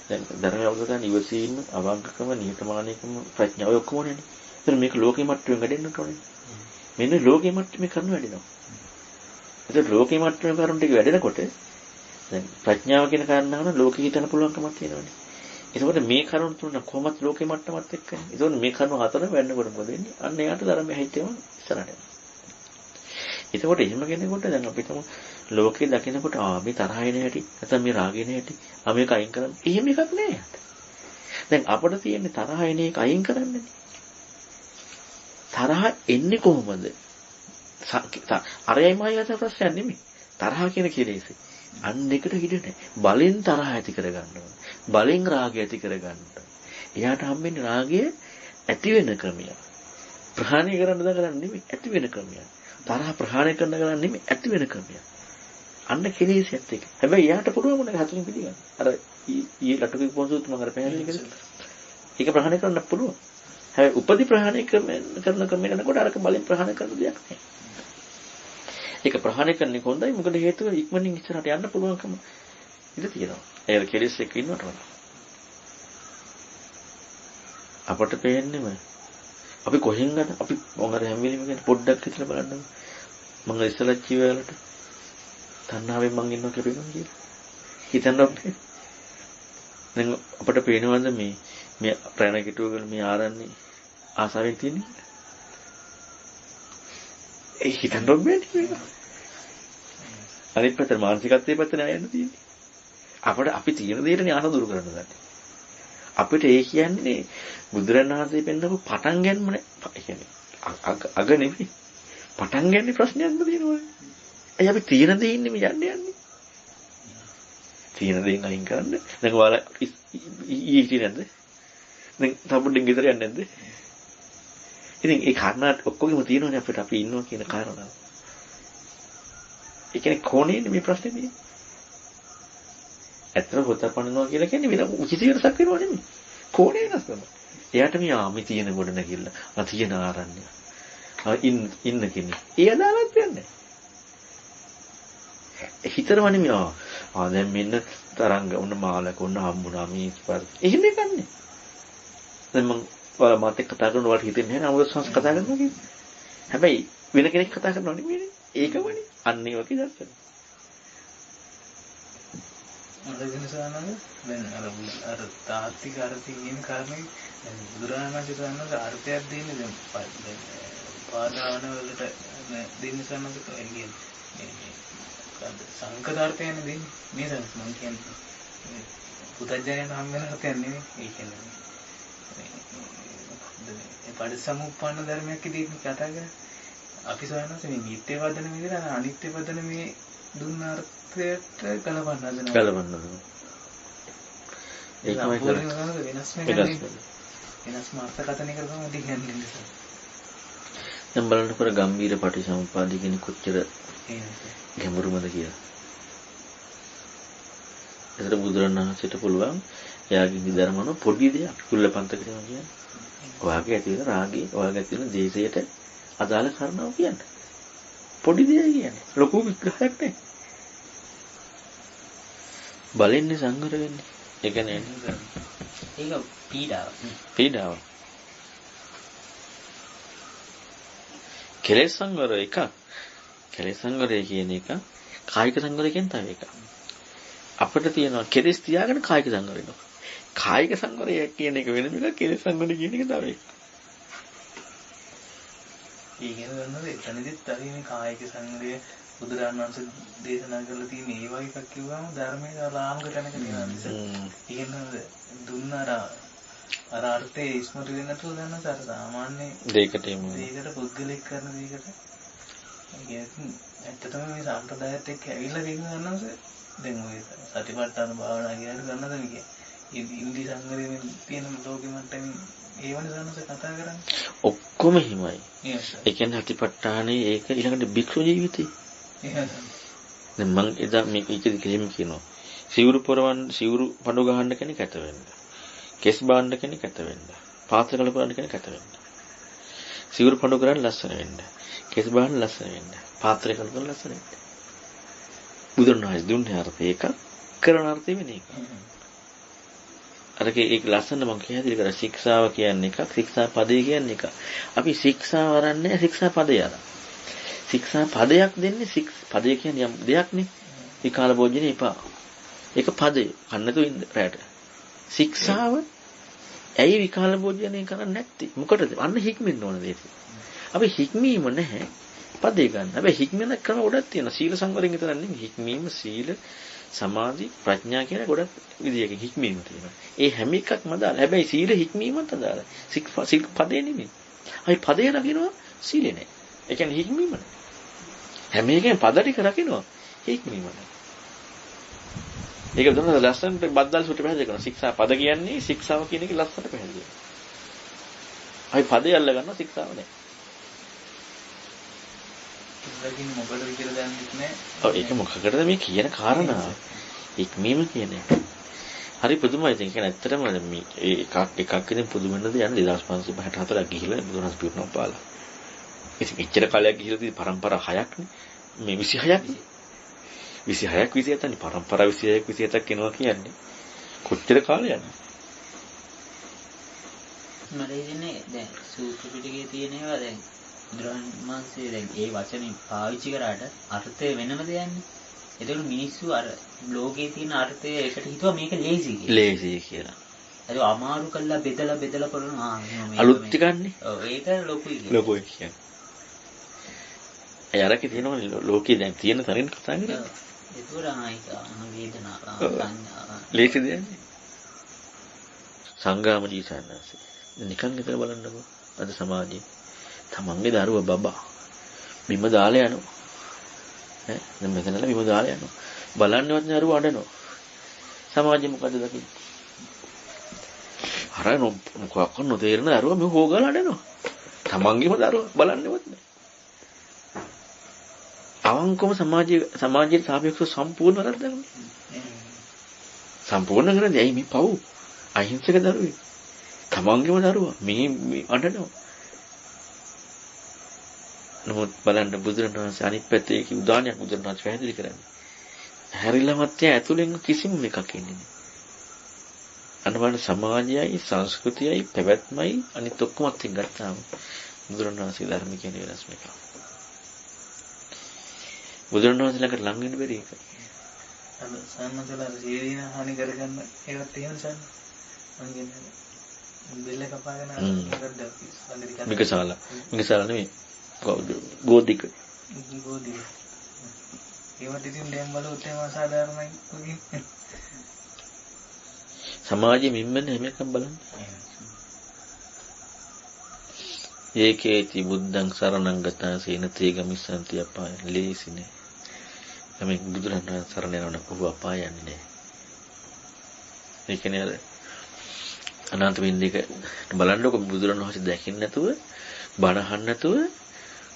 දැන් ධර්මය අවබෝධ කරගන්න ඉවසීම, අවංකකම, නිහතමානීකම, ප්‍රඥාව ඔක්කොම නේ. ඒතර මේක ලෝකෙ මට්ටමින් වැඩෙන්නට ඕනේ. මෙන්න ලෝකෙ මට්ටමේ කරන වැඩෙනවා. ඒතර ලෝකෙ මට්ටමේ කරුණ ටික වැඩෙනකොට දැන් ප්‍රඥාව කියන කාරණාව නම් ලෝකෙ හිතන්න පුළුවන්කමක් තියෙනවනේ. එතකොට මේ කරුණ තුන කොහොමද ලෝකෙ මට්ටමත් එක්කනේ. එතකොට මේ කරුණ හතර වෙන්නකොට මොකද වෙන්නේ? අන්න එයාට ධර්මය හිතේම ඉස්සරහට යනවා. එතකොට එහෙම කෙනෙකුට දැන් අපිටම ලෝකේ දකිනකොට මේ තරහින හැටි නැත්නම් මේ රාගින හැටි මේක අයින් කරන්න. එහෙම එකක් නෑ යට. දැන් අපිට තියෙන්නේ තරහින එක අයින් කරන්නනේ. තරහ එන්නේ කොහොමද? අරයයි මායයට ප්‍රශ්නයක් නෙමෙයි. තරහ කියන කෙලෙස. අන්න එකට හිටින්නේ. බලෙන් තරහ ඇති කරගන්න ඕනේ. බලෙන් රාගය ඇති කරගන්න ඕනේ. එයාට හම්බෙන්නේ රාගය ඇති වෙන ක්‍රමය. ප්‍රහාණය කරන්න දඟලන්නේ නෙමෙයි ඇති වෙන ක්‍රමය. තරහ ප්‍රහාණය කරන්න ගන්න නෙමෙයි ඇති වෙන ක්‍රමයක්. අන්න කෙලෙසත් එක. හැබැයි යාට පුළුවන් මොනක හතුන් පිළිගන්න. අර ඊ ලටුකේ පොන්සුත් මම අර පැහැදිලි කරා. ඒක ප්‍රහාණය කරන්න පුළුවන්. හැබැයි උපදි ප්‍රහාණය කරන ක්‍රමයක නකොට අරක බලෙන් ප්‍රහාණය කරන දෙයක් නෑ. ඒක ප්‍රහාණය කරන්නේ කොහොඳයි? මොකද හේතුව ඉක්මනින් ඉස්සරහට යන්න පුළුවන්කම ඉඳ තියෙනවා. ඒක කෙලෙස් එක්ක ඉන්නවට වඩා. අපට පේන්නේම අපි කොහෙන් ගන්න අපි මොනවාද හැම වෙලෙම කියන්නේ පොඩ්ඩක් හිතලා බලන්න. මම ඉස්සලා ජීවිතවලට තණ්හාවෙන් මං ඉන්නවා කියලා කියලා. හිතන්නත් දැන් අපට පේනවද මේ ප්‍රාණ කිටුවල මේ ආරන්නේ ආසාවෙන් තියෙන්නේ? ඒ හිතන්නත් බෑ නේද? අනිත් පැත්තට මානසිකත්වයේ පැත්තට නෑ යන්න තියෙන්නේ. අපි තියෙන දෙයටනේ ආස දුරු කරන්න ගන්න. අපිට ඒ කියන්නේ බුදුරණාහි පෙන්නපු පටන් ගන්නම නේ. ඒ කියන්නේ අග නෙමෙයි. පටන් ගන්න ප්‍රශ්නයක්ම තියෙනවා. අය අපි තියෙන දේ ඉන්නේ මේ යන්නේ. තියෙන දේෙන් අයින් කරන්න. දැන් ඔයාලා ඊයේ හිටියේ නැද්ද? දැන් තමුඩෙන් ගෙදර යන්නේ නැද්ද? ඉතින් ඒ කාරණාත් ඔක්කොගෙම තියෙනවනේ අපිට අපි ඉන්නවා කියන කාරණාව. ඒ කියන්නේ කොහොනේ මේ ප්‍රශ්නේ තියෙන්නේ? ඇත්තට හොතපන්නනවා කියලා කියන්නේ වෙන උචිත වෙනසක් වෙනව නෙමෙයි. කොහොනේ වෙනස් කරනවා. එයාට මේ තියෙන ගොඩ නැගිල්ල, තියෙන ආරණ්‍ය. ඉන්න කෙනෙක්. ඒ අදාළත් වෙන්නේ. හිතරවනේ මේ දැන් මෙන්න තරංග උන්න මාලක උන්න හම්බුණා මේ ස්පර්ශ. එහෙම එකන්නේ. දැන් මම ඔයාලා මාත් එක්ක කතා කරනකොට හිතෙන්නේ නැහැ නමුත් සංස් කතා කරනවා කියන්නේ. හැබැයි වෙන කෙනෙක් කතා කරනව නෙමෙයිනේ. ඒකමනේ. අන්න ඒ වගේ දර්ශන. දැන් අර තාත්තික අර්ථය කියන කාරණේ දැන් බුදුරජාණන් වහන්සේ අර්ථයක් දෙන්නේ දැන් පාදාන වලට දෙන්න සම්මත කියන්නේ සංකතාර්ථයනේ දෙන්නේ මේ සංස් මම කියන්නේ පුතඥයන් හම් වෙන අර්ථයක් නෙමෙයි ඒ කියන්නේ මේ පරිසමුප්පන්න ධර්මයක් ඉදිරියට කතා කරන්නේ අපි සානස මේ නිත්‍ය වදන විදිහට අනිත්‍ය වදන මේ දුන්න අර්ථයට ගලවන්න හදනවා ඒකමයි කරන්නේ වෙනස් මාර්ථකථනයකට තමයි කියන්නේ දැන් බලන්නකො ගම්බීර පටිසමුප්පාදී කියන කොච්චර ගැඹුරුමද කියලා. ඒතර බුදුරණවහන්සේට පුළුවන් එයාගේ විධර්මන පොඩි දෙයක් කුල්ලපන්තක කියන්නේ. ඔයාගේ ඇති වෙන රාගය, ඔයාගේ ඇති වෙන දේශයට අදාළ කරනවා කියන්නේ. පොඩි දෙයක් කියන්නේ. ලොකු විග්‍රහයක් නෑ. බලන්නේ සංවර වෙන්නේ. ඒ කියන්නේ ඒක පීඩාව. පීඩාව. කෙලෙස් සංවර එක. කෙලෙස් සංවරය කියන එක කායික සංවරය කියන තව එකක්. අපිට තියෙනවා කෙලෙස් තියාගෙන කායික සංවරය වෙනවා. කායික සංවරය කියන එක වෙන එකක් කෙලෙස් සංවරය කියන එක තව එකක්. ඊගෙන ගන්නද එතනදිත් අර මේ කායික සංවරය බුදුරජාණන් වහන්සේ දේශනා කරලා තියෙන ඒ වගේ එකක් කිව්වම ධර්මයේ ලාංග තැනක තියෙනවා නිසා. ඊගෙනද දුන්නාර අර අර්ථයේ ඉස්මතු වෙන්නේ නැතුව දැනන අර සාමාන්‍ය දෙයකට පුද්ගලික කරන දෙයකට ඇත්තටම මේ සම්ප්‍රදායත් එක්ක ඇවිල්ලා ගන්නවද දැන් ඔය සතිපට්ඨාන භාවනා කියන ගන්නද මේක ඉන්දි සංගරයේ තියෙන ලෝකෙ මට්ටමින් ඒවනේ සනස කතා කරන්නේ ඔක්කොම හිමයි ඒ කියන්නේ සතිපට්ඨානේ ඒක ඊළඟට භික්ෂු ජීවිතේ දැන් මම එදා මේක ඉතිරි කෙලිම කියනවා සිවුරු පඬු ගහන්න කෙනෙක් ඇත වෙන්න කෙස් බාන්න කෙනෙක් ඇත වෙන්න පාත්‍ර කල කරන්න කෙනෙක් ඇත වෙන්න සිවුරු පඬු කරන් ලස්සන වෙන්න කෙස් බාන්න ලස්සන වෙන්න පාත්‍රය කල කරන් ලස්සන වෙන්න බුදුරණවහන්සේ දුන්නේ අර්ථය එකක් කරන අර්ථය වෙන එකක්. අරක ඒක ලස්සන මම කියහැදිලි කරා ශික්ෂාව කියන්නේ එකක් ශික්ෂා පදේ කියන්නේ එකක්. අපි ශික්ෂාව අරන්නේ ශික්ෂා පදේ අරන්. ශික්ෂා පදයක් දෙන්නේ පදේ කියන්නේ යම් දෙයක් නේ. විකාල භෝජනේ එපා. ඒක පදේ. කන්නතු ඉන්න රැට. ශික්ෂාව ඇයි විකාල භෝජනේ කරන්නේ නැත්තේ? මොකටද? අන්න හික්මෙන්න ඕන දෙයක්. අපි හික්මීම නැහැ. පදේ ගන්න. හැබැයි හික්මන ක්‍රම ගොඩක් තියෙනවා. සීල සංවරයෙන් විතර නෙමෙයි. හික්මීම සීල සමාධි ප්‍රඥා කියන ගොඩක් විදියකින් හික්මීම තියෙනවා. ඒ හැම එකක්ම අදාළ. හැබැයි සීල හික්මීමත් අදාළයි. සීල පදේ නෙමෙයි. අපි පදේ රකින්නවා සීලේ නෑ. ඒ කියන්නේ හික්මීම නෑ. හැම එකෙන් පද ටික රකින්නවා හික්මීම නෑ. ඒක දුන්නා ලස්සනට බද්දල් සුට පැහැදිලි කරනවා. ශික්ෂා පද කියන්නේ ශික්ෂාව කියන එක ලස්සනට පැහැදිලි කරනවා. අපි පදේ අල්ල ගන්නවා ශික්ෂාව නෑ. ඉතින් මොකටද කියලා දන්නේ නැහැ. ඔව් ඒක මොකකටද මේ කියන කාරණා? හික්මීම කියන එක. හරි පුදුමයි. ඉතින් කියන්නේ ඇත්තටම මේ එකක් ඉතින් පුදුම වෙනද යන 2564ක් ගිහිල්ලා බුදුරජාණන් පිරුණම් පාලා. ඉතින් එච්චර කාලයක් ගිහිල්ලා තියෙන පරම්පරා 6ක් නේ. මේ 26ක් නේ. 26ක් 27ක් නේ පරම්පරා 26ක් 27ක් එනවා කියන්නේ. කොච්චර කාලයක්ද? මට හිතෙන්නේ දැන් සූත්‍ර පිටකයේ තියෙන ඒවා දැන් බුදුරජාණන්සේ දැන් ඒ වචනේ පාවිච්චි කරාට අර්ථය වෙනම දෙයක්නේ. ඒතකොට මිනිස්සු අර ලෝකයේ තියෙන අර්ථය එකට හිතුවා මේක ලේසි කියලා. ලේසි කියලා. ඒක අමාරු කළා බෙදලා කරනවා. අලුත් ටිකන්නේ. ඔව් ඒක ලොකුයි. ලොකුයි කියන්නේ. ඒ අරකේ තියෙනවා ලෝකයේ දැන් තියෙන තරම් කතා කරන්නේ. ඒතකොට ආයික වේදනාව සංඥා. ලේසි දෙන්නේ. සංගාම ජීසන්නසේ. නිකන් හිතලා බලන්නකෝ. අද සමාජයේ තමන්ගේ දරුවා බබා බිම දාලා යනවා. ඈ දැන් මෙතනලා බිම දාලා යනවා. බලන්නවත් දරුවා අඬනවා. සමාජෙ මොකද දකින්නේ? අර මොකක් නොතේරෙන දරුවා මේ හොගලා අඬනවා. තමන්ගේම දරුවා බලන්නවත් නැහැ. අවංකවම සමාජයේ සාපේක්ෂව සම්පූර්ණ වැරද්දක්. සම්පූර්ණ කරන්නේ ඇයි මේ පව්? අහිංසක දරුවෙක්. තමන්ගේම දරුවා මේ අඬනවා. නමුත් බලන්න බුදුරණවහන්සේ අනිත් පැත්තේ කි උදාහරණයක් බුදුරණවහන්සේ පැහැදිලි කරන්නේ. හැරිලාමත් ඇතුලෙන් කිසිම එකක් ඉන්නේ නැහැ. අනවන සමාජයයි සංස්කෘතියයි පැවැත්මයි අනිත් ඔක්කොමත් එක්ක ගත්තාම බුදුරණවහන්සේ ධර්ම කියන වෙනස් මේක. බුදුරණවහන්සේ ළඟට ලං වෙන්න බැරි එක. අර සම්මතලා ජීවින හානි කරගන්න ඒවත් තියෙන සන්න. මං කියන්නේ බෙල්ල කපාගෙන අර මිකසාලා නෙමෙයි. ගෝධික ඒවට ඉතින් දැන් බලුවොත් එහෙම අසාධාරණයි වගේ. සමාජයේ මිම්මන හැම එකක්ම බලන්න. ඒකේති බුද්ධං සරණං ගතා සේනතේ ගමිස්සන්ති අපාය ලේසිනේ. තමයි බුදුරණන් සරණ යනවන කොහොම අපාය යන්නේ නැහැ. ඒ කියන්නේ අර අනන්ත වින්දික බලන්නකො බුදුරණවහන්සේ දැකින්න නැතුව බණ අහන්න නැතුව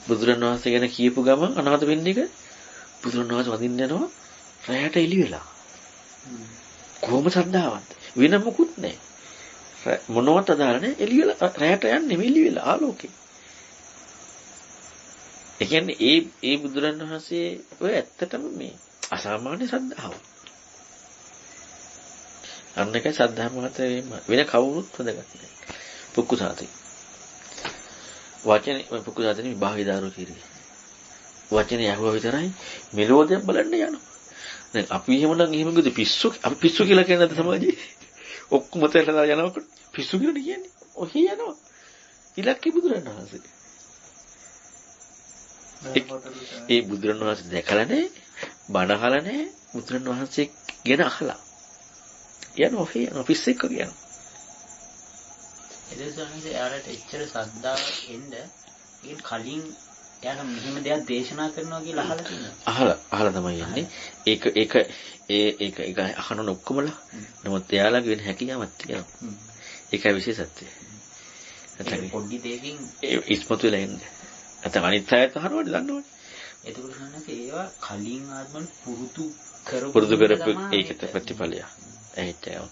බුදුරණවහන්සේ ගැන කියපු ගමන් අනාථ වෙන්නේ එක බුදුරණවහන්සේ වදින්න යනවා රැයට එළි වෙලා. කොහොම ශ්‍රද්ධාවන්ත වෙන මොකුත් නැහැ. මොනවත් අදාළ නැහැ එළි වෙලා රැයට යන්නේ එළි වෙලා ආලෝකේ. ඒ කියන්නේ ඒ බුදුරණවහන්සේ ඔය ඇත්තටම මේ අසාමාන්‍ය ශ්‍රද්ධාව. අන්න එකයි ශ්‍රද්ධාව මාත්‍රේ වෙන කවුරුත් හොදගන්නේ නැහැ. පුක්කුසාතේ වචනේ පුකුසාදෙනේ විභාගීදාරෝ කිරිය. වචනේ යහුවා විතරයි මෙලෝදියක් බලන්න යනවා. දැන් අපි එහෙමනම් එහෙමද පිස්සු අපි පිස්සු කියලා කියන්නේ නැද්ද සමාජයේ? ඔක්කොම තැලලා යනකොට පිස්සු කියලා කියන්නේ. ඔහි යනවා. ඉලක්කේ බුදුරණවහන්සේ. ඒ බුදුරණවහන්සේ දැකලා නැහැ, බණ අහලා නැහැ, බුදුරණවහන්සේ ගැන අහලා. යනවා ඔහි යනවා පිස්සෙක් වගේ යනවා. එදසන්නේ යාලට එච්චර ශ්‍රද්ධාව එන්න ඒ කලින් යාලා මෙහෙම දෙයක් දේශනා කරනවා කියලා අහලා තියෙනවා. අහලා තමයි යන්නේ. ඒක අහන ඔක්කොමලා. නමුත් එයාලගේ වෙන හැකියාවක් තියෙනවා. ඒකයි විශේෂත්වය. නැත්නම් පොඩි දෙයකින් ඉස්මතු වෙලා එන්නේ. නැත්නම් අනිත් අයත් අහනවද දන්නවනේ. එතකොට සන්නස ඒවා කලින් ආත්මන් පුරුදු කරපු ඒකට ප්‍රතිඵලය. එහෙච්චයව.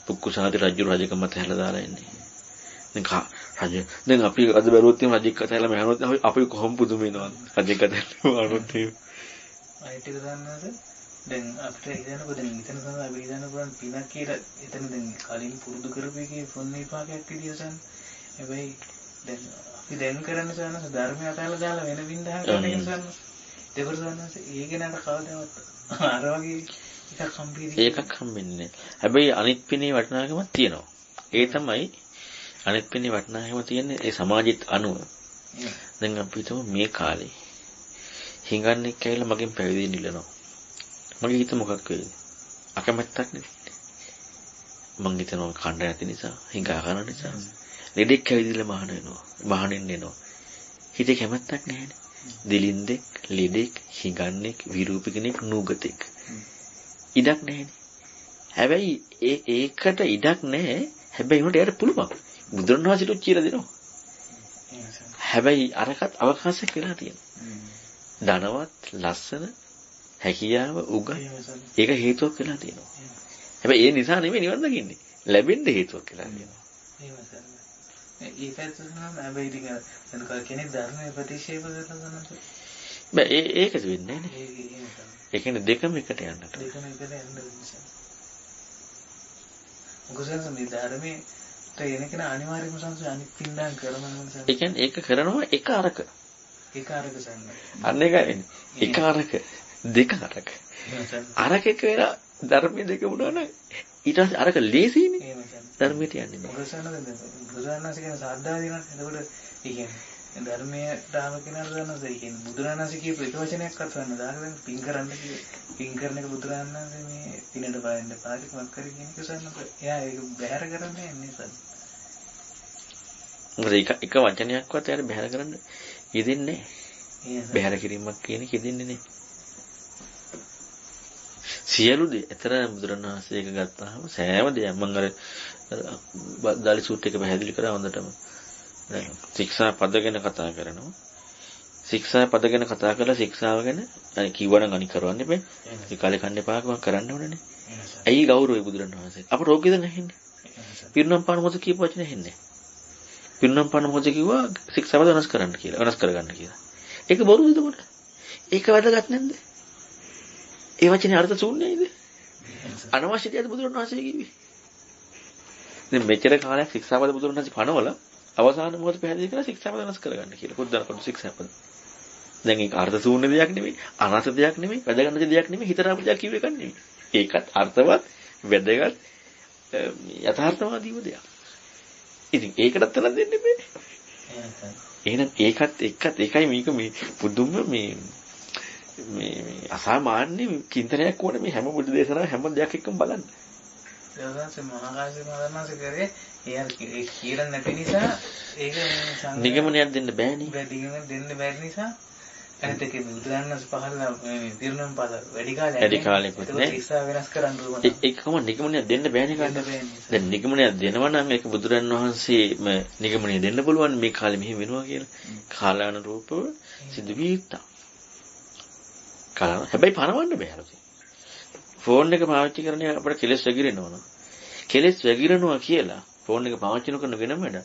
පුක්කුසාති රජකම තැහැලා දාලා ඉන්නේ. දැන් අපි අද බැලුවොත් එහෙනම් රජෙක් කතාලා මහනොත් අපි කොහොම පුදුම වෙනවද? රජෙක් කතාලා මහනොත් එහෙම. අයිතික දන්නවද? දැන් අපිට හිතනකො දැන් හිතන තමයි අපි හිතනකො පිනක් කියලා එතන දැන් කලින් පුරුදු කරපු එකේ පුණ්‍ය විපාකයක් විදියටම හැබැයි දැන් අපි දැන් කරන්න සනස ධර්මය අතහැරලා දාලා වෙන වින්දහක් කරන එක සනස ඒකට සනස ඒක නට කවදාවත් අර වගේ එකක් හම්බෙන්නේ ඒකක් හම්බෙන්නේ නැහැ. හැබැයි අනිත් පිනේ වටිනාකමක් තියෙනවා. ඒ තමයි අනිත් පිනේ වටිනාකම තියෙන්නේ ඒ සමාජෙත් අනුව. දැන් අපි හිතමු මේ කාලේ හිඟන්නේ කියලා මගෙන් පැවිදි නිලනවා. මගේ හිත මොකක් වෙයිද? අකමැත්තක් නෙවෙයි. මං හිතනවා කණ්ඩ නැති නිසා, හිඟා ගන්න නිසා. ලෙඩෙක් කැවිදිලා මහාන වෙනවා. මහානෙන් එනවා. හිතේ කැමැත්තක් නැහැනේ. දිලින්දෙක්, ලෙඩෙක්, හිඟන්නෙක්, විරූපිකෙනෙක්, නූගතෙක්. ඉඩක් නැහැනේ. හැබැයි ඒකට ඉඩක් නැහැ. හැබැයි උන්ට යාට පුළුවන්. බුදුරණවහන්සේට කියලා දෙනවා. හැබැයි අරකට අවකාශයක් වෙලා තියෙනවා. ධනවත්, ලස්සන, හැකියාව, උගත් ඒක හේතුවක් වෙලා තියෙනවා. හැබැයි ඒ නිසා නෙමෙයි නිවන් දකින්නේ. ලැබෙන්න හේතුවක් වෙලා තියෙනවා. ඒ පැත්තට නම් හැබැයි ටික දැන් කෙනෙක් ධර්මයේ ප්‍රතික්ෂේප කරනවා නම් බෑ ඒක වෙන්නේ නැහැ නේ. ඒ කියන්නේ දෙකම එකට යන්නට. දෙකම එකට යන්න නිසා. මොකද මේ ධර්මයේ තේන කෙනා අනිවාර්යයෙන්ම සංසය අනිත් පින්ඩම් කරනවා නිසා. ඒ කියන්නේ ඒක කරනවා එක අරක. එක අරක සම්ම. අන්න එකයි. එක අරක දෙක අරක. අරක එක වෙලා ධර්මයේ දෙක වුණා නම් ඊට පස්සේ අරක ලේසියිනේ. ධර්මයට යන්නේ නැහැ. මොකද සන්නද බුදුරණාහි කියන සාද්දා දිනන එතකොට ඒ කියන්නේ ධර්මයේ දාම කෙනාට දන්නද ඒ කියන්නේ බුදුරණාහි කියපු එක වචනයක්වත් ගන්න දාගෙන පින් කරන්න කිව්වේ. පින් කරන එක බුදුරණාහි මේ පිනට පාවෙන්න පාටිකමක් කර කියන එක සන්නද එයා ඒක බැහැර කරන්නේ නැහැ සන්න. මොකද එක වචනයක්වත් එයාට බැහැර කරන්න යෙදෙන්නේ නැහැ. බැහැර කිරීමක් කියන එක යෙදෙන්නේ නැහැ. සියලු දේ අතර බුදුරණවහන්සේ එක ගත්තාම සෑම දෙයක් මම අර දාලි සූට් එක පැහැදිලි කරා හොඳටම. දැන් ශික්ෂා පද ගැන කතා කරනවා. ශික්ෂා පද ගැන කතා කරලා ශික්ෂාව ගැන අනේ කිව්වනම් අනික කරවන්න එපා. ඒ කාලේ කන්න එපා කිව්වම කරන්න ඕනනේ. ඇයි ගෞරවය බුදුරණවහන්සේ? අපට ඕකේද නැහින්නේ. පිරුණම් පාන මොකද කියපු වචනේ හෙන්නේ. පිරුණම් පාන මොකද කිව්වා ශික්ෂාව වෙනස් කරන්න කියලා. වෙනස් කරගන්න කියලා. ඒක බොරුද එතකොට? ඒක වැදගත් නැද්ද? ඒ වචනේ අර්ථ ශූන්‍යයිද? අනවශ්‍ය දෙයක් බුදුරණවහන්සේ කිව්වේ. දැන් මෙච්චර කාලයක් ශික්ෂාපද බුදුරණවහන්සේ පනවල අවසාන මොහොත පැහැදිලි කරලා ශික්ෂාපද වෙනස් කරගන්න කියලා. බුද්ධාන කොට ශික්ෂාපද. දැන් ඒක අර්ථ ශූන්‍ය දෙයක් නෙමෙයි, අනර්ථ දෙයක් නෙමෙයි, වැදගත් දෙයක් නෙමෙයි, හිතට අපිට කිව්ව එකක් නෙමෙයි. ඒකත් අර්ථවත්, වැදගත්, යථාර්ථවාදීව දෙයක්. ඉතින් ඒකටත් තන දෙන්න බෑ. එහෙනම් ඒකත් ඒකයි මේක මේ පුදුම මේ අසාමාන්‍ය චින්තනයක් වුණා මේ හැම බුද්ධ දේශනාව හැම දෙයක් එක්කම බලන්න. ඒවන්සේ මහාකාශේ මහානාස කරේ ඒ කියලා නැති නිසා ඒක නිගමනයක් දෙන්න බෑනේ. නිගමනයක් දෙන්න බැරි නිසා අනිත් එක බුදුරණස් පහළලා මේ පිරුණම් පාද වැඩි කාලයකට නේ. ඉස්සා වෙනස් කරන්න ඕන. ඒකම නිගමනයක් දෙන්න බෑනේ කාටද? දැන් නිගමනයක් දෙනවා නම් ඒක බුදුරන් වහන්සේම නිගමනය දෙන්න පුළුවන් මේ කාලෙ මෙහෙම වෙනවා කියලා. කාලානුරූපව සිදු වී යුක්තා. හැබැයි පනවන්න බෑ හරිද? ෆෝන් එක පාවිච්චි කරන අපිට කෙලස් වැగిරෙනවා නෝ. කෙලස් වැగిරෙනවා කියලා ෆෝන් එක පාවිච්චි නොකරන වෙනම වැඩ.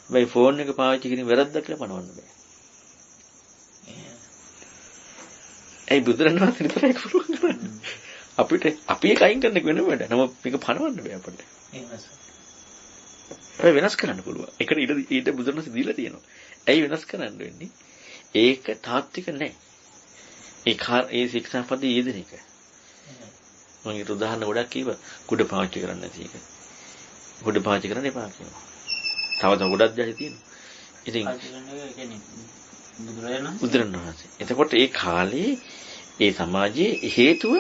හැබැයි ෆෝන් එක පාවිච්චි කිරීම වැරද්දක් කියලා පනවන්න බෑ. ඒ බුදුරණවහන්සේ විතරයි පුළුවන් කරන්නේ. අපිට අපි ඒක අයින් කරන්න වෙනම වැඩ. නම මේක පනවන්න බෑ අපිට. එහෙමයි. වෙනස් කරන්න පුළුවන්. ඒකට ඊට බුදුරණවහන්සේ දීලා තියෙනවා. ඇයි වෙනස් කරන්න වෙන්නේ? ඒක තාත්වික නැහැ. ඒ ශික්ෂාපදයේ යෙදෙන එක. මම ඊට උදාහරණ ගොඩක් කිව්වා. කුඩ පාවිච්චි කරන්න නැති එක. කුඩ පාවිච්චි කරන්න එපා කියනවා. තව ගොඩක් දැයි තියෙනවා. ඉතින් බුදුරණවහන්සේ. එතකොට ඒ කාලේ ඒ සමාජයේ හේතුව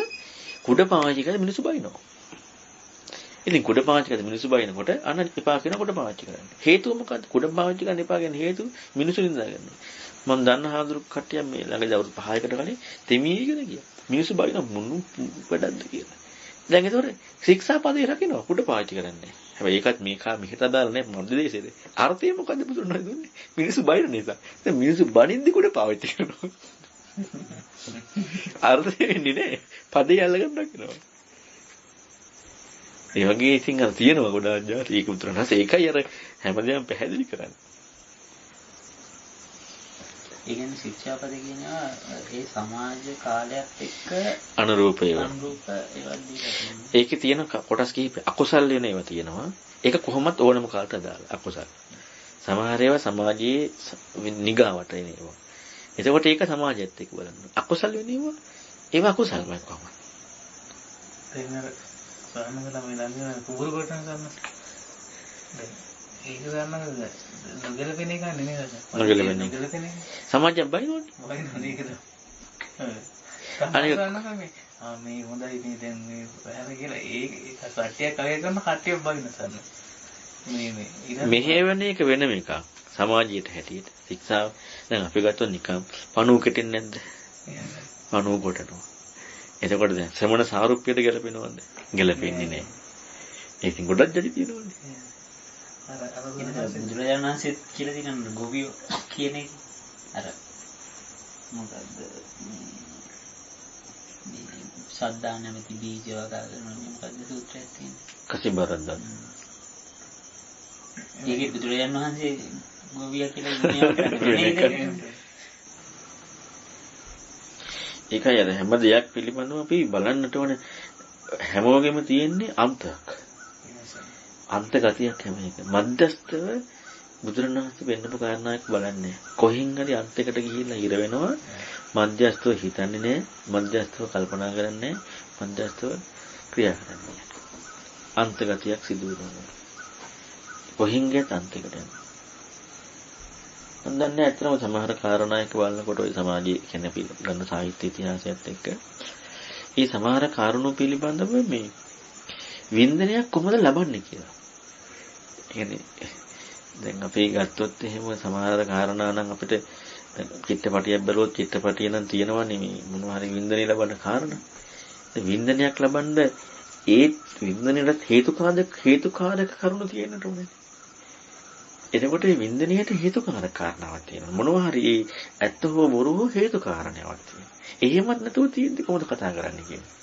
කුඩ පාවිච්චි කරලා මිනිස්සු බයිනවා. ඉතින් කුඩ පාවිච්චි කරලා මිනිස්සු බයිනකොට අන්න එපා කියන කුඩ පාවිච්චි කරන්න. හේතුව මොකද්ද? කුඩ පාවිච්චි කරන්න එපා කියන හේතුව මිනිස්සු නිඳා ගන්නවා. මම දන්න හාමුදුරු කට්ටියක් මේ ළඟදී අවුරුදු 5කට කලින් තෙමීගෙන ගියා. මිනිස්සු බයින මුණු වැඩක්ද කියලා. දැන් ඒතකොට ශික්ෂාපදේ රකින්නවා කුඩ පාවිච්චි කරන්නේ. හැබැයි ඒකත් මේකා මෙහෙට දාලා නැහැ මන්ද දේශේද. අර්ථය මොකද්ද බුදුරණවහන්සේ දුන්නේ? මිනිස්සු බයින නිසා. දැන් මිනිස්සු බනින්දි කුඩ පාවිච්චි කරනවා. අර්ථය වෙන්නේ නැහැ. පදේ අල්ලගෙන රකින්නවා. ඒ වගේ ඉතින් අර තියෙනවා ගොඩාක් ජාති. ඒක බුදුරණවහන්සේ ඒකයි අර හැමදේම පැහැදිලි කරන්නේ. ඉගෙන කියන්නේ ශික්ෂාපද කියනවා ඒ සමාජ කාලයත් එක්ක අනුරූප ඒවා. අනුරූප ඒවා දීලා තියෙනවා. ඒකේ තියෙන කොටස් කිහිප අකුසල් වෙන ඒවා තියෙනවා. ඒක කොහොමත් ඕනම කාලට අදාළ අකුසල්. සමහර ඒවා සමාජයේ නිගාවට එන ඒවා. එතකොට ඒක සමාජයත් එක්ක බලන්න. අකුසල් වෙන ඒවා අකුසල්මයි කොහොමද? තේනර සානවල මේ දන්නේ කුඹුරු කොටන ගන්න. ඒක ගන්න නොගැලපෙන එක නෙමෙයි නේද? නොගැලපෙන එක. සමාජයෙන් බයිනෝනේ. බයිනෝනේ ඒකද? අනික මේ හොඳයි මේ දැන් මේ වැහැර කියලා ඒක සත්‍යයක් අගය කරන කට්ටිය බයින සන්න. මේ මෙහෙවන එක වෙනම එකක්. සමාජයට හැටියට ශික්ෂාව දැන් අපි ගත්තොත් නිකම් පණුව කෙටෙන්නේ නැද්ද? පණුව කොටනවා. එතකොට දැන් ශ්‍රමණ සාරුප්‍යයට ගැලපෙනවද? ගැලපෙන්නේ නැහැ. ඒකින් ගොඩක් ජඩි තියෙනවනේ. බුදුරජාණන් වහන්සේ කියලා තියෙන ගෝවියෝ කියන එක අර මොකද්ද සද්දා නැමැති බීජ වගාගෙන මොකද්ද සූත්‍රයක් තියෙන්නේ? කසිබරද්දා. ඒකේ බුදුරජාණන් වහන්සේ ගෝවියා කියලා ඉන්නේ ඒකයි අර හැම දෙයක් පිළිබඳව අපි බලන්නට ඕනේ හැමෝගෙම තියෙන්නේ අන්තයක්. අන්ත ගතියක් හැම එක. මධ්‍යස්තව බුදුරණවහන්සේ වෙන්නපු කාරණාවක් බලන්නේ. කොහින් හරි අන්තයකට ගිහිල්ලා ඉර වෙනවා. මධ්‍යස්තව හිතන්නේ නැහැ. මධ්‍යස්තව කල්පනා කරන්නේ නැහැ. මධ්‍යස්තව ක්‍රියා කරන්නේ නැහැ. අන්ත ගතියක් සිදු වෙනවා. කොහින් ගියත් අන්තයකට යනවා. මම දන්නේ ඇත්තටම සමහර කාරණායක බලනකොට ওই සමාජයේ කියන්නේ අපි ගන්න සාහිත්‍ය ඉතිහාසයත් එක්ක මේ සමහර කාරණු පිළිබඳව මේ වින්දනයක් කොහොමද ලබන්නේ කියලා. කියන්නේ දැන් අපි ගත්තොත් එහෙම සමහර කාරණා නම් අපිට චිත්‍රපටියක් බලුවොත් චිත්‍රපටිය නම් තියෙනවනේ මේ මොනවා හරි වින්දනය ලබන කාරණා. ඒ වින්දනයක් ලබන්න ඒ වින්දනයට හේතුකාරක කරුණු තියෙන්නට ඕනේ. එතකොට මේ වින්දනයට හේතුකාරක කාරණාවක් තියෙනවා. මොනවා හරි ඒ ඇත්ත හෝ බොරු හෝ හේතු කාරණාවක් තියෙනවා. එහෙමත් නැතුව තියෙද්දි කොහොමද කතා කරන්නේ කියන්නේ?